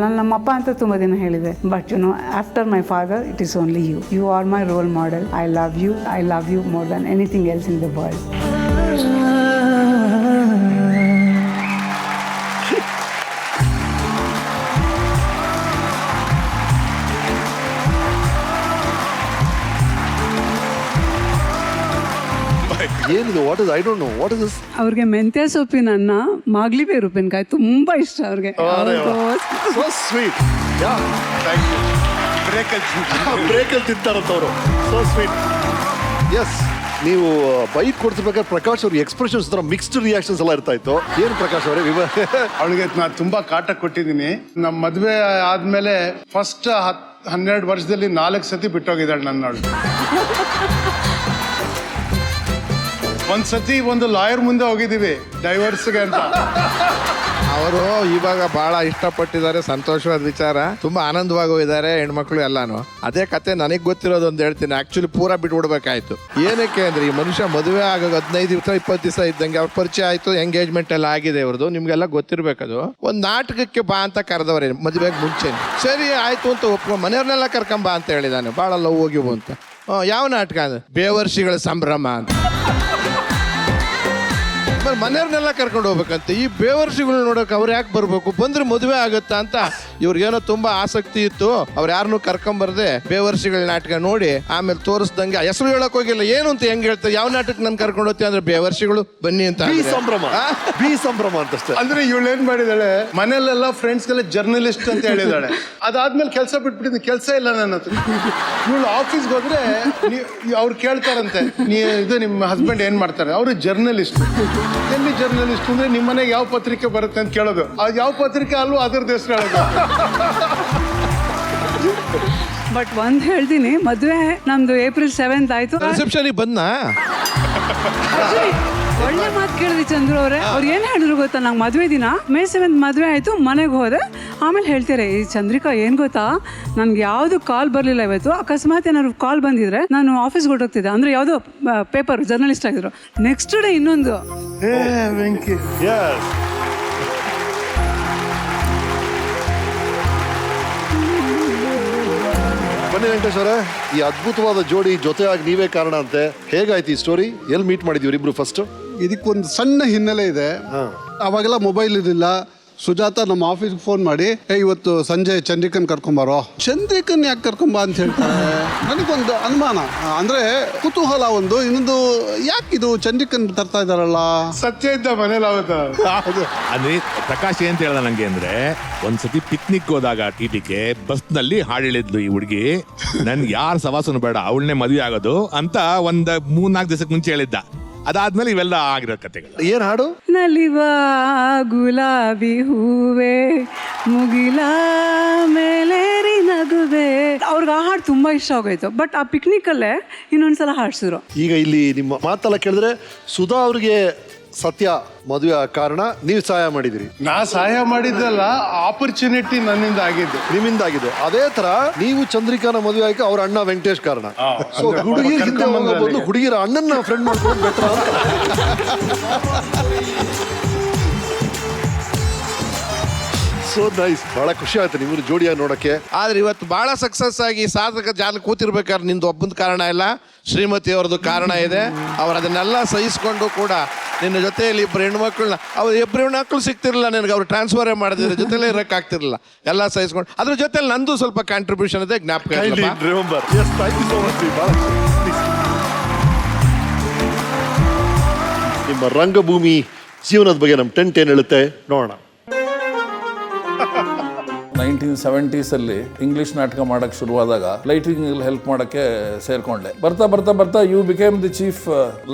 ನಾನು ನಮ್ಮ ಅಪ್ಪ ಅಂತ ತುಂಬ ದಿನ ಹೇಳಿದೆ. But you know, after my father it is only you. You are my role model. I love you more than anything else in the world. ಏನಿದು? What is? I don't know what is this. ಅವ್ರಿಗೆ ಮೆಂತ್ಯ ಸೊಪ್ಪಿನ ಅನ್ನ, ಮಾಗ್ಲಿಬೇರು ಉಪ್ಪಿನಕಾಯಿ ತುಂಬಾ ಇಷ್ಟ ಅವ್ರಿಗೆ. So sweet. Yeah, thank you. ಬ್ರೇಕಲ್ಲಿ ತಿಂತಾರಂತವ್ರು. So sweet. ಎಸ್, ನೀವು ಬೈಕ್ ಕೊಡ್ತಿರ್ಬೇಕಾದ್ರೆ ಪ್ರಕಾಶ್ ಅವ್ರ ಎಕ್ಸ್ಪ್ರೆಷನ್ಸ್ ತರ ಮಿಕ್ಸ್ಡ್ ರಿಯಾಕ್ಷನ್ಸ್ ಎಲ್ಲ ಇರ್ತಾ ಇತ್ತು. ಏನು ಪ್ರಕಾಶ್ ಅವರೇ? ಅವಳಿಗೆ ನಾನು ತುಂಬಾ ಕಾಟ ಕೊಟ್ಟಿದ್ದೀನಿ. ನಮ್ಮ ಮದುವೆ ಆದ್ಮೇಲೆ ಫಸ್ಟ್ 12 ವರ್ಷದಲ್ಲಿ 4 ಸತಿ ಬಿಟ್ಟೋಗಿದ್ದಾಳೆ ನನ್ನವಳು. ಒಂದ್ಸತಿ ಒಂದು ಲಾಯರ್ ಮುಂದೆ ಹೋಗಿದ್ದೀವಿ ಡೈವರ್ಸ್ಗೆ ಅಂತ. ಅವರು ಇವಾಗ ಬಹಳ ಇಷ್ಟಪಟ್ಟಿದ್ದಾರೆ, ಸಂತೋಷವಾದ ವಿಚಾರ. ತುಂಬಾ ಆನಂದವಾಗಿ ಹೋಗಿದ್ದಾರೆ ಹೆಣ್ಮಕ್ಳು ಎಲ್ಲಾನು. ಅದೇ ಕತೆ ನನಗೆ ಗೊತ್ತಿರೋದೊಂದು ಹೇಳ್ತೀನಿ. ಆಕ್ಚುಲಿ ಪೂರಾ ಬಿಟ್ಬಿಡ್ಬೇಕಾಯ್ತು. ಏನಕ್ಕೆ ಅಂದ್ರೆ ಈ ಮನುಷ್ಯ ಮದುವೆ ಆಗ 15 ದಿವಸ 20 ದಿವಸ ಇದ್ದಂಗೆ ಅವ್ರ ಪರಿಚಯ ಆಯ್ತು, ಎಂಗೇಜ್ಮೆಂಟ್ ಎಲ್ಲ ಆಗಿದೆ ಇವ್ರದ್ದು. ನಿಮ್ಗೆಲ್ಲ ಗೊತ್ತಿರ್ಬೇಕದು. ಒಂದು ನಾಟಕಕ್ಕೆ ಬಾ ಅಂತ ಕರೆದವ್ರೆ ಮದುವೆಗೆ ಮುಂಚೆ. ಸರಿ ಆಯ್ತು ಅಂತ ಒಪ್ಕೊಂಡು ಮನೆಯವ್ರನ್ನೆಲ್ಲ ಕರ್ಕೊಂಬಾ ಅಂತ ಹೇಳಿದಾನೆ. ಭಾಳ ಲವ್ ಹೋಗಿವು ಅಂತ. ಯಾವ ನಾಟಕ ಅಂದ್ರೆ ಬೇವರ್ಷಿಗಳ ಸಂಭ್ರಮ ಅಂತ. ಮನೆಯವ್ರನ್ನೆಲ್ಲ ಕರ್ಕೊಂಡು ಹೋಗ್ಬೇಕಂತೆ. ಈ ಬೇವರ್ಸಿಗಳು ನೋಡೋಕೆ ಅವ್ರು ಯಾಕೆ ಬರ್ಬೇಕು, ಬಂದ್ರೆ ಮದುವೆ ಆಗುತ್ತಾ ಅಂತ ಇವ್ರಿಗೇನೋ ತುಂಬಾ ಆಸಕ್ತಿ ಇತ್ತು, ಅವ್ರು ಯಾರನ್ನೂ ಕರ್ಕೊಂಬರ್ದೆ ಬೇವರ್ಸಿಗಳ ನಾಟಕ ನೋಡಿ ಆಮೇಲೆ ತೋರಿಸ್ದಂಗೆ ಹೆಸರು ಹೇಳಕ್ ಹೋಗಿಲ್ಲ. ಏನು ಅಂತ ಹೆಂಗ್ ಹೇಳ್ತಾರೆ, ಯಾವ ನಾಟಕ ನನ್ ಕರ್ಕೊಂಡು ಹೋಗ್ತೀವಿ ಅಂದ್ರೆ ಬೇವರ್ಸಿಗಳು ಬನ್ನಿ ಅಂತ. ಬಿ ಸಂಭ್ರಮ ಅಂತಷ್ಟೇ. ಅಂದ್ರೆ ಇವಳು ಏನ್ ಮಾಡಿದಾಳೆ, ಮನೆಯಲ್ಲೆಲ್ಲ ಫ್ರೆಂಡ್ಸ್ಗೆಲ್ಲ ಜರ್ನಲಿಸ್ಟ್ ಅಂತ ಹೇಳಿದಾಳೆ. ಅದಾದ್ಮೇಲೆ ಕೆಲಸ ಬಿಟ್ಬಿಟ್ಟಿದ್ದು, ಕೆಲಸ ಇಲ್ಲ ನನ್ನ ಹತ್ರ. ಇವಳು ಆಫೀಸ್ಗೆ ಹೋದ್ರೆ ಅವ್ರು ಕೇಳ್ತಾರಂತೆ, ಇದು ನಿಮ್ಮ ಹಸ್ಬೆಂಡ್ ಏನ್ ಮಾಡ್ತಾರೆ, ಅವರು ಜರ್ನಲಿಸ್ಟ್. ಎಲ್ಲಿ ಜರ್ನಲಿಸ್ಟ್ ಅಂದ್ರೆ ನಿಮ್ಮ ಮನೆಗೆ ಯಾವ ಪತ್ರಿಕೆ ಬರುತ್ತೆ ಅಂತ ಕೇಳೋದು, ಅದು ಯಾವ ಪತ್ರಿಕೆ ಅಲ್ವೋ ಅದ್ರದ್ದು ಹೆಸರು ಹೇಳೋದು. ಬಟ್ ಒಂದ್ ಹೇಳ್ತೀನಿ, ಮದ್ವೆ ನಮ್ದು April 7th ಆಯ್ತು. ರಿಸೆಪ್ಷನ್ ಬಂದ್ನಾ? ಒಳ್ಳೆ ಮಾತು ಕೇಳಿದ್ವಿ ಚಂದ್ರು ಅವ್ರೆ. ಅವ್ರು ಏನ್ ಹೇಳಿದ್ರು ಗೊತ್ತಾ, ನಂಗೆ ಮದ್ವೆ ದಿನ May 7th ಮದ್ವೆ ಆಯ್ತು, ಮನೆಗೆ ಹೋದೆ. ಆಮೇಲೆ ಹೇಳ್ತಾರೆ, ಈ ಚಂದ್ರಿಕಾ ಏನ್ ಗೊತ್ತಾ, ನನ್ಗೆ ಯಾವ್ದು ಕಾಲ್ ಬರ್ಲಿಲ್ಲ ಇವತ್ತು. ಅಕಸ್ಮಾತ್ ಏನಾದ್ರು ಕಾಲ್ ಬಂದಿದ್ರೆ ನಾನು ಆಫೀಸ್ಗೆ ಹೊರಟೋಗ್ತಿದ್ದೆ. ಅಂದ್ರೆ ಯಾವ್ದೋ ಪೇಪರ್ ಜರ್ನಲಿಸ್ಟ್ ಆಗಿದ್ರು. ನೆಕ್ಸ್ಟ್ ಡೇ ಇನ್ನೊಂದು ವೆಂಕಿ. ಬನ್ನಿ ವೆಂಕಟೇಶ್ ಅವರೇ, ಈ ಅದ್ಭುತವಾದ ಜೋಡಿ ಜೊತೆಯಾಗಿ ನೀವೇ ಕಾರಣ ಅಂತೆ. ಹೇಗಾಯ್ತು ಈ ಸ್ಟೋರಿ? ಎಲ್ಲಿ ಮೀಟ್ ಮಾಡಿದ್ವಿ ಇಬ್ರು ಫಸ್ಟ್? ಇದಕ್ಕೊಂದು ಸಣ್ಣ ಹಿನ್ನೆಲೆ ಇದೆ. ಅವಾಗೆಲ್ಲ ಮೊಬೈಲ್ ಇರಲಿಲ್ಲ. ಸುಜಾತ ನಮ್ಮ ಆಫೀಸ್ಗೆ ಫೋನ್ ಮಾಡಿ, ಇವತ್ತು ಸಂಜೆ ಚಂದ್ರಿಕನ್ ಕರ್ಕೊಂಬಾರೋ. ಚಂದ್ರಿಕನ್ ಯಾಕೆ ಕರ್ಕೊಂಬ ಅಂತ ಹೇಳ್ತಾರೆ. ನನಗೊಂದು ಅನುಮಾನ, ಅಂದ್ರೆ ಕುತೂಹಲ ಒಂದು. ಇನ್ನೊಂದು, ಯಾಕಿದು ಚಂದ್ರಿಕನ್ ತರ್ತಾ ಇದಾರಲ್ಲ, ಸತ್ಯ ಇದ್ದ ಮನೇಲಿ ಹೌದು. ಅಂದ್ರೆ ಪ್ರಕಾಶ್ ಏನ್ ಹೇಳ್ದ ನಂಗೆ ಅಂದ್ರೆ, ಒಂದ್ಸತಿ ಪಿಕ್ನಿಕ್ ಹೋದಾಗ ಟಿಟಿಕೆ ಬಸ್ನಲ್ಲಿ ಹಾಡು ಹೇಳಿದ್ಲು ಈ ಹುಡುಗಿ, ನನ್ಗೆ ಯಾರ ಸವಾಸನು ಬೇಡ, ಅವಳನ್ನೇ ಮದುವೆ ಆಗೋದು ಅಂತ ಒಂದ್ 3-4 ದಿವಸಕ್ಕೆ ಮುಂಚೆ ಹೇಳಿದ್ದ. ಅದಾದ್ಮೇಲೆ ಇವೆಲ್ಲ ಆಗಿರೋ ಕಥೆಗಳು. ಏನ್ ಹಾಡು? ನಲಿವ ಗುಲಾಬಿ ಹೂವೆ ಮುಗಿಲ ಮೇಲೇರಿ ನಗುವೆ. ಅವ್ರಿಗೆ ಆ ಹಾಡು ತುಂಬಾ ಇಷ್ಟ ಆಗೋಯ್ತು. ಬಟ್ ಆ ಪಿಕ್ನಿಕ್ ಅಲ್ಲೇ ಇನ್ನೊಂದ್ಸಲ ಹಾಡ್ಸಿದ್ರು. ಈಗ ಇಲ್ಲಿ ನಿಮ್ಮ ಮಾತೆಲ್ಲ ಕೇಳಿದ್ರೆ ಸುಧಾ ಅವ್ರಿಗೆ ಸತ್ಯ ಮದುವೆ ಕಾರಣ, ನೀವು ಸಹಾಯ ಮಾಡಿದಿರಿ. ನಾ ಸಹಾಯ ಮಾಡಿದ್ದಲ್ಲ, ಆಪರ್ಚುನಿಟಿ ನನ್ನಿಂದ ಆಗಿದ್ದು, ನಿಮ್ಮಿಂದ ಆಗಿದ್ದು. ಅದೇ ತರ ನೀವು ಚಂದ್ರಿಕಾನ ಮದುವೆ ಆಗಿ ಅವ್ರ ಅಣ್ಣ ವೆಂಕಟೇಶ್ ಕಾರಣ. ಸೊ ಹುಡುಗಿರ ಹಿಂದೆ ಹೋಗೋದು ಹುಡುಗಿರ ಅಣ್ಣನ ಫ್ರೆಂಡ್ ಮಾಡ್ಕೊಂಡು ಬೆಟರ್ ಅಂತ. ಸೊ ನೈಸ್, ಬಹಳ ಖುಷಿ ಆಯ್ತು ನಿಮ್ಮನ್ನು ಜೋಡಿಯಾಗಿ ನೋಡಕ್ಕೆ. ಆದ್ರೆ ಇವತ್ತು ಬಹಳ ಸಕ್ಸಸ್ ಆಗಿ ಸಾಧಕ ಜಾಲ ಕೂತಿರ್ಬೇಕಾದ್ರೆ ನಿಂದು ಒಬ್ಬನ ಕಾರಣ ಇಲ್ಲ, ಶ್ರೀಮತಿ ಅವ್ರದ್ದು ಕಾರಣ ಇದೆ. ಅವ್ರು ಅದನ್ನೆಲ್ಲ ಸಹಿಸ್ಕೊಂಡು ಕೂಡ ನಿನ್ನ ಜೊತೆಯಲ್ಲಿ ಇಬ್ಬರು ಹೆಣ್ಮಕ್ಳನ್ನ, ಅವ್ರು ಇಬ್ಬರು ಹೆಣ್ಮಕ್ಳು ಸಿಗ್ತಿರ್ಲಿಲ್ಲ ನಿನಗೆ, ಅವ್ರು ಟ್ರಾನ್ಸ್ಫರೇ ಮಾಡಿದ್ರೆ ಜೊತೆಲೇ ಇರೋಕ್ಕಾಗ್ತಿರ್ಲಿಲ್ಲ. ಎಲ್ಲ ಸಹಿಸ್ಕೊಂಡು ಅದ್ರ ಜೊತೆಲಿ ನಂದು ಸ್ವಲ್ಪ ಕಾಂಟ್ರಿಬ್ಯೂಷನ್ ಇದೆ, ಜ್ಞಾಪಕ. ನಿಮ್ಮ ರಂಗಭೂಮಿ ಜೀವನದ ಬಗ್ಗೆ ನಮ್ಮ ಟೆಂಟ್ ಏನು ಹೇಳುತ್ತೆ ನೋಡೋಣ. 1970s ಇಂಗ್ಲಿಷ್ ನಾಟಕ ಮಾಡಕ್ಕೆ ಶುರುವಾದಾಗ ಲೈಟಿಂಗ್ ಹೆಲ್ಪ್ ಮಾಡಕ್ಕೆ ಸೇರ್ಕೊಂಡೆ. ಬರ್ತಾ ಬರ್ತಾ ಬರ್ತಾ you became the chief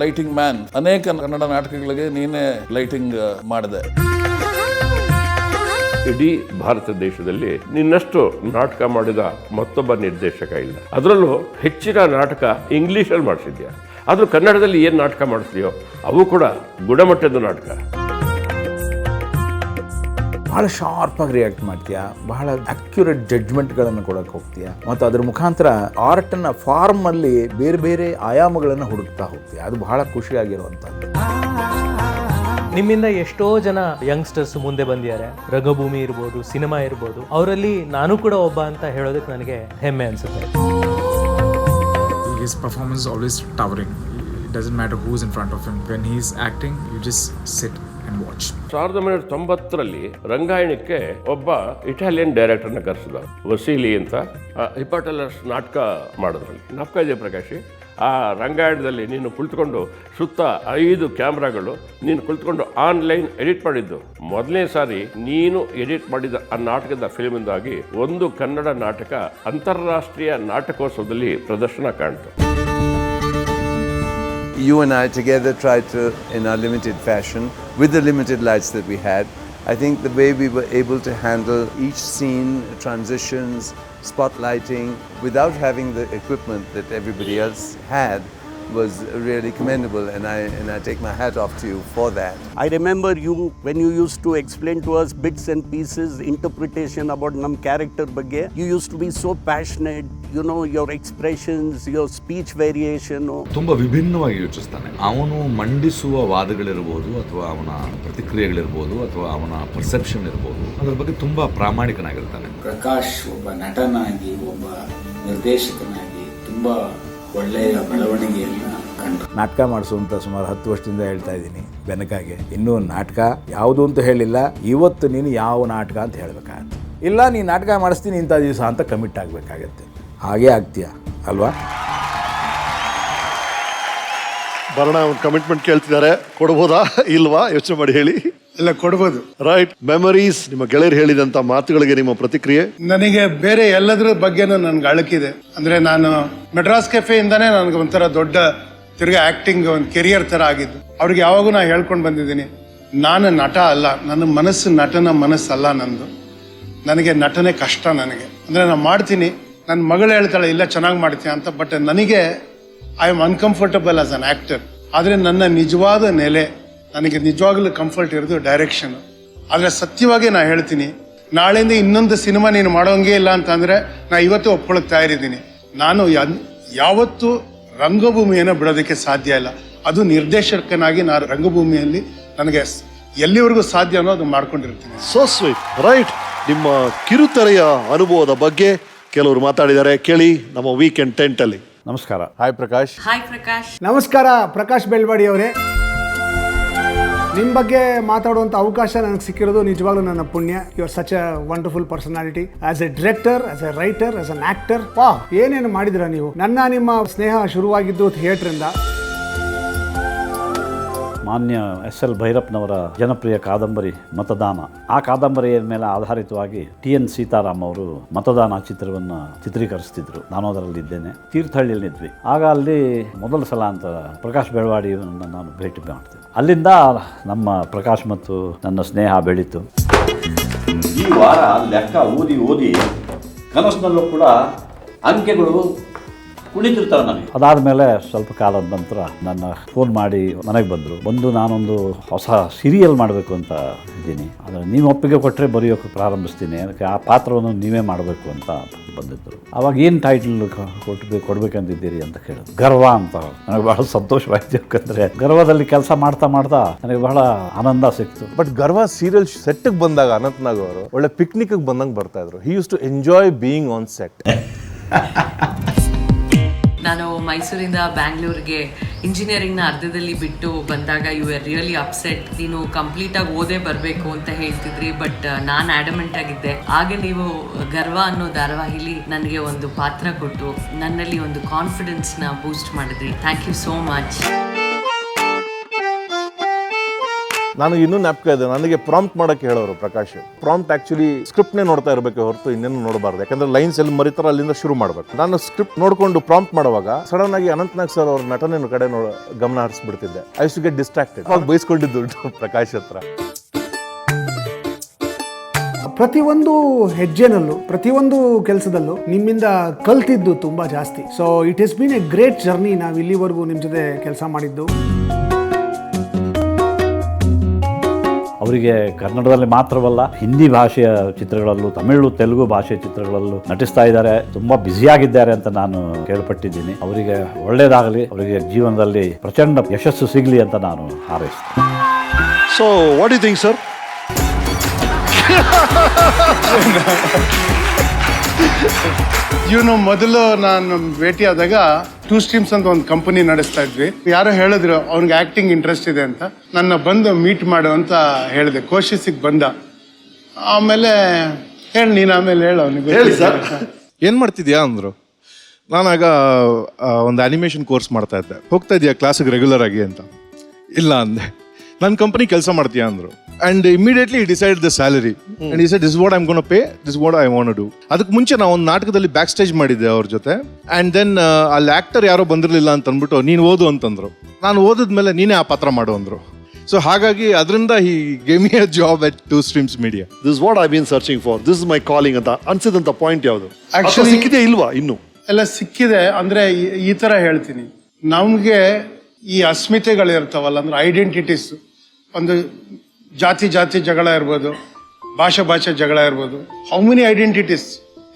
lighting man. ಅನೇಕ ಕನ್ನಡ ನಾಟಕಗಳಿಗೆ ನೀನೇ ಲೈಟಿಂಗ್ ಮಾಡಿದೆ. ಇಡೀ ಭಾರತ ದೇಶದಲ್ಲಿ ನಿನ್ನಷ್ಟು ನಾಟಕ ಮಾಡಿದ ಮತ್ತೊಬ್ಬ ನಿರ್ದೇಶಕ ಇಲ್ಲ. ಅದರಲ್ಲೂ ಹೆಚ್ಚಿನ ನಾಟಕ ಇಂಗ್ಲೀಷಲ್ಲಿ ಮಾಡಿಸಿದ್ಯಾ. ಆದರೂ ಕನ್ನಡದಲ್ಲಿ ಏನು ನಾಟಕ ಮಾಡಿಸ್ತೀಯೋ ಅವು ಕೂಡ ಗುಣಮಟ್ಟದ ನಾಟಕ. ಭಾಳ ಶಾರ್ಪಾಗಿ ರಿಯಾಕ್ಟ್ ಮಾಡ್ತೀಯಾ, ಬಹಳ ಅಕ್ಯುರೇಟ್ ಜಡ್ಜ್ಮೆಂಟ್ಗಳನ್ನು ಕೊಡಕ್ಕೆ ಹೋಗ್ತೀಯಾ, ಮತ್ತು ಅದ್ರ ಮುಖಾಂತರ ಆರ್ಟನ್ನು ಫಾರ್ಮಲ್ಲಿ ಬೇರೆ ಬೇರೆ ಆಯಾಮಗಳನ್ನು ಹುಡುಕ್ತಾ ಹೋಗ್ತೀಯಾ. ಅದು ಬಹಳ ಖುಷಿಯಾಗಿರುವಂಥದ್ದು. ನಿಮ್ಮಿಂದ ಎಷ್ಟೋ ಜನ ಯಂಗ್ಸ್ಟರ್ಸ್ ಮುಂದೆ ಬಂದಿದ್ದಾರೆ. ರಂಗಭೂಮಿ ಇರ್ಬೋದು, ಸಿನಿಮಾ ಇರ್ಬೋದು, ಅವರಲ್ಲಿ ನಾನು ಕೂಡ ಒಬ್ಬ ಅಂತ ಹೇಳೋದಕ್ಕೆ ನನಗೆ ಹೆಮ್ಮೆ ಅನಿಸುತ್ತೆ. His performance is always towering. It doesn't matter who's in front of him. When he's acting, you just sit and watch. 1990ರಲ್ಲಿ ರಂಗಾಯಣಕ್ಕೆ ಒಬ್ಬ ಇಟಾಲಿಯನ್ ಡೈರೆಕ್ಟರ್ನ ಕರೆಸಿದ, ವಸೀಲಿ ಅಂತ. ಹಿಪಾಟಲರ್ಸ್ ನಾಟಕ ಮಾಡಿದ್ರಲ್ಲಿ ನಾಟಕ ಇದೆ ಪ್ರಕಾಶಿ. ಆ ರಂಗಾಯಣದಲ್ಲಿ ನೀನು ಕುಳಿತುಕೊಂಡು ಸುತ್ತ 5 ಕ್ಯಾಮ್ರಾಗಳು, ನೀನು ಕುಳಿತುಕೊಂಡು ಆನ್ಲೈನ್ ಎಡಿಟ್ ಮಾಡಿದ್ದು. ಮೊದಲನೇ ಸಾರಿ ನೀನು ಎಡಿಟ್ ಮಾಡಿದ ಆ ನಾಟಕದ ಫಿಲ್ಮಿಂದಾಗಿ ಒಂದು ಕನ್ನಡ ನಾಟಕ ಅಂತಾರಾಷ್ಟ್ರೀಯ ನಾಟಕೋತ್ಸವದಲ್ಲಿ ಪ್ರದರ್ಶನ ಕಾಣ್ತು. You and I together tried to, in our limited fashion, with the limited lights that we had, I think the way we were able to handle each scene, transitions, spotlighting, without having the equipment that everybody else had, was really commendable, and I take my hat off to you for that. I remember you when you used to explain to us bits and pieces, interpretation about nam character ಬಗ್ಗೆ. You used to be so passionate, you know, your expressions, your speech variation. ತುಂಬ ವಿಭಿನ್ನವಾಗಿ ಯೋಚಿಸ್ತಾನೆ ಅವನು. ಮಂಡಿಸುವ ವಾದಗಳಿರ್ಬೋದು, ಅಥವಾ ಅವನ ಪ್ರತಿಕ್ರಿಯೆಗಳಿರ್ಬೋದು, ಅಥವಾ ಅವನ perception ಇರ್ಬೋದು, ಅದ್ರ ಬಗ್ಗೆ ತುಂಬ ಪ್ರಾಮಾಣಿಕನಾಗಿರ್ತಾನೆ. ಪ್ರಕಾಶ್ ಒಬ್ಬ ನಟನಾಗಿ, ಒಬ್ಬ ನಿರ್ದೇಶಕನಾಗಿ ತುಂಬ ಒಳ್ಳೆಯ ಬೆಳವಣಿಗೆಯನ್ನು ಕಂಡು. ನಾಟಕ ಮಾಡಿಸುವಂತ ಸುಮಾರು 10 ವರ್ಷದಿಂದ ಹೇಳ್ತಾ ಇದ್ದೀನಿ ಬೆನಕಾಗೆ. ಇನ್ನೂ ನಾಟಕ ಯಾವುದು ಅಂತ ಹೇಳಿಲ್ಲ. ಇವತ್ತು ನೀನು ಯಾವ ನಾಟಕ ಅಂತ ಹೇಳ್ಬೇಕಾಗತ್ತೆ. ಇಲ್ಲ ನೀನು ನಾಟಕ ಮಾಡಿಸ್ತೀನಿ ಇಂಥ ದಿವಸ ಅಂತ ಕಮಿಟ್ ಆಗಬೇಕಾಗತ್ತೆ. ಹಾಗೇ ಆಗ್ತೀಯ ಅಲ್ವಾ? ಬರೋಣ, ಒಂದು ಕಮಿಟ್ಮೆಂಟ್ ಕೇಳ್ತಿದ್ದಾರೆ, ಕೊಡ್ಬೋದಾ ಇಲ್ವಾ ಯೋಚನೆ ಮಾಡಿ ಹೇಳಿ. ಎಲ್ಲ ಕೊಡ್ಬೋದು. ರೈಟ್. ಮೆಮರೀಸ್, ನಿಮ್ಮ ಗೆಳೆಯರು ಹೇಳಿದಂಥ ಮಾತುಗಳಿಗೆ ನಿಮ್ಮ ಪ್ರತಿಕ್ರಿಯೆ? ನನಗೆ ಬೇರೆ ಎಲ್ಲದ್ರ ಬಗ್ಗೆನೂ ನನ್ಗೆ ಅಳಕಿದೆ. ಅಂದರೆ ನಾನು ಮೆಡ್ರಾಸ್ ಕೆಫೆಯಿಂದಾನೇ ನನಗೆ ಒಂಥರ ದೊಡ್ಡ ತಿರ್ಗಾ ಆ್ಯಕ್ಟಿಂಗ್ ಒಂದು ಕೆರಿಯರ್ ಥರ ಆಗಿದ್ದು. ಅವ್ರಿಗೆ ಯಾವಾಗೂ ನಾನು ಹೇಳ್ಕೊಂಡು ಬಂದಿದ್ದೀನಿ, ನಾನು ನಟ ಅಲ್ಲ, ನನ್ನ ಮನಸ್ಸು ನಟನ ಮನಸ್ಸಲ್ಲ ನಂದು. ನನಗೆ ನಟನೆ ಕಷ್ಟ. ನನಗೆ ಅಂದರೆ ನಾನು ಮಾಡ್ತೀನಿ, ನನ್ನ ಮಗಳು ಹೇಳ್ತಾಳೆ ಇಲ್ಲ ಚೆನ್ನಾಗಿ ಮಾಡ್ತೀನಿ ಅಂತ, ಬಟ್ ನನಗೆ I am uncomfortable as an actor. ಆದರೆ ನನ್ನ ನಿಜವಾದ ನೆಲೆ, ನನಗೆ ನಿಜವಾಗ್ಲೂ ಕಂಫರ್ಟ್ ಇರೋದು ಡೈರೆಕ್ಷನ್. ಆದರೆ ಸತ್ಯವಾಗಿ ನಾನು ಹೇಳ್ತೀನಿ, ನಾಳೆಯಿಂದ ಇನ್ನೊಂದು ಸಿನಿಮಾ ನೀನು ಮಾಡೋಂಗೇ ಇಲ್ಲ ಅಂತಂದರೆ ನಾನು ಇವತ್ತೇ ಒಪ್ಕೊಳ್ಳೋಕೆ ತಯಾರಿದ್ದೀನಿ. ನಾನು ಯಾವತ್ತೂ ರಂಗಭೂಮಿಯನ್ನು ಬಿಡೋದಕ್ಕೆ ಸಾಧ್ಯ ಇಲ್ಲ. ಅದು ನಿರ್ದೇಶಕನಾಗಿ ನಾನು ರಂಗಭೂಮಿಯಲ್ಲಿ ನನಗೆ ಎಲ್ಲಿವರೆಗೂ ಸಾಧ್ಯ ಅನ್ನೋದು ಮಾಡ್ಕೊಂಡಿರ್ತೀನಿ. So sweet. ರೈಟ್. ನಿಮ್ಮ ಕಿರುತೆರೆಯ ಅನುಭವದ ಬಗ್ಗೆ ಕೆಲವರು ಮಾತಾಡಿದ್ದಾರೆ, ಕೇಳಿ ನಮ್ಮ ವೀಕೆಂಡ್ ಟೆಂಟಲ್ಲಿ. ನಮಸ್ಕಾರ. ಹಾಯ್ ಪ್ರಕಾಶ್. ಹಾಯ್ ಪ್ರಕಾಶ್. ನಮಸ್ಕಾರ ಪ್ರಕಾಶ್ ಬೆಳ್ವಾಡಿ ಅವರೇ. ನಿಮ್ಮ ಬಗ್ಗೆ ಮಾತಾಡುವಂಥ ಅವಕಾಶ ನನಗೆ ಸಿಕ್ಕಿರೋದು ನಿಜವಾಗ್ಲೂ ನನ್ನ ಪುಣ್ಯ. You are such a wonderful personality as a director, as a writer, as an actor. ಏನೇನು ಮಾಡಿದಿರ ನೀವು. ನಿಮ್ಮ ಸ್ನೇಹ ಶುರುವಾಗಿದ್ದು ಥಿಯೇಟ್ರಿಂದ. ಮಾನ್ಯ SL ಭೈರಪ್ಪನವರ ಜನಪ್ರಿಯ ಕಾದಂಬರಿ ಮತದಾನ, ಆ ಕಾದಂಬರಿಯ ಮೇಲೆ ಆಧಾರಿತವಾಗಿ TN ಸೀತಾರಾಮ್ ಅವರು ಮತದಾನ ಚಿತ್ರವನ್ನು ಚಿತ್ರೀಕರಿಸ್ತಿದ್ರು. ನಾನು ಅದರಲ್ಲಿದ್ದೇನೆ. ತೀರ್ಥಹಳ್ಳಿಯಲ್ಲಿದ್ವಿ. ಆಗ ಅಲ್ಲಿ ಮೊದಲ ಸಲ ಅಂತ ಪ್ರಕಾಶ್ ಬೆಳವಾಡಿಯನ್ನು ನಾನು ಭೇಟಿ ಮಾಡ್ತೀನಿ. ಅಲ್ಲಿಂದ ನಮ್ಮ ಪ್ರಕಾಶ್ ಮತ್ತು ನನ್ನ ಸ್ನೇಹ ಬೆಳೀತು. ಈ ವಾರ ಲೆಕ್ಕ ಓದಿ ಓದಿ ಕನಸಿನಲ್ಲೂ ಕೂಡ ಅಂಕೆಗಳು ಕುಣಿತಿರ್ತಾವೆ ನನಗೆ. ಅದಾದಮೇಲೆ ಸ್ವಲ್ಪ ಕಾಲದ ನಂತರ ನನ್ನ ಫೋನ್ ಮಾಡಿ ಮನೆಗೆ ಬಂದು ನಾನೊಂದು ಹೊಸ ಸೀರಿಯಲ್ ಮಾಡಬೇಕು ಅಂತ ಇದ್ದೀನಿ, ಆದರೆ ನೀವು ಒಪ್ಪಿಗೆ ಕೊಟ್ಟರೆ ಬರೆಯೋಕ್ಕೆ ಪ್ರಾರಂಭಿಸ್ತೀನಿ, ಅದಕ್ಕೆ ಆ ಪಾತ್ರವನ್ನು ನೀವೇ ಮಾಡಬೇಕು ಅಂತ ಬಂದಿದ್ದರು. ಆವಾಗ ಏನು ಟೈಟಲ್ ಕೊಡಬೇಕಂತಿದ್ದೀರಿ ಅಂತ ಕೇಳಿದ್ರು. ಗರ್ವ ಅಂತ. ನನಗೆ ಬಹಳ ಸಂತೋಷವಾಯಿತು, ಯಾಕಂದರೆ ಗರ್ವದಲ್ಲಿ ಕೆಲಸ ಮಾಡ್ತಾ ನನಗೆ ಬಹಳ ಆನಂದ ಸಿಕ್ತು. ಬಟ್ ಗರ್ವ ಸೀರಿಯಲ್ ಸೆಟ್ಗೆ ಬಂದಾಗ ಅನಂತನಾಗ್ ಅವರು ಒಳ್ಳೆ ಪಿಕ್ನಿಕ್ಗೆ ಬಂದಂಗೆ ಬರ್ತಾ ಇದ್ರು. He use to enjoy being on set. ನಾನು ಮೈಸೂರಿಂದ ಬ್ಯಾಂಗ್ಳೂರಿಗೆ ಇಂಜಿನಿಯರಿಂಗ್ನ ಅರ್ಧದಲ್ಲಿ ಬಿಟ್ಟು ಬಂದಾಗ ಯು ಆರ್ ರಿಯಲಿ ಅಪ್ಸೆಟ್. ನೀನು ಕಂಪ್ಲೀಟಾಗಿ ಓದೇ ಬರಬೇಕು ಅಂತ ಹೇಳ್ತಿದ್ರಿ, ಬಟ್ ನಾನು ಆಡಮೆಂಟ್ ಆಗಿದ್ದೆ. ಆಗ ನೀವು ಗರ್ವ ಅನ್ನೋ ಧಾರಾವಾಹಿಲಿ ನನಗೆ ಒಂದು ಪಾತ್ರ ಕೊಟ್ಟು ನನ್ನಲ್ಲಿ ಒಂದು ಕಾನ್ಫಿಡೆನ್ಸ್ನ ಬೂಸ್ಟ್ ಮಾಡಿದ್ರಿ. Thank you so much. ನನಗೆ ಇನ್ನೂ ಜ್ಞಾಪಕ ಇದೆ, ನನಗೆ ಪ್ರಾಂಪ್ಟ್ ಮಾಡೋಕ್ಕೆ ಹೇಳೋರು ಪ್ರಕಾಶ್. ಪ್ರಾಂಪ್ಟ್ ಆ್ಯಕ್ಚುಲಿ ಸ್ಕ್ರಿಪ್ಟ್ನೇ ನೋಡ್ತಾ ಇರಬೇಕು ಹೊರತು ಇನ್ನೇನು ನೋಡಬಾರ್ದು, ಯಾಕಂದ್ರೆ ಲೈನ್ಸ್ ಎಲ್ಲಿ ಮರಿತಾರೋ ಅಲ್ಲಿಂದ ಶುರು ಮಾಡಬೇಕು. ನಾನು ಸ್ಕ್ರಿಪ್ಟ್ ನೋಡಿಕೊಂಡು ಪ್ರಾಂಪ್ಟ್ ಮಾಡುವಾಗ ಸಡನ್ ಆಗಿ ಅನಂತನಾಗ್ ಸರ್ ಅವ್ರ ನಟನೆ ಕಡೆ ಗಮನ ಹರಿಸ್ಬಿಡ್ತಿದ್ದೆ. I use to get distracted. ಅವಾಗ ಬೈಸ್ಕೊಂಡಿದ್ದು ಪ್ರಕಾಶ್ ಹತ್ರ. ಪ್ರತಿಯೊಂದು ಹೆಜ್ಜೆನಲ್ಲೂ ಪ್ರತಿಯೊಂದು ಕೆಲಸದಲ್ಲೂ ನಿಮ್ಮಿಂದ ಕಲ್ತಿದ್ದು ತುಂಬ ಜಾಸ್ತಿ. So it has been a great journey. ನಾವು ಇಲ್ಲಿವರೆಗೂ ನಿಮ್ಮ ಜೊತೆ ಕೆಲಸ ಮಾಡಿದ್ದು. ಅವರಿಗೆ ಕನ್ನಡದಲ್ಲಿ ಮಾತ್ರವಲ್ಲ, ಹಿಂದಿ ಭಾಷೆಯ ಚಿತ್ರಗಳಲ್ಲೂ, ತಮಿಳು, ತೆಲುಗು ಭಾಷೆಯ ಚಿತ್ರಗಳಲ್ಲೂ ನಟಿಸ್ತಾ ಇದ್ದಾರೆ. ತುಂಬ ಬ್ಯುಸಿಯಾಗಿದ್ದಾರೆ ಅಂತ ನಾನು ಕೇಳ್ಪಟ್ಟಿದ್ದೀನಿ. ಅವರಿಗೆ ಒಳ್ಳೆಯದಾಗಲಿ, ಅವರಿಗೆ ಜೀವನದಲ್ಲಿ ಪ್ರಚಂಡ ಯಶಸ್ಸು ಸಿಗಲಿ ಅಂತ ನಾನು ಹಾರೈಸ್ತೀನಿ. So what you think sir? ಇವನು ಮೊದಲು ನಾನು ಭೇಟಿಯಾದಾಗ ಟೂ ಸ್ಟ್ರೀಮ್ಸ್ ಅಂತ ಒಂದು ಕಂಪನಿ ನಡೆಸ್ತಾ ಇದ್ವಿ. ಯಾರೋ ಹೇಳಿದ್ರು ಅವ್ನಿಗೆ ಆ್ಯಕ್ಟಿಂಗ್ ಇಂಟ್ರೆಸ್ಟ್ ಇದೆ ಅಂತ. ನನ್ನ ಬಂದು ಮೀಟ್ ಮಾಡು ಅಂತ ಹೇಳಿದೆ. ಕೋಶಿಸಿಗೆ ಬಂದ. ಆಮೇಲೆ ನೀನು ಆಮೇಲೆ ಹೇಳು ಅವನಿಗೆ. ಏನು ಮಾಡ್ತಿದ್ಯಾ ಅಂದರು. ನಾನಾಗ ಒಂದು ಆ್ಯನಿಮೇಷನ್ ಕೋರ್ಸ್ ಮಾಡ್ತಾ ಇದ್ದೆ. ಹೋಗ್ತಾ ಇದೆಯಾ ಕ್ಲಾಸಿಗೆ ರೆಗ್ಯುಲರ್ ಆಗಿ ಅಂತ? ಇಲ್ಲ ಅಂದೆ. ನನ್ನ ಕಂಪನಿ ಕೆಲಸ ಮಾಡ್ತೀಯಾ ಅಂದರು. And immediately decide the salary and he said this what I am gonna pay, this what I want to do. ಅದಕ್ಕೆ ಮುಂಚೆ ನಾವು ಒಂದು ನಾಟಕದಲ್ಲಿ ಬ್ಯಾಕ್ ಸ್ಟೇಜ್ ಮಾಡಿದ್ದೆ ಅವ್ರ ಜೊತೆ. ಆ್ಯಂಡ್ ದೆನ್ ಅಲ್ಲಿ ಆ್ಯಕ್ಟರ್ ಯಾರೋ ಬಂದಿರಲಿಲ್ಲ ಅಂತ ಅಂದ್ಬಿಟ್ಟು ನೀನು ಓದು ಅಂತಂದರು. ನಾನು ಓದಿದ್ಮೇಲೆ ನೀನೇ ಆ ಪಾತ್ರ ಮಾಡು ಅಂದರು. ಸೊ ಹಾಗಾಗಿ ಅದರಿಂದ ಈ gave me a job at two streams media. This what I been searching for, this is my calling ಅಂತ ಅನ್ಸಿದಂಥ ಪಾಯಿಂಟ್ ಯಾವುದು? ಆಕ್ಚುಲಿ ಸಿಕ್ಕಿದೆ ಇಲ್ವಾ? ಇನ್ನು ಎಲ್ಲ ಸಿಕ್ಕಿದೆ. ಅಂದರೆ ಈ ಥರ ಹೇಳ್ತೀನಿ, ನಮಗೆ ಈ ಅಸ್ಮಿತೆಗಳಿರ್ತಾವಲ್ಲ, ಅಂದರೆ ಐಡೆಂಟಿಟೀಸ್, ಒಂದು ಜಾತಿ ಜಗಳ ಇರ್ಬೋದು, ಭಾಷೆ ಜಗಳ ಇರ್ಬೋದು. ಹೌ ಮೆನಿ ಐಡೆಂಟಿಟೀಸ್,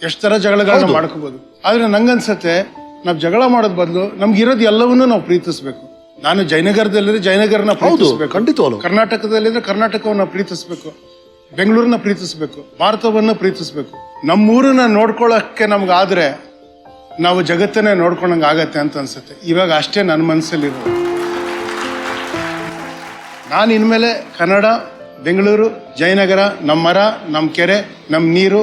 ಎಷ್ಟು ಥರ ಜಗಳಗಳನ್ನ ಮಾಡ್ಕೋಬೋದು. ಆದರೆ ನಂಗನ್ಸತ್ತೆ ನಾವು ಜಗಳ ಮಾಡೋದ್ ಬದಲು ನಮ್ಗಿರೋದು ಎಲ್ಲವನ್ನೂ ನಾವು ಪ್ರೀತಿಸ್ಬೇಕು. ನಾನು ಜಯನಗರದಲ್ಲಿದ್ರೆ ಜಯನಗರನ ಪ್ರೀತಿಸ್ಬೇಕು, ಖಂಡಿತವಾಗ್ಲೂ. ಕರ್ನಾಟಕದಲ್ಲಿದ್ರೆ ಕರ್ನಾಟಕವನ್ನ ಪ್ರೀತಿಸ್ಬೇಕು, ಬೆಂಗಳೂರನ್ನ ಪ್ರೀತಿಸ್ಬೇಕು, ಭಾರತವನ್ನ ಪ್ರೀತಿಸ್ಬೇಕು. ನಮ್ಮೂರನ್ನ ನೋಡ್ಕೊಳ್ಳೋಕ್ಕೆ ನಮ್ಗಾದ್ರೆ ನಾವು ಜಗತ್ತನ್ನೇ ನೋಡ್ಕೊಂಡಂಗೆ ಆಗತ್ತೆ ಅಂತ ಅನ್ಸುತ್ತೆ. ಇವಾಗ ಅಷ್ಟೇ ನನ್ನ ಮನಸ್ಸಲ್ಲಿರೋದು. ನಾನು ಇನ್ಮೇಲೆ ಕನ್ನಡ ಬೆಂಗಳೂರು, ಜಯನಗರ, ನಮ್ಮ ಮರ, ನಮ್ಮ ಕೆರೆ, ನಮ್ಮ ನೀರು,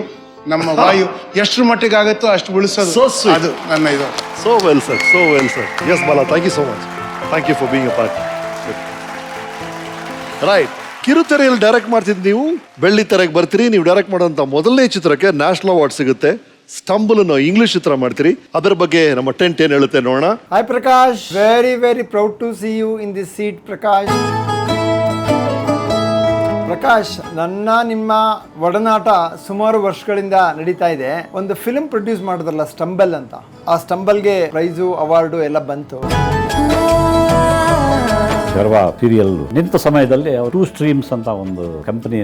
ನಮ್ಮ ವಾಯು ಎಷ್ಟರ ಮಟ್ಟಿಗೆ ಆಗುತ್ತೋ ಅಷ್ಟು ಉಳಿಸೋದು. So sweet. ಅದು ನನ್ನ ಇದು. So well said, so well said. Yes, Bala, thank you so much. Thank you for being a part. Right. ಕಿರುತೆರೆಯಲ್ಲಿ ಡೈರೆಕ್ಟ್ ಮಾಡ್ತಿದ್ದು ನೀವು, ಬೆಳ್ಳಿ ತೆರೆಗೆ ಬರ್ತೀರಿ. ನೀವು ಡೈರೆಕ್ಟ್ ಮಾಡೋಂಥ ಮೊದಲನೇ ಚಿತ್ರಕ್ಕೆ ನ್ಯಾಷನಲ್ ಅವಾರ್ಡ್ ಸಿಗುತ್ತೆ. ಸ್ಟಂಬಲ್ ಅನ್ನೋ ಇಂಗ್ಲಿಷ್ ಚಿತ್ರ ಮಾಡ್ತೀರಿ. ಅದರ ಬಗ್ಗೆ ನಮ್ಮ ಟೆಂಟ್ ಏನು ಹೇಳುತ್ತೆ ನೋಡೋಣ. Hi Prakash, very proud to see you in this seat, Prakash. Prakash, ನನ್ನ ನಿಮ್ಮ ಒಡನಾಟ ಸುಮಾರು ವರ್ಷಗಳಿಂದ ನಡೀತಾ ಇದೆ. ಒಂದು ಫಿಲ್ಮ್ ಪ್ರೊಡ್ಯೂಸ್ ಮಾಡಿದ್ರಲ್ಲ ಸ್ಟಂಬಲ್ ಅಂತ, ಆ ಸ್ಟಂಬಲ್ಗೆ ಪ್ರೈಸು ಅವಾರ್ಡು ಎಲ್ಲ ಬಂತು. ಗರ್ವ ಸೀರಿಯಲ್ ನಿಂತ ಸಮಯದಲ್ಲಿ ಅವರು 2 Streams ಅಂತ ಒಂದು ಕಂಪನಿ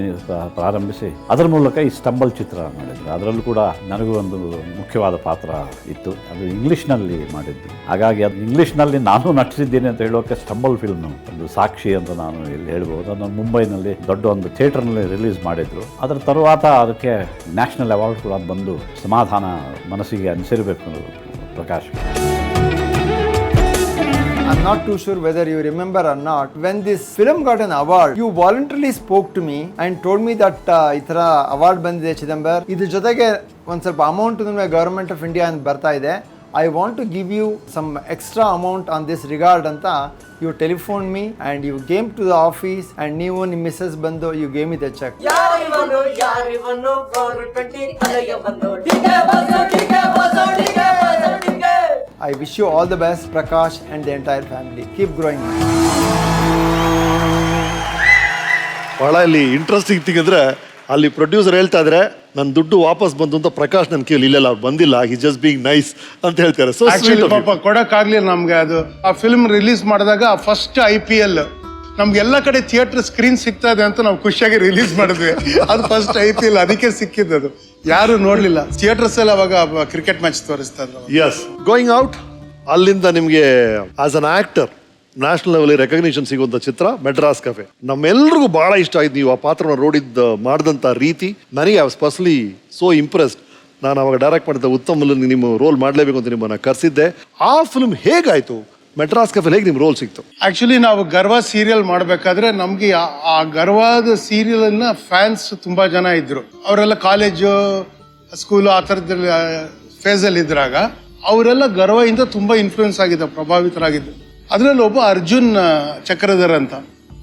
ಪ್ರಾರಂಭಿಸಿ ಅದರ ಮೂಲಕ ಈ ಸ್ಟಂಬಲ್ ಚಿತ್ರ ಮಾಡಿದ್ರು. ಅದರಲ್ಲೂ ಕೂಡ ನನಗೂ ಒಂದು ಮುಖ್ಯವಾದ ಪಾತ್ರ ಇತ್ತು. ಅದು ಇಂಗ್ಲೀಷ್ನಲ್ಲಿ ಮಾಡಿದ್ದು. ಹಾಗಾಗಿ ಅದು ಇಂಗ್ಲೀಷ್ನಲ್ಲಿ ನಾನು ನಟಿಸಿದ್ದೇನೆ ಅಂತ ಹೇಳೋಕೆ ಸ್ಟಂಬಲ್ ಫಿಲ್ಮ್ ಒಂದು ಸಾಕ್ಷಿ ಅಂತ ನಾನು ಇಲ್ಲಿ ಹೇಳ್ಬೋದು. ಅದನ್ನು ಮುಂಬೈನಲ್ಲಿ ದೊಡ್ಡ ಒಂದು ಥಿಯೇಟರ್ನಲ್ಲಿ ರಿಲೀಸ್ ಮಾಡಿದ್ರು. ಅದರ ತರುవాత ಅದಕ್ಕೆ ನ್ಯಾಷನಲ್ ಅವಾರ್ಡ್ ಕೂಡ ಬಂದು ಸಮಾಧಾನ ಮನಸ್ಸಿಗೆ ಅನಿಸಿರಬೇಕು Prakash. I'm not too sure whether you remember or not. When this film got an award, you voluntarily spoke to me and told me that ಈ ಥರ ಅವಾರ್ಡ್ ಬಂದಿದೆ ಚಿದಂಬರ್, ಇದ್ರ ಜೊತೆಗೆ ಒಂದು ಸ್ವಲ್ಪ ಅಮೌಂಟ್ ನಿಮಗೆ ಗವರ್ಮೆಂಟ್ ಆಫ್ ಇಂಡಿಯಾ ಅಂತ ಬರ್ತಾ ಇದೆ. I want to give you some extra amount on this regard ಅಂತ you telephoned me and you came to the office and ನೀವು ನಿಮ್ಮ ಮಿಸ್ಸಸ್ ಬಂದು you gave me the check. I wish you all the best, Prakash and the entire family. Keep growing. ಬಹಳ ಇಲ್ಲಿ interesting thing ಅಂದರೆ, ಅಲ್ಲಿ producer ಹೇಳ್ತಾ ಇದ್ರೆ ನನ್ನ ದುಡ್ಡು ವಾಪಸ್ ಬಂತು ಅಂತ ಪ್ರಕಾಶ್ ನನ್ನ ಕೇಳಿ ಇಲ್ಲ ಅವ್ರು ಬಂದಿಲ್ಲ, ಹಿ ಜಸ್ಟ್ ಬೀಯಿಂಗ್ ನೈಸ್ ಅಂತ ಹೇಳ್ತಾರೆ. ಸೊ ಆಕ್ಚುಲಿ ಪಾಪ ಕೊಡಕ್ಕಾಗ್ಲಿಲ್ಲ ನಮ್ಗೆ. ಅದು ಆ ಫಿಲ್ಮ್ ರಿಲೀಸ್ ಮಾಡಿದಾಗ ಫಸ್ಟ್ IPL ನಮ್ಗೆಲ್ಲ ಕಡೆ ಥಿಯೇಟರ್ ಸ್ಕ್ರೀನ್ ಸಿಗ್ತಾ ಇದೆ ಅಂತ ನಾವು ಖುಷಿಯಾಗಿ ರಿಲೀಸ್ ಮಾಡಿದ್ವಿ. ಅದು ಫಸ್ಟ್ IPL, ಅದಕ್ಕೆ ಸಿಕ್ಕಿದ್ದು. ಅದು ಯಾರು ನೋಡ್ಲಿಲ್ಲ. ಥಿಯೇಟರ್ಸ್ ಎಲ್ಲ ಅವಾಗ ಕ್ರಿಕೆಟ್ ಮ್ಯಾಚ್ ತೋರಿಸ್ತಾ ಇದ್ರು. ಎಸ್, ಗೋಯಿಂಗ್ ಔಟ್ ಅಲ್ಲಿಂದ ನಿಮಗೆ as an actor national level recognition ಸಿಗುವಂಥ ಚಿತ್ರ ಮೆಡ್ರಾಸ್ ಕೆಫೆ. ನಮ್ಮೆಲ್ರಿಗೂ ಬಹಳ ಇಷ್ಟ ಆಯ್ತು ನೀವು ಆ ಪಾತ್ರನ ಮಾಡಿದಂಥ ರೀತಿ. ನನಗೆ I was personally so impressed. ನಾನು ಅವಾಗ ಡೈರೆಕ್ಟ್ ಮಾಡಿದ ಉತ್ತಮ್ ನಿಮ್ಮ ರೋಲ್ ಮಾಡಲೇಬೇಕು ಅಂತ ನಿಮ್ಮನ್ನು ಕರೆಸಿದ್ದೆ. ಆ ಫಿಲ್ಮ್ ಹೇಗಾಯ್ತು? ಮೆಡ್ರಾಸ್ ಕೆಫೆ ಹೇಗೆ ನಿಮ್ಮ ರೋಲ್ ಸಿಕ್ತು? ಆಕ್ಚುಲಿ ನಾವು ಗರ್ವ ಸೀರಿಯಲ್ ಮಾಡಬೇಕಾದ್ರೆ ನಮ್ಗೆ ಆ ಗರ್ವಾದ ಸೀರಿಯಲ್ನ ಫ್ಯಾನ್ಸ್ ತುಂಬಾ ಜನ ಇದ್ರು. ಅವರೆಲ್ಲ ಕಾಲೇಜು, ಸ್ಕೂಲು ಆ ಥರದ ಫೇಸಲ್ಲಿ ಇದ್ರಾಗ ಅವರೆಲ್ಲ ಗರ್ವದಿಂದ ತುಂಬಾ ಇನ್ಫ್ಲೂಯೆನ್ಸ್ ಆಗಿದ್ದ, ಪ್ರಭಾವಿತರಾಗಿದ್ದು. ಅದರಲ್ಲಿ ಒಬ್ಬ ಅರ್ಜುನ್ ಚಕ್ರಧರ್ ಅಂತ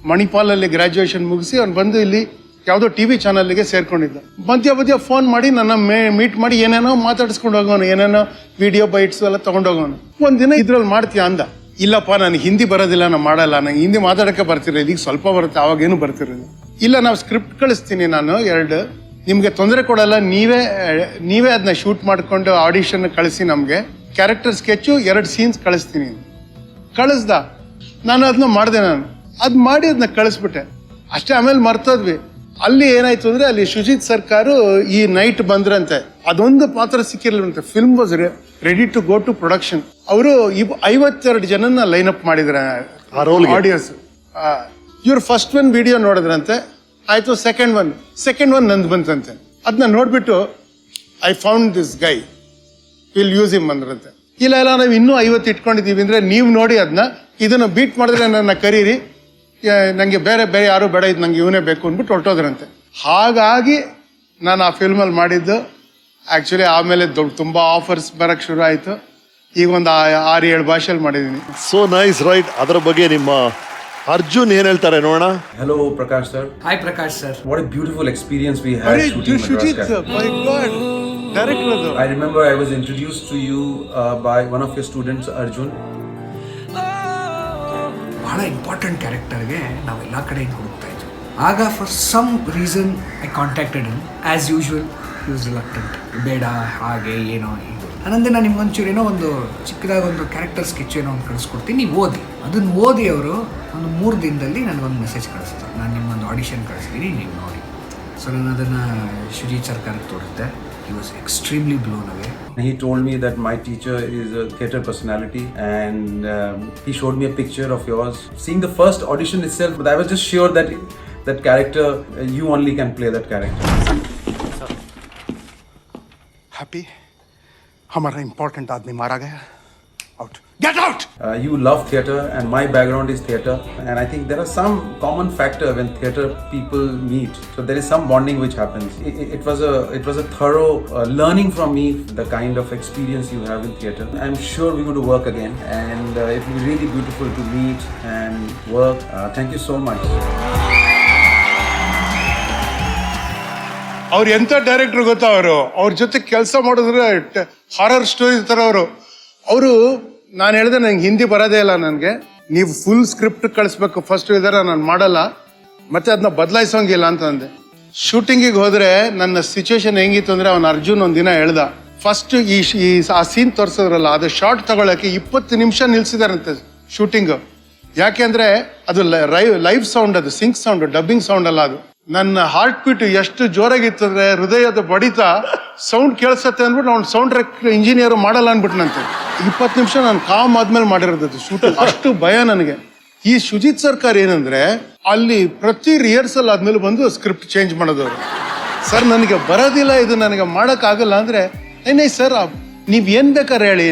ಮಣಿಪಾಲಲ್ಲಿ ಗ್ರಾಜುಯೇಷನ್ ಮುಗಿಸಿ ಅವ್ನು ಬಂದು ಇಲ್ಲಿ ಯಾವುದೋ TV ಚಾನಲ್ಗೆ ಸೇರ್ಕೊಂಡಿದ್ದ. ಮಧ್ಯ ಫೋನ್ ಮಾಡಿ ನನ್ನ ಮೀಟ್ ಮಾಡಿ ಏನೇನೋ ಮಾತಾಡಿಸ್ಕೊಂಡು ಹೋಗೋನು, ಏನೇನೋ ವಿಡಿಯೋ ಬೈಟ್ಸ್ ಎಲ್ಲ ತಗೊಂಡೋಗೋನು. ಒಂದಿನ ಇದ್ರಲ್ಲಿ ಮಾಡ್ತೀಯ ಅಂದ. ಇಲ್ಲಪ್ಪ ನನಗೆ ಹಿಂದಿ ಬರೋದಿಲ್ಲ, ನಾನು ಮಾಡಲ್ಲ, ನಂಗೆ ಹಿಂದಿ ಮಾತಾಡೋಕ್ಕೆ ಬರ್ತಿರಲಿಲ್ಲ, ಈಗ ಸ್ವಲ್ಪ ಬರುತ್ತೆ, ಅವಾಗೇನು ಬರ್ತಿರಲಿಲ್ಲ. ಇಲ್ಲ, ನಾವು ಸ್ಕ್ರಿಪ್ಟ್ ಕಳಿಸ್ತೀನಿ ನಾನು 2, ನಿಮಗೆ ತೊಂದರೆ ಕೊಡಲ್ಲ, ನೀವೇ ಅದನ್ನ ಶೂಟ್ ಮಾಡಿಕೊಂಡು ಆಡಿಷನ್ ಕಳಿಸಿ, ನಮಗೆ ಕ್ಯಾರೆಕ್ಟರ್ ಸ್ಕೆಚ್ಚು 2 ಸೀನ್ಸ್ ಕಳಿಸ್ತೀನಿ. ಕಳಿಸ್ದ. ನಾನು ಅದನ್ನ ಮಾಡಿದೆ. ನಾನು ಅದು ಮಾಡಿ ಅದನ್ನ ಕಳಿಸ್ಬಿಟ್ಟೆ ಅಷ್ಟೇ. ಆಮೇಲೆ ಮರ್ತೋದ್ವಿ. ಅಲ್ಲಿ ಏನಾಯ್ತು ಅಂದ್ರೆ, ಅಲ್ಲಿ ಶುಜಿತ್ ಸರ್ಕಾರು ಈ ನೈಟ್ ಬಂದ್ರಂತೆ, ಅದೊಂದು ಪಾತ್ರ ಸಿಕ್ಕಿರ್ಲಿಲ್ಲಂತೆ. Film was ready to go to production. ಅವರು 52 ಜನನ ಲೈನ್ ಅಪ್ ಮಾಡಿದ್ರೆ ಆಡಿಯನ್ಸ್. ಇವ್ರು ಫಸ್ಟ್ 1 ವಿಡಿಯೋ ನೋಡಿದ್ರಂತೆ. ಆಯ್ತು, ಸೆಕೆಂಡ್ ಒನ್ ನಂದು ಬಂತಂತೆ. ಅದನ್ನ ನೋಡ್ಬಿಟ್ಟು I found this guy, will use him ಅಂದ್ರಂತೆ. ಇಲ್ಲ ನಾವು ಇನ್ನೂ 50 ಇಟ್ಕೊಂಡಿದ್ದೀವಿ ಅಂದ್ರೆ ನೀವು ನೋಡಿ ಅದನ್ನ, ಇದನ್ನ ಬೀಟ್ ಮಾಡಿದ್ರೆ ನನ್ನ ಕರೀರಿ, ನನಗೆ ಬೇರೆ ಯಾರು ಬೇಡ, ಇದು ನಂಗೆ ಇವನೇ ಬೇಕು ಅಂದ್ಬಿಟ್ಟು ಹೊರಟೋದ್ರಂತೆ. ಹಾಗಾಗಿ ನಾನು ಆ ಫಿಲ್ಮಲ್ಲಿ ಮಾಡಿದ್ದು. ಆ್ಯಕ್ಚುಲಿ ಆಮೇಲೆ ತುಂಬಾ ಆಫರ್ಸ್ ಬರಕ್ಕೆ ಶುರು ಆಯಿತು. ಈಗ ಒಂದು 6-7 ಭಾಷೆಯಲ್ಲಿ ಮಾಡಿದ್ದೀನಿ. So nice, right? ಅದರ ಬಗ್ಗೆ ನಿಮ್ಮ ಅರ್ಜುನ್ ಏನ್ ಹೇಳ್ತಾರೆ ನೋಡೋಣ. Hello Prakash sir. Hi Prakash sir. What a beautiful experience we had shooting Madras Cafe. My God, director. I remember I was introduced to you by one of your students, Arjun. ಬಹಳ important ಕ್ಯಾರೆಕ್ಟರ್ಗೆ ನಾವೆಲ್ಲ ಕಡೆಯಿಂದ ಹುಡುಕ್ತಾ ಇದ್ವಿ. ಆಗ for some reason I contacted him. As usual he was reluctant. ಬೇಡ, ಹಾಗೆ ಏನೋ ಇದು. ಅನ್ನಂದ್ರೆ ನಾನು ನಿಮ್ಗೊಂಚೂರು ಏನೋ ಒಂದು ಚಿಕ್ಕದಾಗಿ ಒಂದು ಕ್ಯಾರೆಕ್ಟರ್ ಸ್ಕೆಚ್ ಏನೋ ಒಂದು ಕಳಿಸ್ಕೊಡ್ತೀನಿ, ನೀವು ಓದಿ. ಅದನ್ನು ಓದಿ ಅವರು ಒಂದು 3 ದಿನದಲ್ಲಿ ನನಗೊಂದು ಮೆಸೇಜ್ ಕಳಿಸ್ತಾರೆ, ನಾನು ನಿಮ್ಮೊಂದು ಆಡಿಷನ್ ಕಳಿಸ್ತೀನಿ, ನೀವು ನೋಡಿ. ಸೊ ನಾನು ಅದನ್ನು ಶುಜಿತ್ ಸರ್ಕಾರಕ್ಕೆ ತೋರಿಸಿದೆ. He was extremely blown away. He told me that my teacher is a theatre personality and he showed me a picture of yours. Seeing the first audition itself, but I was just sure that that character, you only can play that character. Happy? हमारा important आदमी मारा गया. Out. Get out! You love theatre, and my background is theatre, and I think there are some common factor when theatre people meet. So there is some bonding which happens. It was a thorough learning from me, the kind of experience you have in theatre. I'm sure we're going to work again, and it will be really beautiful to meet and work. Thank you so much. ಅವ್ರು ಎಂಥ director ಗೊತ್ತಾ, ಅವ್ರ ಜೊತೆ ಕೆಲಸ ಮಾಡಿದ್ರೆ horror story ಥರ ಅವರು ನಾನು ಹೇಳಿದೆ ನಂಗೆ ಹಿಂದಿ ಬರೋದೇ ಇಲ್ಲ, ನನಗೆ ನೀವು ಫುಲ್ ಸ್ಕ್ರಿಪ್ಟ್ ಕಳಿಸ್ಬೇಕು ಫಸ್ಟ್ ಇದಾರೆ, ನಾನು ಮಾಡಲ್ಲ, ಮತ್ತೆ ಅದನ್ನ ಬದಲಾಯಿಸೋಂಗಿಲ್ಲ ಅಂತ ಅಂದೆ. ಶೂಟಿಂಗಿಗೆ ಹೋದ್ರೆ ನನ್ನ ಸಿಚುವೇಶನ್ ಹೆಂಗಿತ್ತು ಅಂದ್ರೆ, ಅವನು ಅರ್ಜುನ್ ಒಂದಿನ ಹೇಳ್ದ, ಫಸ್ಟ್ ಆ ಸೀನ್ ತೋರಿಸಿದ್ರಲ್ಲ ಅದು ಶಾರ್ಟ್ ತಗೊಳಕ್ಕೆ 20 ನಿಮಿಷ ನಿಲ್ಸಿದಾರಂತೆ ಶೂಟಿಂಗ್. ಯಾಕೆ ಅಂದ್ರೆ ಅದು ಲೈವ್ ಸೌಂಡ್, ಅದು ಸಿಂಕ್ ಸೌಂಡ್, ಡಬ್ಬಿಂಗ್ ಸೌಂಡ್ ಅಲ್ಲ ಅದು. ನನ್ನ ಹಾರ್ಟ್ ಬೀಟ್ ಎಷ್ಟು ಜೋರಾಗಿತ್ತು ಅಂದ್ರೆ ಹೃದಯದ ಬಡಿತ ಸೌಂಡ್ ಕೇಳಿಸತ್ತೆ ಅಂದ್ಬಿಟ್ಟು ಅವ್ನು ಸೌಂಡ್ ಇಂಜಿನಿಯರ್ ಮಾಡಲ್ಲ ಅನ್ಬಿಟ್ನಂತೆ. 20 ನಿಮಿಷ ನಾನು ಕಾಮ್ ಆದ್ಮೇಲೆ ಮಾಡಿರೋದು ಶೂಟಿಂಗ್. ಅಷ್ಟು ಭಯ ನನಗೆ. ಈ ಸುಜಿತ್ ಸರ್ಕಾರ್ ಏನಂದ್ರೆ ಅಲ್ಲಿ ಪ್ರತಿ ರಿಹರ್ಸಲ್ ಆದ್ಮೇಲೆ ಬಂದು ಸ್ಕ್ರಿಪ್ಟ್ ಚೇಂಜ್ ಮಾಡೋದವ್ರು. ಸರ್ ನನಗೆ ಬರೋದಿಲ್ಲ, ಇದು ನನಗೆ ಮಾಡಕ್ ಆಗಲ್ಲ ಅಂದ್ರೆ, ಏನೇ ಸರ್ ನೀವ್ ಏನ್ ಬೇಕಾದ್ರೆ ಹೇಳಿ,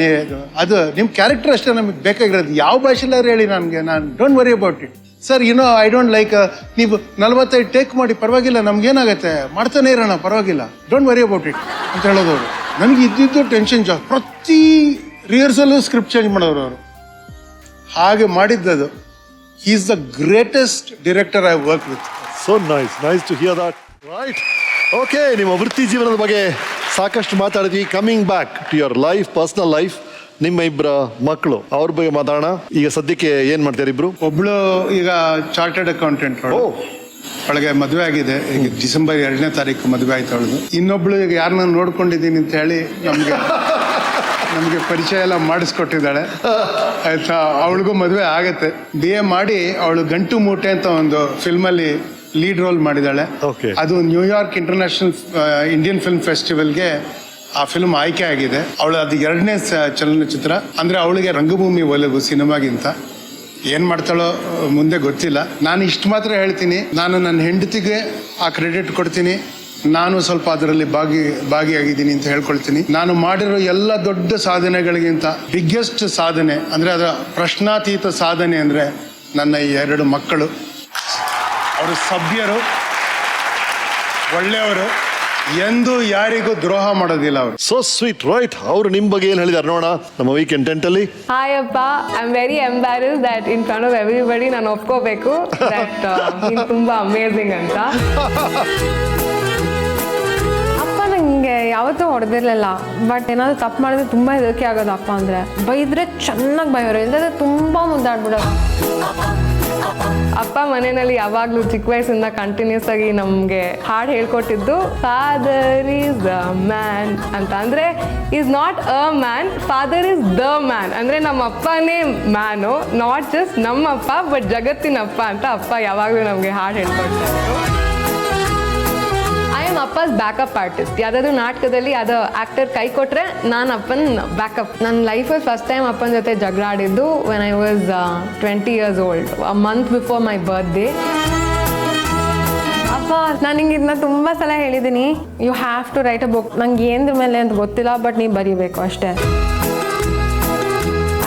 ಅದು ನಿಮ್ ಕ್ಯಾರೆಕ್ಟರ್ ಅಷ್ಟೇ ನಮಗೆ ಬೇಕಾಗಿರೋದು, ಯಾವ ಭಾಷೆಲ್ಲಾರು ಹೇಳಿ ನನಗೆ, ನಾನು don't worry about it sir, I don't like, ನೀವು 45 ಟೇಕ್ ಮಾಡಿ ಪರವಾಗಿಲ್ಲ, ನಮ್ಗೇನಾಗತ್ತೆ ಮಾಡ್ತಾನೆ ಇರೋಣ ಪರವಾಗಿಲ್ಲ, ಡೋಂಟ್ ವರಿ ಅಬೌಟ್ ಇಟ್ ಅಂತ ಹೇಳೋದವ್ರು. ನನಗೆ ಇದ್ದಿದ್ದು ಟೆನ್ಷನ್ ಜಾಸ್ತಿ. ಪ್ರತಿ ರಿಹರ್ಸಲ್ ಸ್ಕ್ರಿಪ್ಟ್ ಚೇಂಜ್ ಮಾಡೋರು ಅವರು. ಹಾಗೆ ಮಾಡಿದ್ದದು. He is the greatest director I work with. So nice to hear that. Right, okay, ನಿಮ್ಮ ವೃತ್ತಿ ಜೀವನದ ಬಗ್ಗೆ ಸಾಕಷ್ಟು ಮಾತಾಡಿದ್ವಿ. Coming back to your life, personal life, ನಿಮ್ಮ ಇಬ್ಬರ ಮಕ್ಕಳು, ಅವ್ರ ಬಗ್ಗೆ ಮಾತಾಡೋಣ. ಈಗ ಸದ್ಯಕ್ಕೆ ಏನ್ ಮಾಡ್ತಾರೆ ಇಬ್ರು? ಒಬ್ಳು ಈಗ ಚಾರ್ಟರ್ಡ್ ಅಕೌಂಟೆಂಟ್, ಅವಳಿಗೆ ಮದುವೆ ಆಗಿದೆ, ಈಗ ಡಿಸೆಂಬರ್ 2ನೇ ತಾರೀಕು ಮದುವೆ ಆಯ್ತು ಅವಳದು. ಇನ್ನೊಬ್ಳು ಈಗ ಯಾರನ್ನ ನೋಡ್ಕೊಂಡಿದ್ದೀನಿ ಅಂತ ಹೇಳಿ ನಮಗೆ ಪರಿಚಯ ಎಲ್ಲ ಮಾಡಿಸ್ಕೊಟ್ಟಿದ್ದಾಳೆ, ಆಯ್ತಾ. ಅವಳಿಗೂ ಮದುವೆ ಆಗತ್ತೆ. BA ಮಾಡಿ ಅವಳು ಗಂಟು ಮೂಟೆ ಅಂತ ಒಂದು ಫಿಲ್ಮಲ್ಲಿ ಲೀಡ್ ರೋಲ್ ಮಾಡಿದ್ದಾಳೆ. ಅದು ನ್ಯೂಯಾರ್ಕ್ ಇಂಟರ್ನ್ಯಾಷನಲ್ ಇಂಡಿಯನ್ ಫಿಲ್ಮ್ ಫೆಸ್ಟಿವಲ್ಗೆ ಆ ಫಿಲ್ಮ್ ಆಯ್ಕೆ ಆಗಿದೆ. ಅವಳು ಅದು 2ನೇ ಚಲನಚಿತ್ರ. ಅಂದ್ರೆ ಅವಳಿಗೆ ರಂಗಭೂಮಿ ಒಲವು ಸಿನಿಮಾಗಿಂತ. ಏನ್ ಮಾಡ್ತಾಳೋ ಮುಂದೆ ಗೊತ್ತಿಲ್ಲ. ನಾನು ಇಷ್ಟು ಮಾತ್ರ ಹೇಳ್ತೀನಿ, ನಾನು ನನ್ನ ಹೆಂಡತಿಗೆ ಆ ಕ್ರೆಡಿಟ್ ಕೊಡ್ತೀನಿ. ನಾನು ಸ್ವಲ್ಪ ಅದರಲ್ಲಿ ಭಾಗಿಯಾಗಿದ್ದೀನಿ ಅಂತ ಹೇಳ್ಕೊಳ್ತೀನಿ. ನಾನು ಮಾಡಿರೋ ಎಲ್ಲ ದೊಡ್ಡ ಸಾಧನೆಗಳಿಗಿಂತ ಬಿಗ್ಗೆಸ್ಟ್ ಸಾಧನೆ ಅಂದ್ರೆ ಅದರ ಪ್ರಶ್ನಾತೀತ ಸಾಧನೆ ಅಂದ್ರೆ ನನ್ನ ಈ 2 ಮಕ್ಕಳು. ಅವರು ಸಭ್ಯರು, ಒಳ್ಳೆಯವರು, ಎಂದು ಯಾರಿಗೂ ದ್ರೋಹ ಮಾಡೋದಿಲ್ಲ ಅವರು. So sweet, right. ಅವರು ನಿಮ್ಮ ಬಗ್ಗೆ ಏನು ಹೇಳಿದಾರೆ ನೋಡೋಣ ನಮ್ಮ ವೀಕೆಂಡ್ ಟೆಂಟಲ್ಲಿ. ಹಾಯ್ ಅಪ್ಪ, I am very embarrassed that in front of everybody ನಾನು ಒಪ್ಕೋಬೇಕು ದಟ್ ನೀನು ತುಂಬ ಅಮೇಝಿಂಗ್ ಅಂತ. ಅಪ್ಪ ನನಗೆ ಯಾವತ್ತೂ ಹೊಡೆದಿರಲಿಲ್ಲ, ಬಟ್ ಏನಾದರೂ ತಪ್ಪು ಮಾಡಿದ್ರೆ ತುಂಬ ಹೆದರಿಕೆ ಆಗೋದು. ಅಪ್ಪ ಅಂದರೆ ಬೈದರೆ ಚೆನ್ನಾಗಿ ಬೈಯೋರು, ಇಲ್ಲದ್ರೆ ತುಂಬ ಮುದ್ದಾಡ್ಬಿಡೋದು. ಅಪ್ಪ ಮನೆಯಲ್ಲಿ ಯಾವಾಗಲೂ ಚಿಕ್ಕ ವಯಸ್ಸಿಂದ ಕಂಟಿನ್ಯೂಸ್ ಆಗಿ ನಮಗೆ ಹಾಡು ಹೇಳ್ಕೊಟ್ಟಿದ್ದು ಫಾದರ್ ಈಸ್ ದ ಮ್ಯಾನ್ ಅಂತ. ಅಂದರೆ is not a man, father is the man. ಅಂದರೆ ನಮ್ಮ ಅಪ್ಪನೇ ಮ್ಯಾನು, ನಾಟ್ ಜಸ್ಟ್ ನಮ್ಮಪ್ಪ ಬಟ್ ಜಗತ್ತಿನಪ್ಪ ಅಂತ ಅಪ್ಪ ಯಾವಾಗಲೂ ನಮಗೆ ಹಾಡು ಹೇಳ್ಕೊಡ್ತಾ ಇದ್ರು. ಅಪ್ಪಸ್ ಬ್ಯಾಕಪ್ ಆರ್ಟಿಸ್ಟ್. ಯಾವುದಾದ್ರೂ ನಾಟಕದಲ್ಲಿ ಅದು ಆ್ಯಕ್ಟರ್ ಕೈ ಕೊಟ್ಟರೆ ನಾನು ಅಪ್ಪನ ಬ್ಯಾಕಪ್. ನನ್ನ ಲೈಫಲ್ಲಿ ಫಸ್ಟ್ ಟೈಮ್ ಅಪ್ಪನ ಜೊತೆ ಜಗಳ ಆಡಿದ್ದು when I was 20 years old, a month before my birthday. ಅಪ್ಪ ನಾನು ನಿಂಗೆ ಇದನ್ನ ತುಂಬ ಸಲ ಹೇಳಿದ್ದೀನಿ, you have to write a book. ನಂಗೆ ಏನದ್ರ ಮೇಲೆ ಅಂತ ಗೊತ್ತಿಲ್ಲ, ಬಟ್ ನೀವು ಬರೀಬೇಕು ಅಷ್ಟೇ.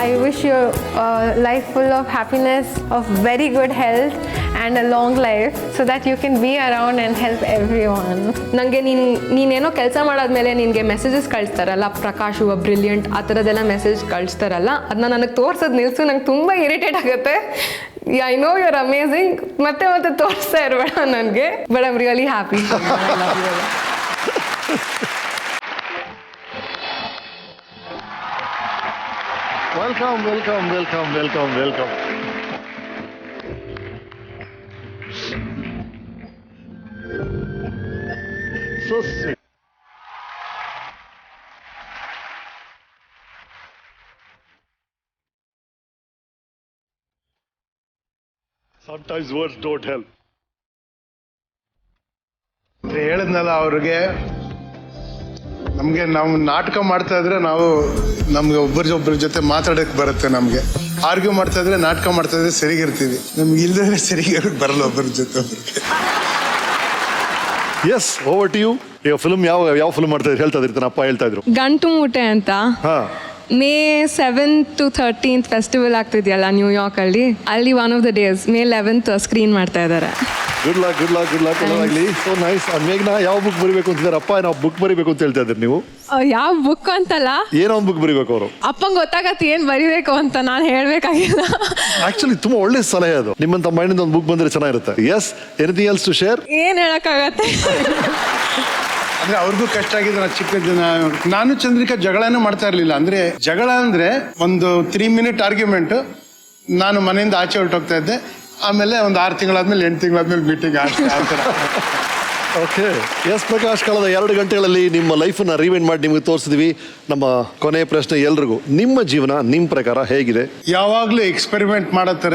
I wish you a life full of happiness, of very good health and a long life so that you can be around and help everyone. ನನಗೆ ನೀನೇನೋ ಕೆಲಸ ಮಾಡಾದ್ಮೇಲೆ ನಿನಗೆ ಮೆಸೇಜಸ್ ಕಳಿಸ್ತಾರಲ್ಲ, ಪ್ರಕಾಶ್ ಯು ಆರ್ ಬ್ರಿಲಿಯಂಟ್ ಆ ಥರದ್ದೆಲ್ಲ ಮೆಸೇಜ್ ಕಳಿಸ್ತಾರಲ್ಲ, ಅದನ್ನ ನನಗೆ ತೋರ್ಸೋದು ನಿಲ್ಸು. ನಂಗೆ ತುಂಬ ಇರಿಟೇಟ್ ಆಗುತ್ತೆ. I know you are amazing, ಮತ್ತೆ ತೋರಿಸ್ತಾ ಇರಬೇಡ ನನಗೆ, but I am really happy. Welcome welcome welcome welcome welcome. So sweet. Sometimes words don't help. ಹೇಳಿದ್ನಲ್ಲ ಅವ್ರಿಗೆ, ನಮಗೆ ನಾವು ನಾಟಕ ಮಾಡ್ತಾ ಇದ್ರೆ ನಮ್ಗೆ ಒಬ್ಬರ ಜೊತೆ ಮಾತಾಡಕ್ಕೆ ಬರುತ್ತೆ. ನಮಗೆ ಆರ್ಗ್ಯೂ ಮಾಡ್ತಾ ಇದ್ರೆ, ನಾಟಕ ಮಾಡ್ತಾ ಇದ್ರೆ ಸರಿಗಿರ್ತೀವಿ. ನಮ್ಗೆ ಇಲ್ದ್ರೆ ಸರಿಗೆ ಬರಲ್ಲ ಒಬ್ಬರ ಜೊತೆ ಒಬ್ಬರಿಗೆ. Yes, over to you. ಈಗ ಫಿಲ್ಮ್ ಯಾವ ಫಿಲ್ಮ್ ಮಾಡ್ತಾ ಇದ್ರು ಹೇಳ್ತಾ ಇರ್ತಾನೆ ಅಪ್ಪ ಹೇಳ್ತಾ ಇದ್ರು. ಗಂಟು ಮೂಟೆ ಅಂತ. May 7th to 13th festival ಆಗ್ತಿದೆಯಲ್ಲ ನ್ಯೂಯಾರ್ಕಲ್ಲಿ, ಅಲ್ಲಿ one of the days May 11th screen ಮಾಡ್ತಾ ಇದ್ದಾರೆ. ಗುಡ್ ಲಕ್ ಆಗಲಿ. So nice. ಮೇಘನಾ ಯಾವ ಬುಕ್ ಬರೀಬೇಕು ಅಂತಿದ್ದಾರೆ? ಅಪ್ಪ ನಾವು ಬುಕ್ ಬರೀಬೇಕು ಅಂತ ಹೇಳ್ತಾ ಇದ್ದಾರೆ, ನೀವು ಯಾವ ಬುಕ್ ಅಂತಲ್ಲ, ಏನೋ ಒಂದು ಬುಕ್ ಬರೀಬೇಕು ಅವರು. ಅಪ್ಪಂಗೆ ಗೊತ್ತಾಗತ್ತೆ ಏನು ಬರಿಬೇಕು ಅಂತ, ನಾನು ಹೇಳಬೇಕಾಗಿಲ್ಲ. ಆಕ್ಚುಲಿ ತುಂಬಾ ಒಳ್ಳೆ ಸಲಹೆ ಅದು. ನಿಮ್ಮಂತ ಮೈಂಡ್ ಒಂದು ಬುಕ್ ಬಂದ್ರೆ ಚೆನ್ನಾಗಿರುತ್ತೆ. Yes, anything else to share? ಏನು ಹೇಳಕ್ಕಾಗತ್ತೆ. ಅಂದ್ರೆ ಅವ್ರಿಗೂ ಕಷ್ಟ ಆಗಿದೆ. ನಾನು ಚಂದ್ರಿಕಾ ಜಗಳನೂ ಮಾಡ್ತಾ ಇರ್ಲಿಲ್ಲ. ಅಂದ್ರೆ ಜಗಳ ಅಂದ್ರೆ ಒಂದು 3 minute ಆರ್ಗ್ಯುಮೆಂಟ್. ನಾನು ಮನೆಯಿಂದ ಆಚೆ ಹೊರಟೋಗ್ತಾ ಇದ್ದೆ, ಆಮೇಲೆ ಒಂದು 6 ತಿಂಗಳಾದ್ಮೇಲೆ 8 ತಿಂಗಳಾದ್ಮೇಲೆ ಮೀಟಿಂಗ್ ಆಗ್ತಾರೆ. ಓಕೆ. ಎಸ್ ಪ್ರಕಾಶ್, ಕಳೆದ 2 ಗಂಟೆಗಳಲ್ಲಿ ನಿಮ್ಮ ಲೈಫನ್ನ ರಿವೈಂಡ್ ಮಾಡಿ ನಿಮಗೆ ತೋರಿಸಿದ್ವಿ. ನಮ್ಮ ಕೊನೆಯ ಪ್ರಶ್ನೆ ಎಲ್ರಿಗೂ, ನಿಮ್ಮ ಜೀವನ ನಿಮ್ಮ ಪ್ರಕಾರ ಹೇಗಿದೆ? ಯಾವಾಗ್ಲೂ ಎಕ್ಸ್ಪೆರಿಮೆಂಟ್ ಮಾಡೋ ಥರ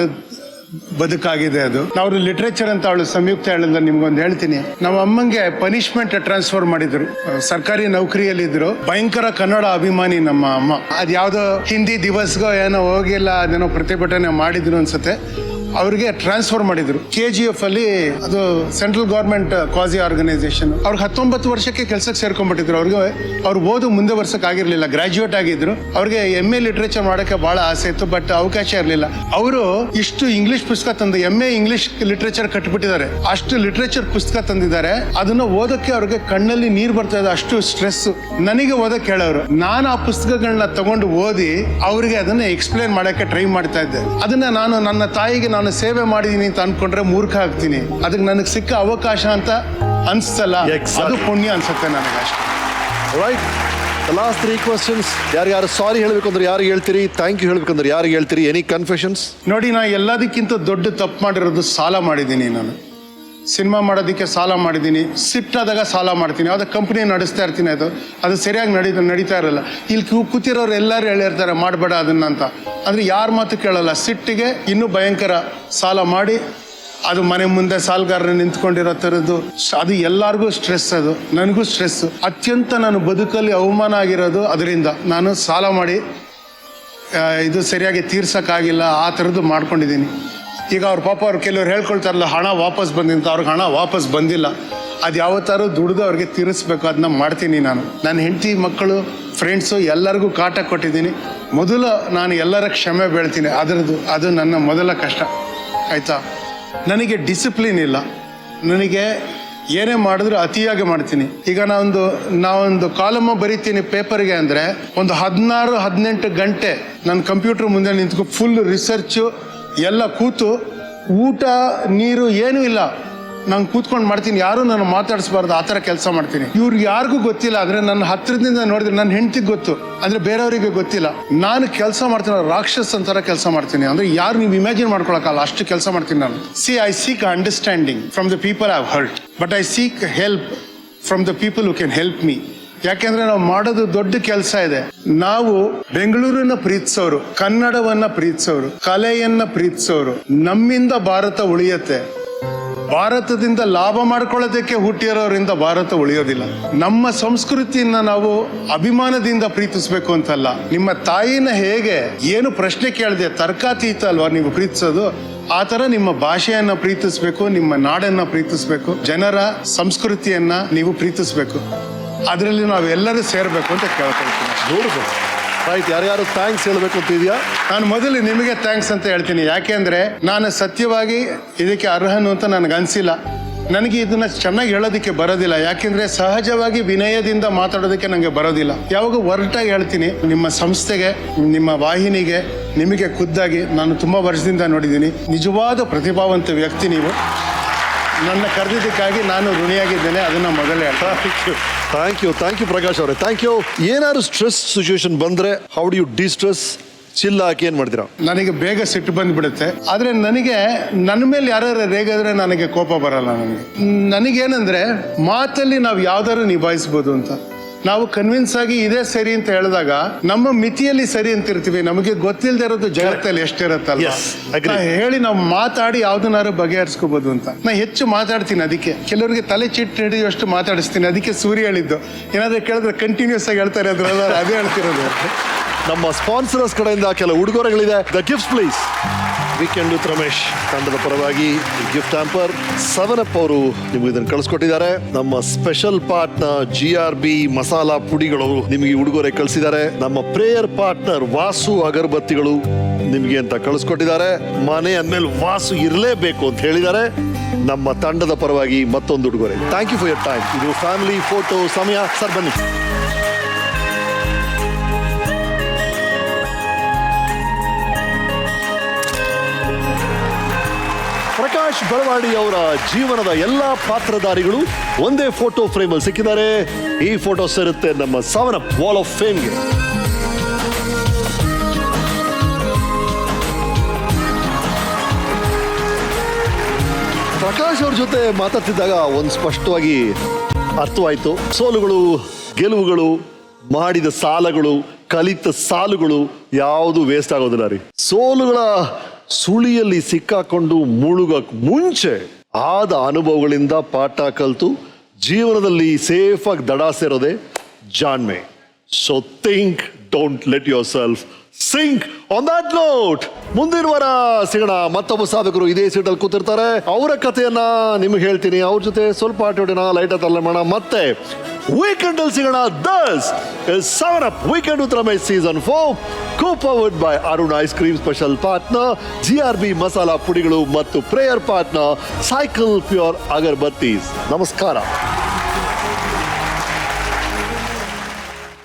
ಬದುಕಾಗಿದೆ ಅದು. ನಾವು ಲಿಟ್ರೇಚರ್ ಅಂತ ಅವಳು ಸಂಯುಕ್ತ ಹೇಳಿಲ್ಲ, ನಿಮ್ಗೊಂದು ಹೇಳ್ತೀನಿ. ನಮ್ಮ ಅಮ್ಮಂಗೆ ಪನಿಷ್ಮೆಂಟ್ ಟ್ರಾನ್ಸ್ಫರ್ ಮಾಡಿದ್ರು. ಸರ್ಕಾರಿ ನೌಕರಿಯಲ್ಲಿದ್ರು, ಭಯಂಕರ ಕನ್ನಡ ಅಭಿಮಾನಿ ನಮ್ಮ ಅಮ್ಮ. ಅದ್ಯಾವುದೋ ಹಿಂದಿ ದಿವಸ್ಗೋ ಏನೋ ಹೋಗಿಲ್ಲ, ಅದೇನೋ ಪ್ರತಿಭಟನೆ ಮಾಡಿದ್ರು ಅನ್ಸುತ್ತೆ. ಅವ್ರಿಗೆ ಟ್ರಾನ್ಸ್ಫರ್ ಮಾಡಿದ್ರು KGF ಅಲ್ಲಿ. ಅದು ಸೆಂಟ್ರಲ್ ಗೌರ್ಮೆಂಟ್ ಕ್ವಾಸಿ ಆರ್ಗನೈಸೇಷನ್. ಅವ್ರಿಗೆ 19 ವರ್ಷಕ್ಕೆ ಕೆಲಸಕ್ಕೆ ಸೇರ್ಕೊಂಡ್ಬಿಟ್ಟಿದ್ರು. ಅವ್ರು ಓದು ಮುಂದೆ ವರ್ಷಕ್ಕೆ ಆಗಿರ್ಲಿಲ್ಲ, ಗ್ರಾಜ್ಯುಯೇಟ್ ಆಗಿದ್ರು. ಅವ್ರಿಗೆ MA ಲಿಟ್ರೇಚರ್ ಮಾಡೋಕ್ಕೆ ಬಹಳ ಆಸೆ ಇತ್ತು, ಬಟ್ ಅವಕಾಶ ಇರಲಿಲ್ಲ. ಅವರು ಇಷ್ಟು ಇಂಗ್ಲಿಷ್ ಪುಸ್ತಕ ತಂದು MA ಇಂಗ್ಲಿಷ್ ಲಿಟ್ರೇಚರ್ ಕಟ್ಬಿಟ್ಟಿದ್ದಾರೆ. ಅಷ್ಟು ಲಿಟ್ರೇಚರ್ ಪುಸ್ತಕ ತಂದಿದ್ದಾರೆ. ಅದನ್ನ ಓದಕ್ಕೆ ಅವ್ರಿಗೆ ಕಣ್ಣಲ್ಲಿ ನೀರು ಬರ್ತಾ ಇದೆ, ಅಷ್ಟು ಸ್ಟ್ರೆಸ್. ನನಗೆ ಓದಕ್ಕೆ ಹೇಳೋರು, ನಾನು ಆ ಪುಸ್ತಕಗಳನ್ನ ತಗೊಂಡು ಓದಿ ಅವ್ರಿಗೆ ಅದನ್ನ ಎಕ್ಸ್ಪ್ಲೇನ್ ಮಾಡಕ್ಕೆ ಟ್ರೈ ಮಾಡ್ತಾ ಇದ್ದೆ. ಅದನ್ನ ನಾನು ನನ್ನ ತಾಯಿಗೆ ನಾನು ಸೇವೆ ಮಾಡಿದೀನಿ ಅಂತ ಅನ್ಕೊಂಡ್ರೆ ಮೂರ್ಖ ಆಗ್ತೀನಿ. ಅದಕ್ಕೆ ನನಗೆ ಸಿಕ್ಕ ಅವಕಾಶ ಅಂತ ಅನ್ಸ್ತಲ್ಲ, ಅದು ಪುಣ್ಯ ಅನ್ಸುತ್ತೆ ನನಗೆ ಅಷ್ಟೇ. ರೈಟ್. Last 3 questions. ಯಾರು ಸಾರಿ ಹೇಳಬೇಕು ಅಂದ್ರೆ ಯಾರಿಗೆ ಹೇಳ್ತೀರಿ? ಥ್ಯಾಂಕ್ ಯು ಹೇಳಬೇಕಂದ್ರೆ ಯಾರಿಗೆ ಹೇಳ್ತೀರಿ? Any confessions? ನೋಡಿ, ನಾ ಎಲ್ಲದಕ್ಕಿಂತ ದೊಡ್ಡ ತಪ್ಪು ಮಾಡಿರೋದು ಸಾಲ ಮಾಡಿದ್ದೀನಿ. ನಾನು ಸಿನಿಮಾ ಮಾಡೋದಕ್ಕೆ ಸಾಲ ಮಾಡಿದ್ದೀನಿ. ಸಿಟ್ಟಾದಾಗ ಸಾಲ ಮಾಡ್ತೀನಿ. ಯಾವುದೋ ಕಂಪ್ನಿ ನಡೆಸ್ತಾ ಇರ್ತೀನಿ, ಅದು ಸರಿಯಾಗಿ ನಡೀತಾ ಇರಲ್ಲ. ಇಲ್ಲಿ ಕೂತಿರೋರು ಎಲ್ಲರೂ ಹೇಳಿರ್ತಾರೆ ಮಾಡಬೇಡ ಅದನ್ನ ಅಂತ. ಅಂದರೆ ಯಾರ ಮಾತು ಕೇಳಲ್ಲ. ಸಿಟ್ಟಿಗೆ ಇನ್ನೂ ಭಯಂಕರ ಸಾಲ ಮಾಡಿ ಅದು ಮನೆ ಮುಂದೆ ಸಾಲಗಾರನ ನಿಂತ್ಕೊಂಡಿರೋ ಥರದ್ದು. ಅದು ಎಲ್ಲರಿಗೂ ಸ್ಟ್ರೆಸ್, ಅದು ನನಗೂ ಸ್ಟ್ರೆಸ್ಸು. ಅತ್ಯಂತ ನಾನು ಬದುಕಲ್ಲಿ ಅವಮಾನ ಆಗಿರೋದು ಅದರಿಂದ. ನಾನು ಸಾಲ ಮಾಡಿ ಇದು ಸರಿಯಾಗಿ ತೀರ್ಸೋಕ್ಕಾಗಿಲ್ಲ, ಆ ಥರದ್ದು ಮಾಡ್ಕೊಂಡಿದ್ದೀನಿ. ಈಗ ಅವ್ರ ಪಾಪ ಅವ್ರು ಕೆಲವ್ರು ಹೇಳ್ಕೊಳ್ತಾರಲ್ಲ ಹಣ ವಾಪಸ್ ಬಂದಿಂತ, ಅವ್ರಿಗೆ ಹಣ ವಾಪಸ್ ಬಂದಿಲ್ಲ. ಅದು ಯಾವತ್ತಾರು ದುಡ್ದು ಅವ್ರಿಗೆ ತೀರಿಸ್ಬೇಕು, ಅದನ್ನ ಮಾಡ್ತೀನಿ ನಾನು. ನನ್ನ ಹೆಂಡತಿ, ಮಕ್ಕಳು, ಫ್ರೆಂಡ್ಸು ಎಲ್ಲರಿಗೂ ಕಾಟ ಕೊಟ್ಟಿದ್ದೀನಿ. ಮೊದಲು ನಾನು ಎಲ್ಲರ ಕ್ಷಮೆ ಬೇಳ್ತೀನಿ. ಅದು ನನ್ನ ಮೊದಲ ಕಷ್ಟ, ಆಯಿತಾ. ನನಗೆ ಡಿಸಿಪ್ಲಿನ್ ಇಲ್ಲ. ನನಗೆ ಏನೇ ಮಾಡಿದ್ರು ಅತಿಯಾಗಿ ಮಾಡ್ತೀನಿ. ಈಗ ನಾವೊಂದು ಕಾಲಮ್ಮ ಬರಿತೀನಿ ಪೇಪರ್ಗೆ ಅಂದರೆ ಒಂದು 16-18 ಗಂಟೆ ನನ್ನ ಕಂಪ್ಯೂಟರ್ ಮುಂದೆ ನಿಂತ್ಕೊ ಫುಲ್ ರಿಸರ್ಚು ಎಲ್ಲ ಕೂತು, ಊಟ ನೀರು ಏನೂ ಇಲ್ಲ, ನಾನು ಕೂತ್ಕೊಂಡು ಮಾಡ್ತೀನಿ. ಯಾರು ನಾನು ಮಾತಾಡಿಸ್ಬಾರ್ದು, ಆ ಥರ ಕೆಲಸ ಮಾಡ್ತೀನಿ. ಇವ್ರು ಯಾರಿಗೂ ಗೊತ್ತಿಲ್ಲ, ಆದರೆ ನನ್ನ ಹತ್ತಿರದಿಂದ ನೋಡಿದ್ರೆ ನನ್ನ ಹೆಂಡತಿಗೆ ಗೊತ್ತು, ಅಂದರೆ ಬೇರೆಯವರಿಗೆ ಗೊತ್ತಿಲ್ಲ. ನಾನು ಕೆಲಸ ಮಾಡ್ತೀನಿ, ರಾಕ್ಷಸ್ ಅಂತಾರ ಕೆಲಸ ಮಾಡ್ತೀನಿ. ಅಂದರೆ ಯಾರು ನೀವು ಇಮ್ಯಾಜಿನ್ ಮಾಡ್ಕೊಳಕ್ಕಲ್ಲ, ಅಷ್ಟು ಕೆಲಸ ಮಾಡ್ತೀನಿ ನಾನು. I seek understanding from the people I have hurt, but I seek help from the people who can help me. ಯಾಕೆಂದ್ರೆ ನಾವು ಮಾಡೋದು ದೊಡ್ಡ ಕೆಲಸ ಇದೆ. ನಾವು ಬೆಂಗಳೂರನ್ನ ಪ್ರೀತಿಸೋರು, ಕನ್ನಡವನ್ನ ಪ್ರೀತಿಸೋರು, ಕಲೆಯನ್ನ ಪ್ರೀತಿಸೋರು. ನಮ್ಮಿಂದ ಭಾರತ ಉಳಿಯತ್ತೆ. ಭಾರತದಿಂದ ಲಾಭ ಮಾಡ್ಕೊಳ್ಳೋದಕ್ಕೆ ಹುಟ್ಟಿರೋರಿಂದ ಭಾರತ ಉಳಿಯೋದಿಲ್ಲ. ನಮ್ಮ ಸಂಸ್ಕೃತಿಯನ್ನ ನಾವು ಅಭಿಮಾನದಿಂದ ಪ್ರೀತಿಸ್ಬೇಕು ಅಂತಲ್ಲ. ನಿಮ್ಮ ತಾಯಿನ ಹೇಗೆ ಏನು ಪ್ರಶ್ನೆ ಕೇಳಿದೆ, ತರ್ಕಾತೀತ ಅಲ್ವಾ ನೀವು ಪ್ರೀತಿಸೋದು, ಆ ಥರ ನಿಮ್ಮ ಭಾಷೆಯನ್ನ ಪ್ರೀತಿಸ್ಬೇಕು, ನಿಮ್ಮ ನಾಡನ್ನ ಪ್ರೀತಿಸ್ಬೇಕು, ಜನರ ಸಂಸ್ಕೃತಿಯನ್ನ ನೀವು ಪ್ರೀತಿಸ್ಬೇಕು. ಅದರಲ್ಲಿ ನಾವೆಲ್ಲರೂ ಸೇರಬೇಕು ಅಂತ ಕೇಳ್ಕೊಳ್ತೀನಿ. ನೋಡ್ಬೋದು. ರೈಟ್. ಯಾರ್ಯಾರು ಥ್ಯಾಂಕ್ಸ್ ಹೇಳಬೇಕು ಅಂತ ಇದೆಯಾ? ನಾನು ಮೊದಲು ನಿಮಗೆ ಥ್ಯಾಂಕ್ಸ್ ಅಂತ ಹೇಳ್ತೀನಿ. ಯಾಕೆಂದರೆ ನಾನು ಸತ್ಯವಾಗಿ ಇದಕ್ಕೆ ಅರ್ಹನು ಅಂತ ನನಗೆ ಅನಿಸಿಲ್ಲ. ನನಗೆ ಇದನ್ನು ಚೆನ್ನಾಗಿ ಹೇಳೋದಕ್ಕೆ ಬರೋದಿಲ್ಲ. ಯಾಕೆಂದರೆ ಸಹಜವಾಗಿ ವಿನಯದಿಂದ ಮಾತಾಡೋದಕ್ಕೆ ನನಗೆ ಬರೋದಿಲ್ಲ. ಯಾವಾಗ ಹೊರಟಾಗಿ ಹೇಳ್ತೀನಿ. ನಿಮ್ಮ ಸಂಸ್ಥೆಗೆ, ನಿಮ್ಮ ವಾಹಿನಿಗೆ, ನಿಮಗೆ ಖುದ್ದಾಗಿ ನಾನು ತುಂಬ ವರ್ಷದಿಂದ ನೋಡಿದ್ದೀನಿ. ನಿಜವಾದ ಪ್ರತಿಭಾವಂತ ವ್ಯಕ್ತಿ ನೀವು. ನನ್ನ ಕರೆದಿದ್ದಕ್ಕಾಗಿ ನಾನು ಋಣಿಯಾಗಿದ್ದೇನೆ. ಅದನ್ನು ಮೊದಲೇ ಥ್ಯಾಂಕ್ ಯು ಪ್ರಕಾಶ್ ಅವರೇ, ಥ್ಯಾಂಕ್ ಯು. ಏನಾದ್ರು ಸ್ಟ್ರೆಸ್ ಸಿಚುವೇಶನ್ ಬಂದರೆ ಹೌ ಡು ಯು ಡಿಸ್ಟ್ರೆಸ್? ಚಿಲ್ಲ ಹಾಕಿ ಏನು ಮಾಡ್ತೀರಾ? ನನಗೆ ಬೇಗ ಸಿಟ್ಟು ಬಂದುಬಿಡುತ್ತೆ. ಆದರೆ ನನಗೆ ನನ್ನ ಮೇಲೆ ಯಾರು ರೇಗಿದ್ರೆ ನನಗೆ ಕೋಪ ಬರಲ್ಲ. ನನಗೇನೆಂದರೆ ಮಾತಲ್ಲಿ ನಾವು ಯಾವ್ದಾದ್ರು ನಿಭಾಯಿಸ್ಬೋದು ಅಂತ. ನಾವು ಕನ್ವಿನ್ಸ್ ಆಗಿ ಇದೇ ಸರಿ ಅಂತ ಹೇಳಿದಾಗ ನಮ್ಮ ಮಿತಿಯಲ್ಲಿ ಸರಿ ಅಂತಿರ್ತೀವಿ. ನಮಗೆ ಗೊತ್ತಿಲ್ಲದೆ ಇರೋದು ಜಗತ್ತಲ್ಲಿ ಎಷ್ಟಿರುತ್ತಲ್ಲ ಹೇಳಿ ನಾವು ಮಾತಾಡಿ ಯಾವ್ದನ್ನಾರು ಬಗೆಹರಿಸ್ಕೋಬಹುದು ಅಂತ. ನಾ ಹೆಚ್ಚು ಮಾತಾಡ್ತೀನಿ. ಅದಕ್ಕೆ ಕೆಲವರಿಗೆ ತಲೆ ಚಿಟ್ಟು ಹಿಡಿಯುವಷ್ಟು ಮಾತಾಡಿಸ್ತೀನಿ. ಅದಕ್ಕೆ ಸೂರ್ಯ ಹೇಳಿದ್ದು, ಏನಾದರೂ ಕೇಳಿದ್ರೆ ಕಂಟಿನ್ಯೂಸ್ ಆಗಿ ಹೇಳ್ತಾರೆ, ಅದ್ರಲ್ಲ ಅದೇ ಹೇಳ್ತಿರೋದು. ನಮ್ಮ ಸ್ಪಾನ್ಸರ್ಸ್ ಕಡೆಯಿಂದ ಕೆಲವು ಉಡುಗೊರೆಗಳಿದೆ. The gifts please. Weekend with Ramesh ತಂಡದ ಪರವಾಗಿ ಗಿಫ್ಟ್ ಹ್ಯಾಂಪರ್ 7up ಅವರು ನಿಮಗೆ ಇದನ್ನು ಕಳಿಸ್ಕೊಟ್ಟಿದ್ದಾರೆ. ನಮ್ಮ ಸ್ಪೆಷಲ್ ಪಾರ್ಟ್ನರ್ GRB ಮಸಾಲಾ ಪುಡಿಗಳು ನಿಮಗೆ ಉಡುಗೊರೆ ಕಳಿಸಿದ್ದಾರೆ. ನಮ್ಮ ಪ್ರೇಯರ್ ಪಾರ್ಟ್ನರ್ ವಾಸು ಅಗರಬತ್ತಿಗಳು ನಿಮಗೆ ಅಂತ ಕಳಿಸ್ಕೊಟ್ಟಿದ್ದಾರೆ. ಮನೆ ಅಂದ್ಮೇಲೆ ವಾಸು ಇರಲೇಬೇಕು ಅಂತ ಹೇಳಿದ್ದಾರೆ. ನಮ್ಮ ತಂಡದ ಪರವಾಗಿ ಮತ್ತೊಂದು ಉಡುಗೊರೆ. Thank you for your time. ಇದು ಫ್ಯಾಮಿಲಿ ಫೋಟೋ ಸಮಯ. ಸರ್ ಬನ್ನಿ. ಪ್ರಕಾಶ್ ಬೆಳವಾಡಿ ಅವರ ಜೀವನದ ಎಲ್ಲಾ ಪಾತ್ರಧಾರಿಗಳು ಒಂದೇ ಫೋಟೋ ಫ್ರೇಮ್ ಅಲ್ಲಿ ಸಿಕ್ಕಿದ್ದಾರೆ. ಈ ಫೋಟೋ ಸೇರುತ್ತೆ ನಮ್ಮ 7up ವಾಲ್ ಆಫ್ ಫೇಮ್ಗೆ. ಪ್ರಕಾಶ್ ಅವ್ರ ಜೊತೆ ಮಾತಾಡ್ತಿದ್ದಾಗ ಒಂದು ಸ್ಪಷ್ಟವಾಗಿ ಅರ್ಥವಾಯ್ತು. ಸೋಲುಗಳು, ಗೆಲುವುಗಳು, ಮಾಡಿದ ಸಾಲಗಳು, ಕಲಿತ ಸಾಲುಗಳು ಯಾವುದು ವೇಸ್ಟ್ ಆಗೋದಿಲ್ಲ ರೀ. ಸೋಲುಗಳ ಸುಳಿಯಲ್ಲಿ ಸಿಕ್ಕಾಕೊಂಡು ಮುಳುಗಕ್ ಮುಂಚೆ ಆದ ಅನುಭವಗಳಿಂದ ಪಾಠ ಕಲಿತು ಜೀವನದಲ್ಲಿ ಸೇಫ್ ಆಗಿ ದಡ ಸೇರೋದೆ ಜಾಣ್ಮೆ. So think, don't let yourself sink. On that note ಮುಂದಿನ ವಾರ ಸಿಗೋಣ. ಮತ್ತೊಬ್ಬ ಸಾಧಕರು ಇದೇ ಸೀಟಲ್ಲಿ ಕೂತಿರ್ತಾರೆ. ಅವರ ಕಥೆಯನ್ನ ನಿಮ್ಗೆ ಹೇಳ್ತೀನಿ. ಅವ್ರ ಜೊತೆ ಸ್ವಲ್ಪ ಆಟೋಡಿನ ಲೈಟ್ ತಲೆ ಮಾಡೋಣ. ಮತ್ತೆ ವೀಕೆಂಡ್ ಅಲ್ಲಿ ಸಿಗೋಣ. This is 7up weekend with Ramesh season 4, co-powered by Arun ice cream special partner GRB masala ಪುಡಿಗಳು ಮತ್ತು prayer partner cycle pure agarbattis. ನಮಸ್ಕಾರ.